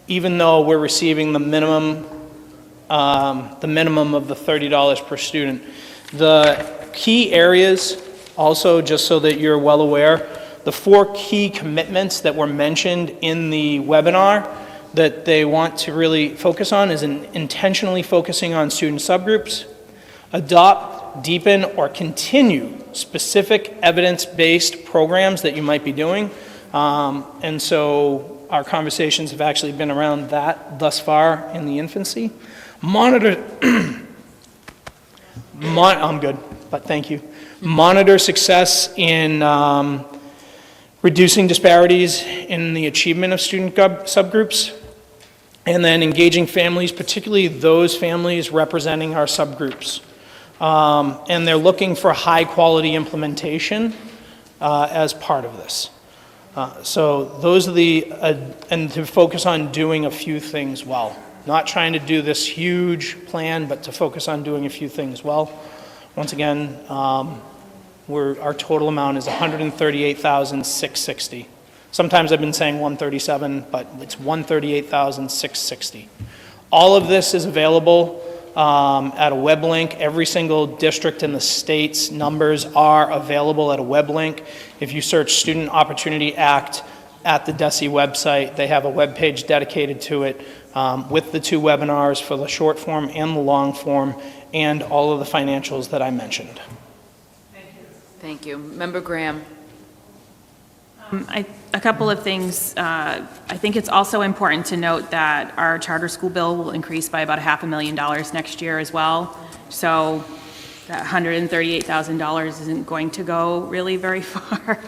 even though we're receiving the minimum of the $30 per student. The key areas, also, just so that you're well aware, the 4 key commitments that were mentioned in the webinar that they want to really focus on is intentionally focusing on student subgroups, adopt, deepen, or continue specific evidence-based programs that you might be doing. And so our conversations have actually been around that thus far in the infancy. Monitor, I'm good, but thank you. Monitor success in reducing disparities in the achievement of student subgroups, and then engaging families, particularly those families representing our subgroups. And they're looking for high-quality implementation as part of this. So those are and to focus on doing a few things well. Not trying to do this huge plan, but to focus on doing a few things well. Once again, our total amount is $138,660. Sometimes I've been saying 137, but it's 138,660. All of this is available at a web link. Every single district in the state's numbers are available at a web link. If you search Student Opportunity Act at the DESE website, they have a web page dedicated to it with the 2 webinars for the short form and the long form and all of the financials that I mentioned. Thank you. Member Graham. A couple of things. I think it's also important to note that our charter school bill will increase by about $500,000 next year as well. So that $138,000 isn't going to go really very far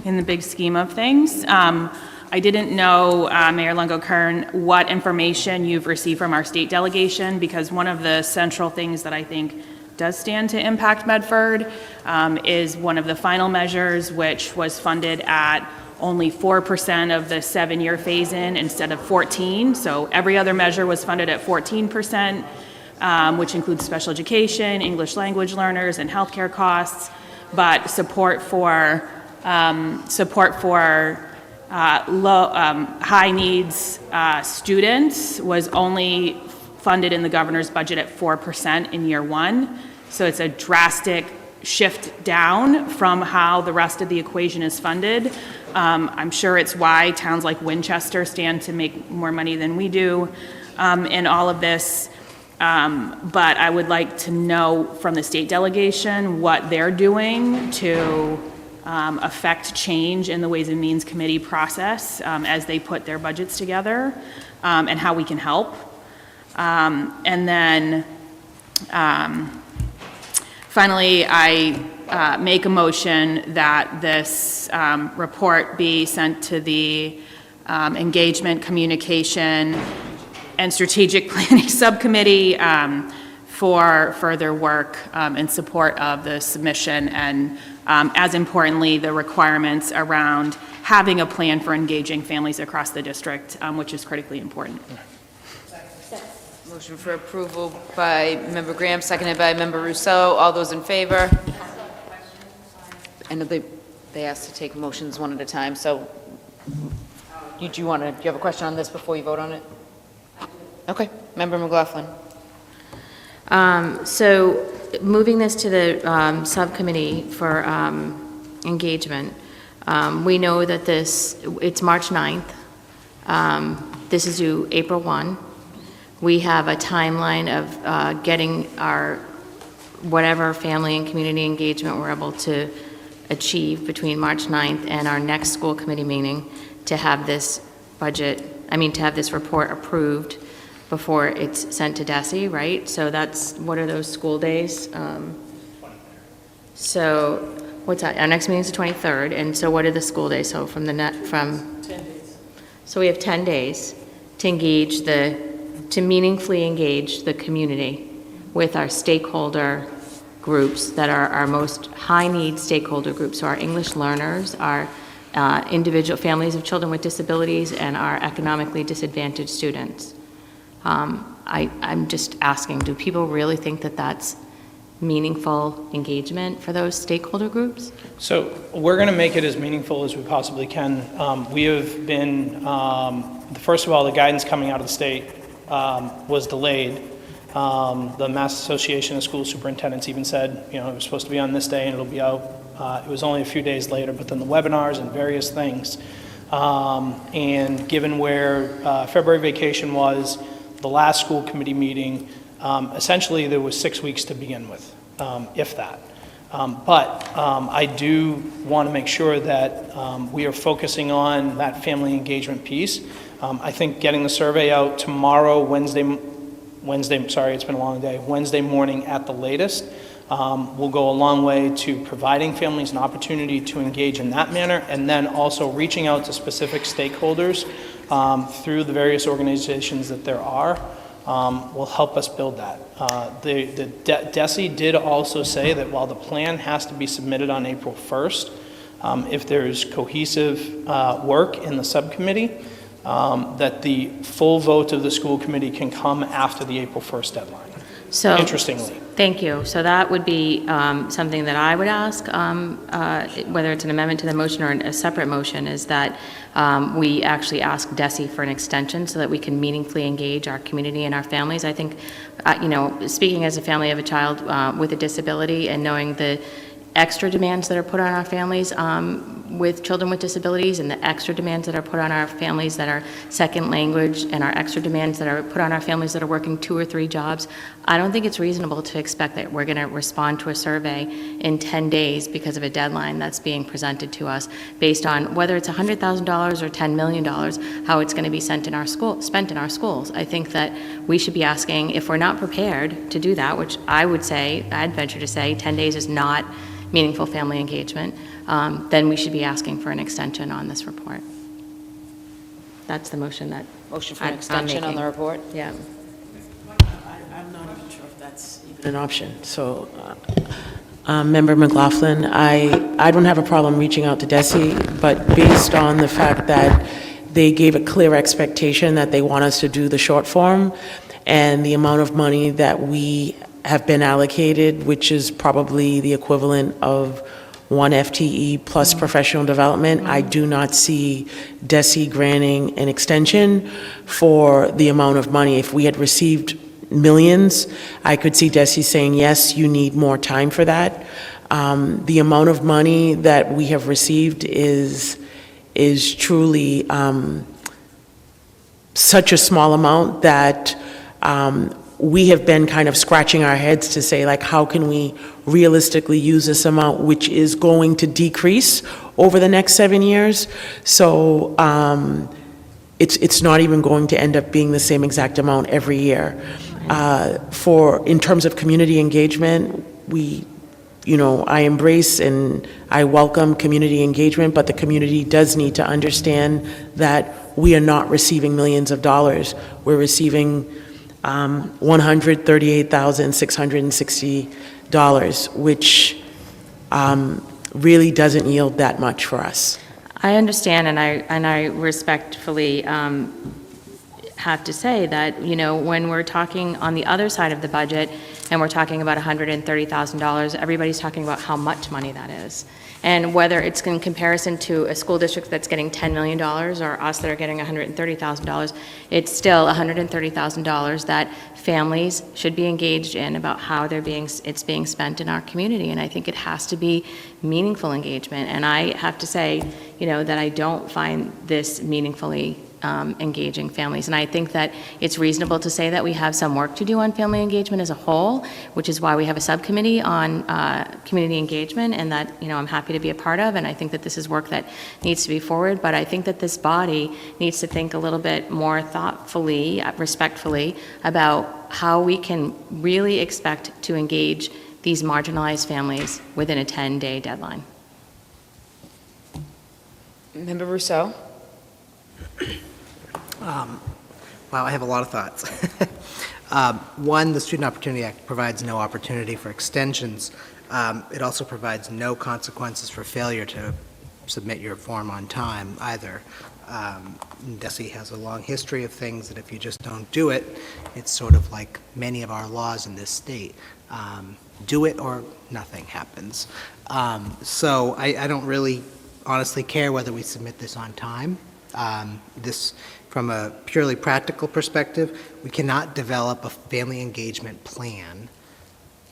in the big scheme of things. I didn't know, Mayor Longo-Kern, what information you've received from our state delegation, because one of the central things that I think does stand to impact Medford is one of the final measures, which was funded at only 4% of the 7-year phase-in instead of 14. So every other measure was funded at 14%, which includes special education, English language learners, and healthcare costs. But support for high needs students was only funded in the governor's budget at 4% in year 1. So it's a drastic shift down from how the rest of the equation is funded. I'm sure it's why towns like Winchester stand to make more money than we do in all of this. But I would like to know from the state delegation what they're doing to affect change in the Ways and Means Committee process as they put their budgets together, and how we can help. And then finally, I make a motion that this report be sent to the Engagement, Communication, and Strategic Planning Subcommittee for further work in support of the submission, and as importantly, the requirements around having a plan for engaging families across the district, which is critically important. Motion for approval by Member Graham, seconded by Member Rousseau. All those in favor? I know they asked to take motions one at a time, so do you have a question on this before you vote on it? Okay, Member McLaughlin. So moving this to the subcommittee for engagement, we know that it's March 9th. This is due April 1. We have a timeline of getting our whatever family and community engagement we're able to achieve between March 9th and our next school committee meeting to have this to have this report approved before it's sent to DESE, right? So what are those school days? So what's that? Our next meeting is the 23rd, and so what are the school days? So from 10 days. So we have 10 days to meaningfully engage the community with our stakeholder groups that are our most high-need stakeholder groups. So our English learners, our individual families of children with disabilities, and our economically disadvantaged students. I'm just asking, do people really think that that's meaningful engagement for those stakeholder groups? So we're going to make it as meaningful as we possibly can. We have been, first of all, the guidance coming out of the state was delayed. The Mass Association of School Superintendents even said, it was supposed to be on this day and it'll be out. It was only a few days later, but then the webinars and various things. And given where February vacation was, the last school committee meeting, essentially there was 6 weeks to begin with, if that. But I do want to make sure that we are focusing on that family engagement piece. I think getting the survey out tomorrow, Wednesday, sorry, it's been a long day, Wednesday morning at the latest, will go a long way to providing families an opportunity to engage in that manner, and then also reaching out to specific stakeholders through the various organizations that there are, will help us build that. DESE did also say that while the plan has to be submitted on April 1st, if there's cohesive work in the subcommittee, that the full vote of the school committee can come after the April 1st deadline. So, interestingly. Thank you. So that would be something that I would ask, whether it's an amendment to the motion or a separate motion, is that we actually ask DESE for an extension so that we can meaningfully engage our community and our families. I think, speaking as a family of a child with a disability and knowing the extra demands that are put on our families with children with disabilities, and the extra demands that are put on our families that are second language, and our extra demands that are put on our families that are working 2 or 3 jobs, I don't think it's reasonable to expect that we're going to respond to a survey in 10 days because of a deadline that's being presented to us based on whether it's $100,000 or $10 million, how it's going to be spent in our schools. I think that we should be asking, if we're not prepared to do that, which I'd venture to say 10 days is not meaningful family engagement, then we should be asking for an extension on this report. That's the motion that Motion for an extension on the report? Yeah. I'm not even sure if that's even an option. So, Member McLaughlin, I don't have a problem reaching out to DESE, but based on the fact that they gave a clear expectation that they want us to do the short form, and the amount of money that we have been allocated, which is probably the equivalent of 1 FTE plus professional development, I do not see DESE granting an extension for the amount of money. If we had received millions, I could see DESE saying, yes, you need more time for that. The amount of money that we have received is truly such a small amount that we have been kind of scratching our heads to say, like, how can we realistically use this amount, which is going to decrease over the next 7 years? So it's not even going to end up being the same exact amount every year. In terms of community engagement, I embrace and I welcome community engagement, but the community does need to understand that we are not receiving millions of dollars. We're receiving $138,660, which really doesn't yield that much for us. I understand, and I respectfully have to say that, when we're talking on the other side of the budget and we're talking about $130,000, everybody's talking about how much money that is. And whether it's in comparison to a school district that's getting $10 million or us that are getting $130,000, it's still $130,000 that families should be engaged in about how it's being spent in our community. And I think it has to be meaningful engagement. And I have to say, that I don't find this meaningfully engaging families. And I think that it's reasonable to say that we have some work to do on family engagement as a whole, which is why we have a subcommittee on community engagement, and that, I'm happy to be a part of, and I think that this is work that needs to be forward. But I think that this body needs to think a little bit more thoughtfully, respectfully, about how we can really expect to engage these marginalized families within a 10-day deadline. Member Rousseau? Wow, I have a lot of thoughts. One, the Student Opportunity Act provides no opportunity for extensions. It also provides no consequences for failure to submit your form on time either. DESE has a long history of things that if you just don't do it, it's sort of like many of our laws in this state. Do it or nothing happens. So I don't really honestly care whether we submit this on time. From a purely practical perspective, we cannot develop a family engagement plan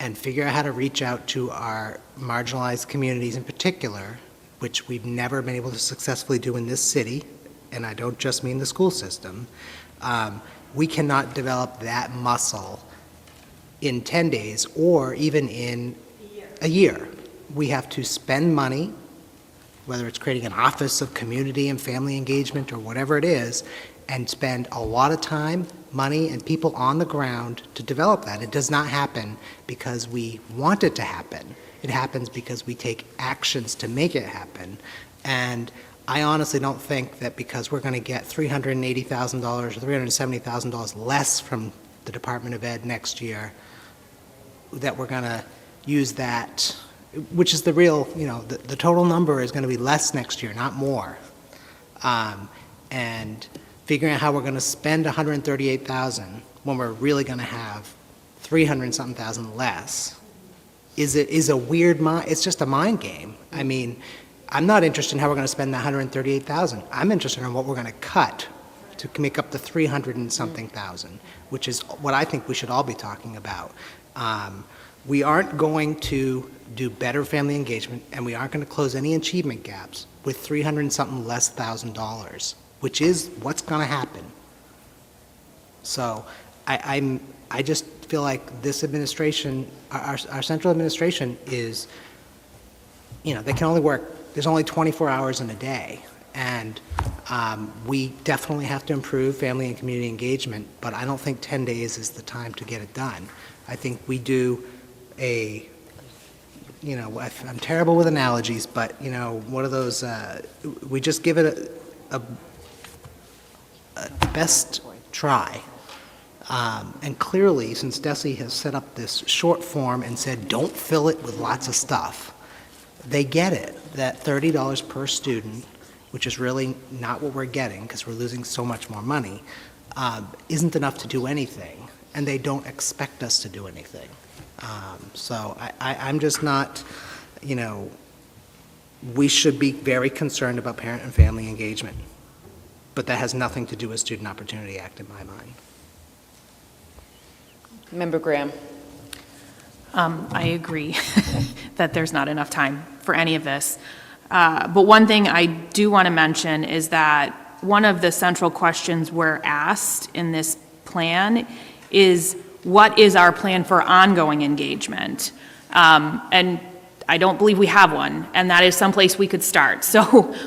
and figure out how to reach out to our marginalized communities in particular, which we've never been able to successfully do in this city, and I don't just mean the school system. We cannot develop that muscle in 10 days or even in a year. we have to spend money, whether it's creating an office of community and family engagement or whatever it is, and spend a lot of time, money, and people on the ground to develop that. It does not happen because we want it to happen. It happens because we take actions to make it happen. And I honestly don't think that because we're going to get $380,000 or $370,000 less from the Department of Ed next year, that we're going to use that, which is the real, the total number is going to be less next year, not more. And figuring out how we're going to spend $138,000 when we're really going to have 300-something thousand less is a weird it's just a mind game. I mean, I'm not interested in how we're going to spend that $138,000. I'm interested in what we're going to cut to make up the 300-and-something thousand, which is what I think we should all be talking about. We aren't going to do better family engagement, and we aren't going to close any achievement gaps with $300-and-something less $1,000, which is what's going to happen. So I just feel like this administration, our central administration is, they can only work, there's only 24 hours in a day. And we definitely have to improve family and community engagement, but I don't think 10 days is the time to get it done. I think we do I'm terrible with analogies, but, one of those, we just give it a best try. And clearly, since DESE has set up this short form and said, don't fill it with lots of stuff, they get it, that $30 per student, which is really not what we're getting because we're losing so much more money, isn't enough to do anything, and they don't expect us to do anything. So I'm just not, we should be very concerned about parent and family engagement, but that has nothing to do with Student Opportunity Act in my mind. Member Graham. I agree that there's not enough time for any of this. But one thing I do want to mention is that one of the central questions we're asked in this plan is, what is our plan for ongoing engagement? And I don't believe we have one, and that is someplace we could start. So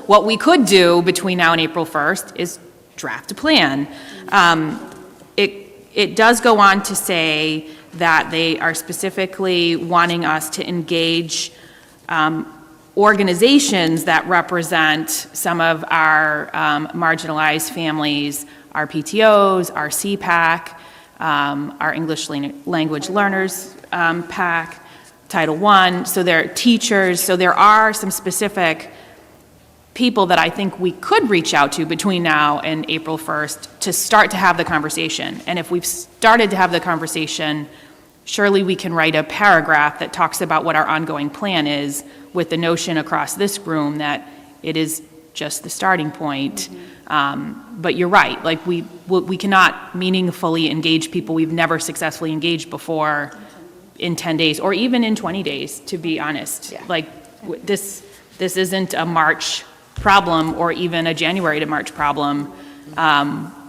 what we could do between now and April 1st is draft a plan. It does go on to say that they are specifically wanting us to engage organizations that represent some of our marginalized families, our PTOs, our CPAC, our English Language Learners PAC, Title I, so they're teachers, so there are some specific people that I think we could reach out to between now and April 1st to start to have the conversation. And if we've started to have the conversation, surely we can write a paragraph that talks about what our ongoing plan is, with the notion across this room that it is just the starting point. But you're right, like we cannot meaningfully engage people we've never successfully engaged before in 10 days, or even in 20 days, to be honest. Yeah. Like this isn't a March problem or even a January to March problem.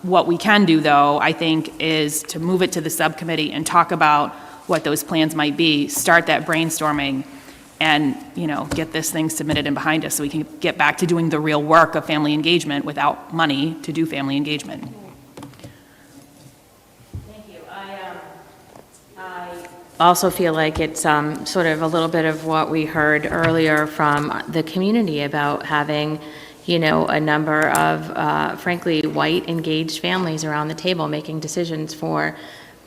What we can do, though, I think, is to move it to the subcommittee and talk about what those plans might be, start that brainstorming, and get this thing submitted and behind us so we can get back to doing the real work of family engagement without money to do family engagement. Thank you. I also feel like it's sort of a little bit of what we heard earlier from the community about having a number of, frankly, white engaged families around the table making decisions for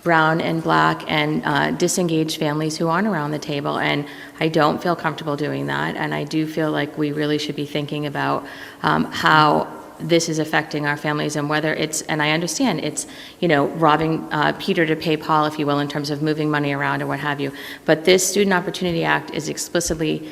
brown and black and disengaged families who aren't around the table. And I don't feel comfortable doing that. And I do feel like we really should be thinking about how this is affecting our families, and whether it's, and I understand it's, robbing Peter to pay Paul, if you will, in terms of moving money around or what have you. But this Student Opportunity Act is explicitly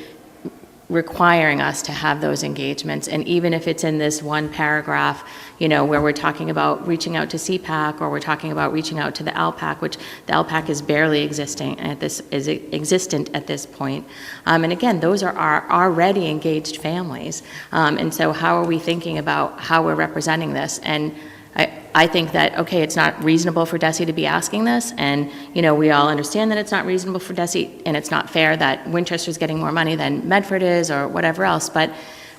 requiring us to have those engagements. And even if it's in this one paragraph, where we're talking about reaching out to CPAC, or we're talking about reaching out to the LPAC, which the LPAC is barely existent at this point. And again, those are our already engaged families. And so how are we thinking about how we're representing this? And I think that, okay, it's not reasonable for DESI to be asking this, and, we all understand that it's not reasonable for DESI, and it's not fair that Winchester's getting more money than Medford is, or whatever else, but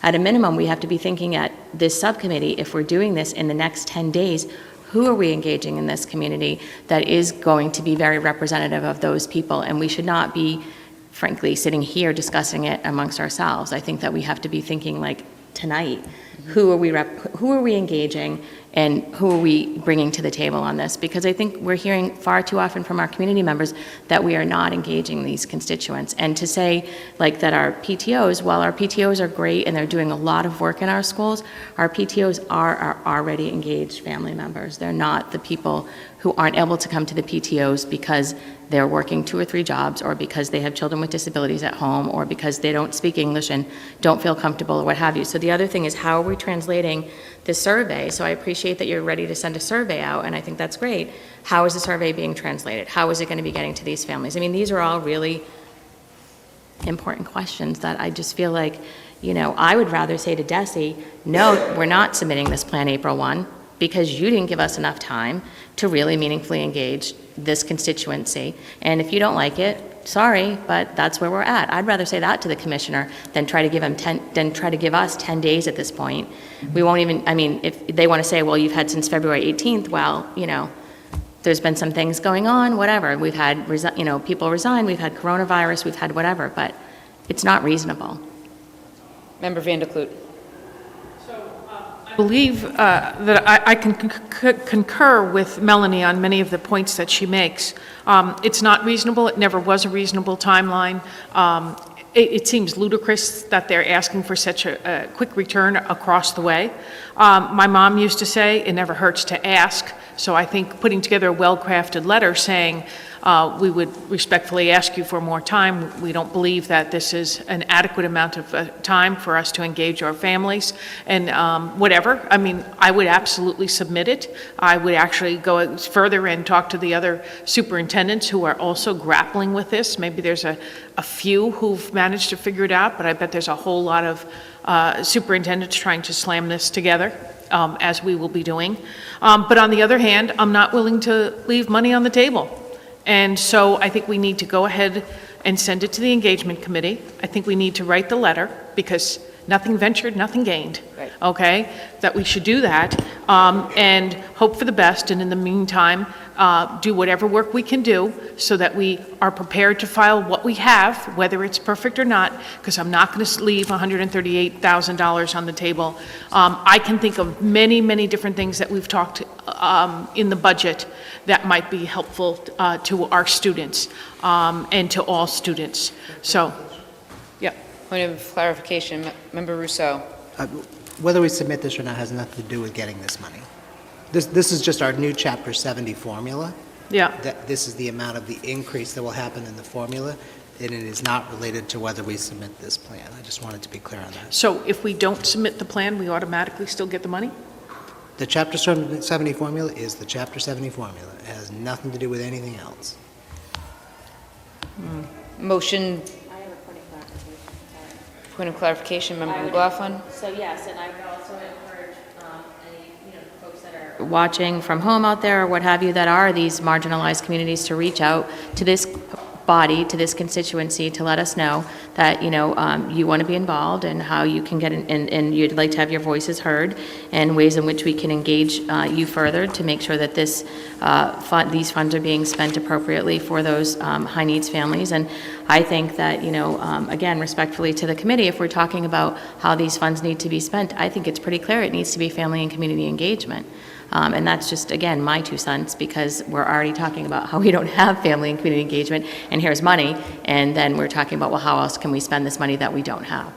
at a minimum, we have to be thinking at this subcommittee, if we're doing this in the next 10 days, who are we engaging in this community that is going to be very representative of those people? And we should not be, frankly, sitting here discussing it amongst ourselves. I think that we have to be thinking like tonight, who are we engaging, and who are we bringing to the table on this? Because I think we're hearing far too often from our community members that we are not engaging these constituents. And to say like that our PTOs, while our PTOs are great and they're doing a lot of work in our schools, our PTOs are our already engaged family members. They're not the people who aren't able to come to the PTOs because they're working 2 or 3 jobs, or because they have children with disabilities at home, or because they don't speak English and don't feel comfortable, or what have you. So the other thing is, how are we translating this survey? So I appreciate that you're ready to send a survey out, and I think that's great. How is the survey being translated? How is it going to be getting to these families? I mean, these are all really important questions that I just feel like, I would rather say to DESI, no, we're not submitting this plan April 1, because you didn't give us enough time to really meaningfully engage this constituency. And if you don't like it, sorry, but that's where we're at. I'd rather say that to the commissioner than try to give us 10 days at this point. We won't even, if they want to say, well, you've had since February 18th, well, there's been some things going on, whatever. We've had, people resign, we've had coronavirus, we've had whatever, but it's not reasonable. Member Van der Kloot. I believe that I can concur with Melanie on many of the points that she makes. It's not reasonable. It never was a reasonable timeline. It seems ludicrous that they're asking for such a quick return across the way. My mom used to say, it never hurts to ask. So I think putting together a well-crafted letter saying, we would respectfully ask you for more time. We don't believe that this is an adequate amount of time for us to engage our families and whatever. I would absolutely submit it. I would actually go further and talk to the other superintendents who are also grappling with this. Maybe there's a few who've managed to figure it out, but I bet there's a whole lot of superintendents trying to slam this together. As we will be doing. But on the other hand, I'm not willing to leave money on the table. And so I think we need to go ahead and send it to the engagement committee. I think we need to write the letter, because nothing ventured, nothing gained. Right. Okay? That we should do that and hope for the best, and in the meantime, do whatever work we can do so that we are prepared to file what we have, whether it's perfect or not, because I'm not going to leave $138,000 on the table. I can think of many, many different things that we've talked in the budget that might be helpful to our students and to all students. So, yeah. Point of clarification, Member Rousseau. Whether we submit this or not has nothing to do with getting this money. This is just our new Chapter 70 formula. Yeah. This is the amount of the increase that will happen in the formula, and it is not related to whether we submit this plan. I just wanted to be clear on that. So if we don't submit the plan, we automatically still get the money? The Chapter 70 formula is the Chapter 70 formula. It has nothing to do with anything else. Motion. Point of clarification, Member McLaughlin. So yes, and I would also encourage any folks that are watching from home out there or what have you that are these marginalized communities to reach out to this body, to this constituency, to let us know that you want to be involved and how you can get in, and you'd like to have your voices heard, and ways in which we can engage you further to make sure that these funds are being spent appropriately for those high needs families. And I think that again, respectfully to the committee, if we're talking about how these funds need to be spent, I think it's pretty clear it needs to be family and community engagement. And that's just, again, my 2 cents, because we're already talking about how we don't have family and community engagement, and here's money, and then we're talking about, well, how else can we spend this money that we don't have?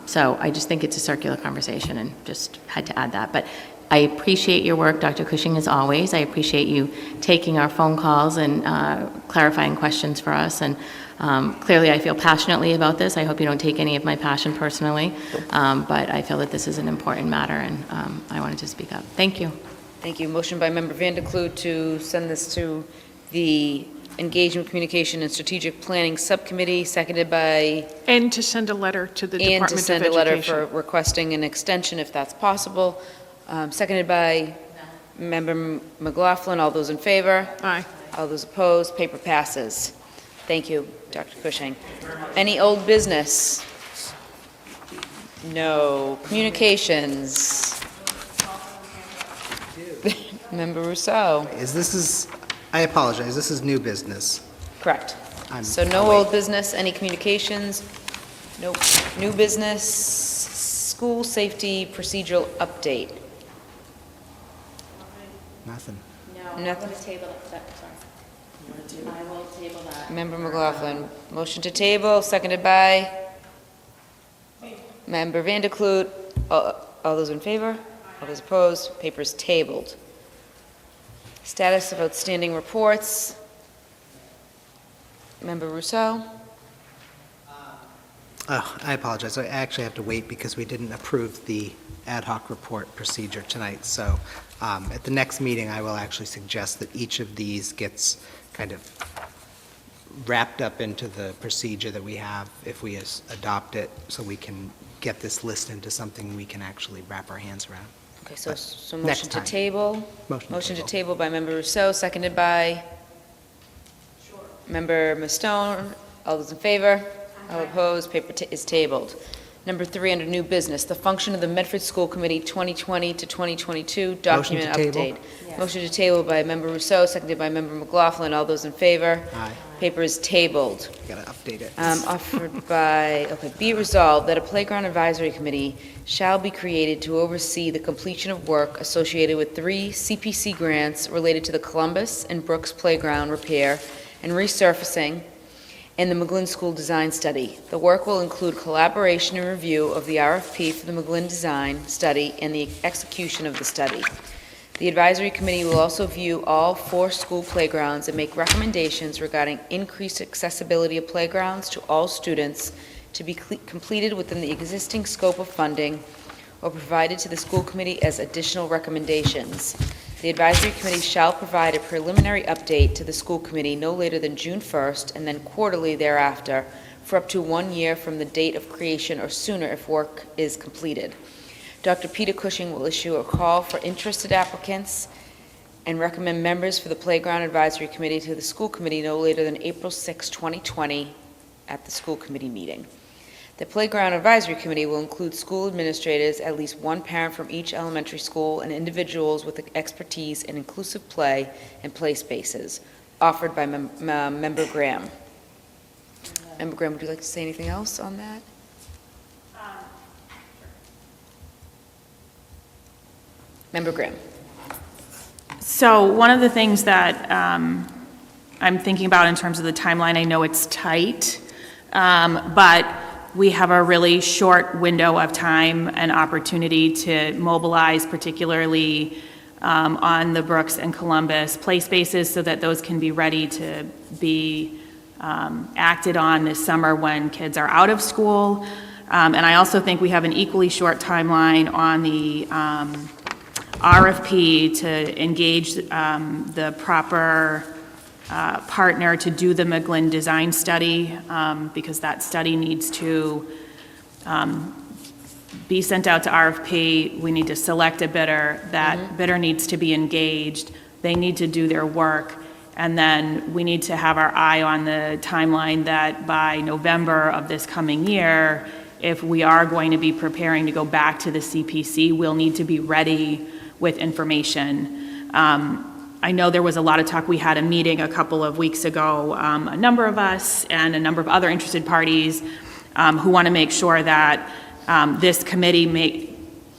So I just think it's a circular conversation, and just had to add that. But I appreciate your work, Dr. Cushing, as always. I appreciate you taking our phone calls and clarifying questions for us. And clearly, I feel passionately about this. I hope you don't take any of my passion personally, but I feel that this is an important matter, and I wanted to speak up. Thank you. Thank you. Motion by Member Van der Kloot to send this to the Engagement, Communication, and Strategic Planning Subcommittee, seconded by... And to send a letter to the Department of Education. And to send a letter for requesting an extension if that's possible, seconded by Member McLaughlin, all those in favor? Aye. All those opposed, paper passes. Thank you, Dr. Cushing. Any old business? No. Communications? Member Rousseau? I apologize, this is new business. Correct. I'm- So no I'll wait. old business, any communications? Nope. New business, school safety procedural update. Nothing. Nothing. table it, I will table that. Member McLaughlin, motion to table, seconded by? Member Vanderklut. All those in favor? All those opposed? Paper is tabled. Status of outstanding reports. Member Rousseau? Oh, I apologize, I actually have to wait because we didn't approve the ad hoc report procedure tonight. So at the next meeting, I will actually suggest that each of these gets kind of wrapped up into the procedure that we have if we adopt it, so we can get this list into something we can actually wrap our hands around. Okay, so next motion to time. table? Motion to to table by Member Rousseau, seconded by? Member Mastone. All those in favor? All opposed? Paper is tabled. Number 3, under new business, the function of the Medford School Committee 2020 to 2022 document Motion to table. update. Motion to table by Member Rousseau, seconded by Member McLaughlin. All those in favor? Aye. Paper is tabled. Got to update it. Offered by, okay, be it resolved that a playground advisory committee shall be created to oversee the completion of work associated with 3 CPC grants related to the Columbus and Brooks Playground repair and resurfacing and the McGlynn School Design Study. The work will include collaboration and review of the RFP for the McGlynn Design Study and the execution of the study. The advisory committee will also view all 4 school playgrounds and make recommendations regarding increased accessibility of playgrounds to all students to be completed within the existing scope of funding or provided to the school committee as additional recommendations. The advisory committee shall provide a preliminary update to the school committee no later than June 1st and then quarterly thereafter for up to 1 year from the date of creation or sooner if work is completed. Dr. Peter Cushing will issue a call for interested applicants and recommend members for the Playground Advisory Committee to the school committee no later than April 6, 2020 at the school committee meeting. The Playground Advisory Committee will include school administrators, at least 1 parent from each elementary school, and individuals with expertise in inclusive play and play spaces, offered by Member Graham. Member Graham, would you like to say anything else on that? Member Graham. So one of the things that I'm thinking about in terms of the timeline, I know it's tight, but we have a really short window of time and opportunity to mobilize, particularly on the Brooks and Columbus play spaces, so that those can be ready to be acted on this summer when kids are out of school. And I also think we have an equally short timeline on the RFP to engage the proper partner to do the McGlynn design study, because that study needs to be sent out to RFP. We need to select a bidder. That bidder needs to be engaged. They need to do their work. And then we need to have our eye on the timeline that by November of this coming year, if we are going to be preparing to go back to the CPC, we'll need to be ready with information. I know there was a lot of talk. We had a meeting a couple of weeks ago, a number of us and a number of other interested parties who want to make sure that this committee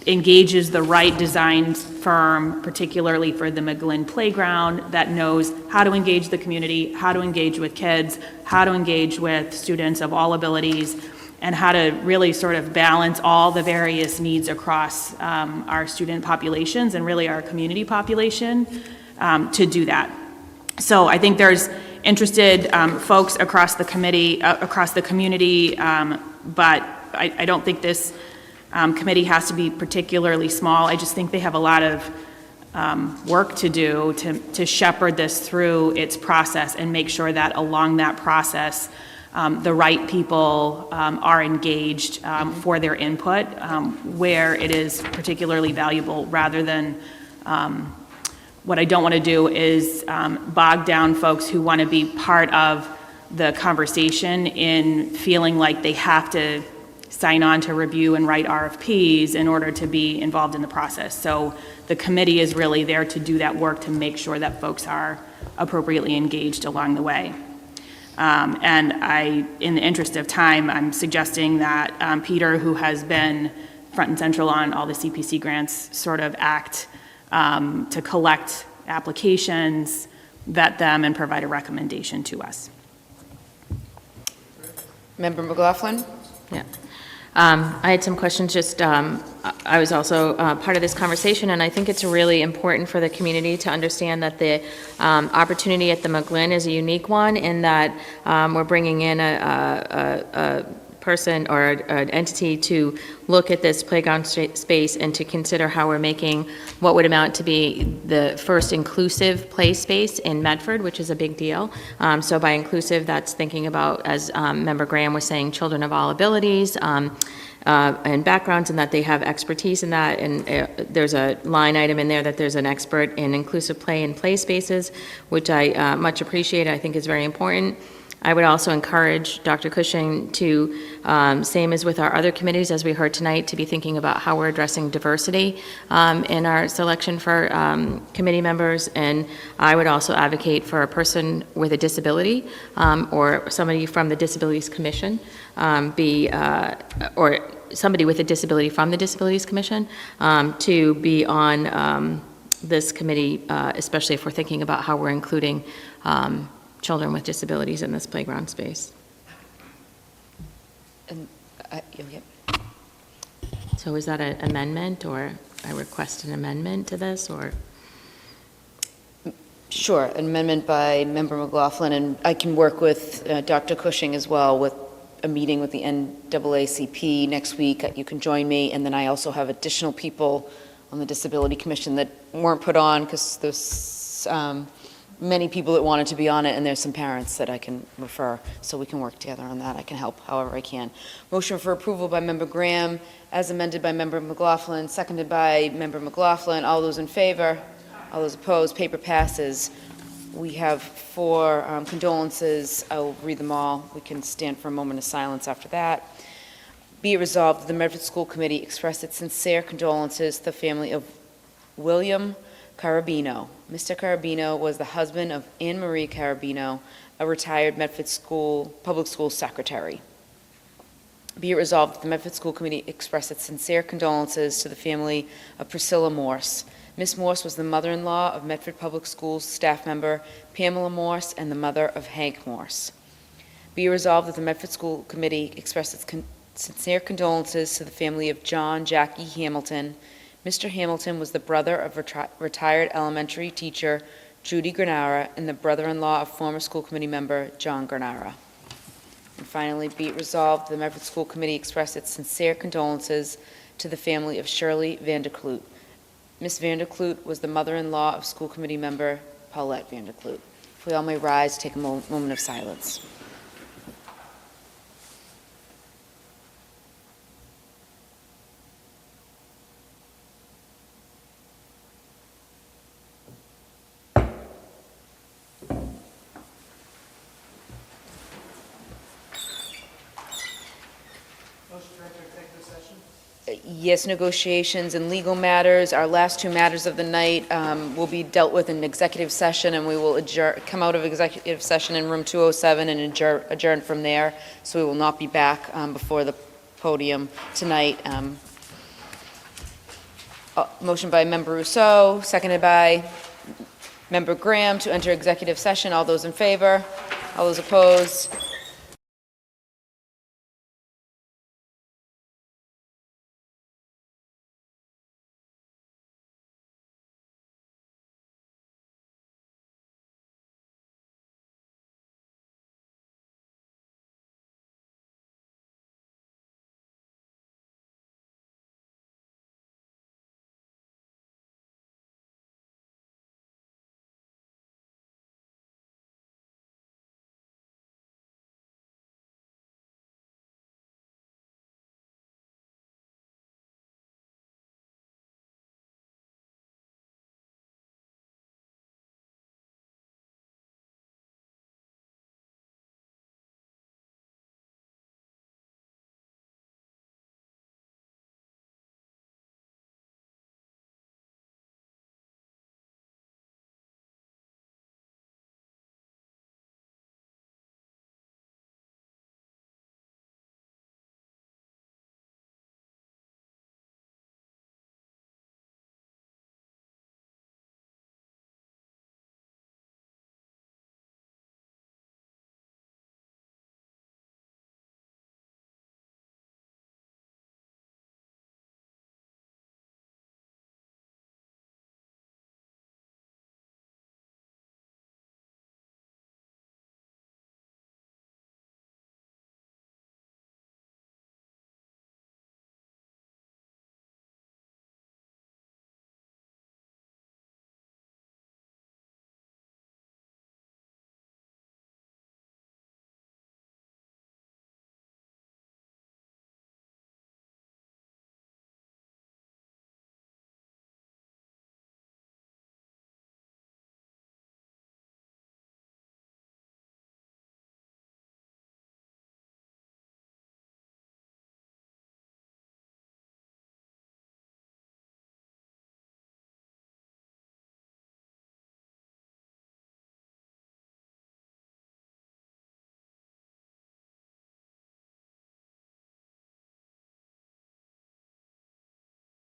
engages the right design firm, particularly for the McGlynn Playground, that knows how to engage the community, how to engage with kids, how to engage with students of all abilities, and how to really sort of balance all the various needs across our student populations and really our community population to do that. So I think there's interested folks across the committee, across the community, but I don't think this committee has to be particularly small. I just think they have a lot of work to do to shepherd this through its process and make sure that along that process, the right people are engaged for their input where it is particularly valuable, rather than what I don't want to do is bog down folks who want to be part of the conversation in feeling like they have to sign on to review and write RFPs in order to be involved in the process. So the committee is really there to do that work to make sure that folks are appropriately engaged along the way. And in the interest of time, I'm suggesting that Peter, who has been front and central on all the CPC grants, sort of act to collect applications, vet them, and provide a recommendation to us. Member McLaughlin? Yeah. I had some questions, just, I was also part of this conversation, and I think it's really important for the community to understand that the opportunity at the McGlynn is a unique one in that we're bringing in a person or an entity to look at this playground space and to consider how we're making what would amount to be the first inclusive play space in Medford, which is a big deal. So by inclusive, that's thinking about, as Member Graham was saying, children of all abilities and backgrounds, and that they have expertise in that. And there's a line item in there that there's an expert in inclusive play and play spaces, which I much appreciate. I think is very important. I would also encourage Dr. Cushing to, same as with our other committees, as we heard tonight, to be thinking about how we're addressing diversity in our selection for committee members. And I would also advocate for a person with a disability or somebody from the Disabilities Commission or somebody with a disability from the Disabilities Commission to be on this committee, especially if we're thinking about how we're including children with disabilities in this playground space. And, yeah. So is that an amendment, or I request an amendment to this, or? Sure, an amendment by Member McLaughlin, and I can work with Dr. Cushing as well with a meeting with the NAACP next week. You can join me, and then I also have additional people on the Disability Commission that weren't put on because there's many people that wanted to be on it, and there's some parents that I can refer, so we can work together on that. I can help however I can. Motion for approval by Member Graham, as amended by Member McLaughlin, seconded by Member McLaughlin. All those in favor? All those opposed? Paper passes. We have 4 condolences. I'll read them all. We can stand for a moment of silence after that. Be it resolved that the Medford School Committee expressed its sincere condolences to the family of William Carabino. Mr. Carabino was the husband of Anne Marie Carabino, a retired Medford Public School secretary. Be it resolved that the Medford School Committee express its sincere condolences to the family of Priscilla Morse. Ms. Morse was the mother-in-law of Medford Public Schools staff member Pamela Morse and the mother of Hank Morse. Be it resolved that the Medford School Committee express its sincere condolences to the family of John Jackie Hamilton. Mr. Hamilton was the brother of retired elementary teacher Judy Granara and the brother-in-law of former school committee member John Granara. And finally, be it resolved, the Medford School Committee expressed its sincere condolences to the family of Shirley Vanderkloot. Ms. Vanderkloot was the mother-in-law of school committee member Paulette Vanderkloot. If we all may rise, take a moment of silence. Yes, negotiations and legal matters. Our last 2 matters of the night will be dealt with in executive session, and we will come out of executive session in room 207 and adjourn from there. So we will not be back before the podium tonight. Motion by Member Rousseau, seconded by Member Graham to enter executive session. All those in favor? All those opposed?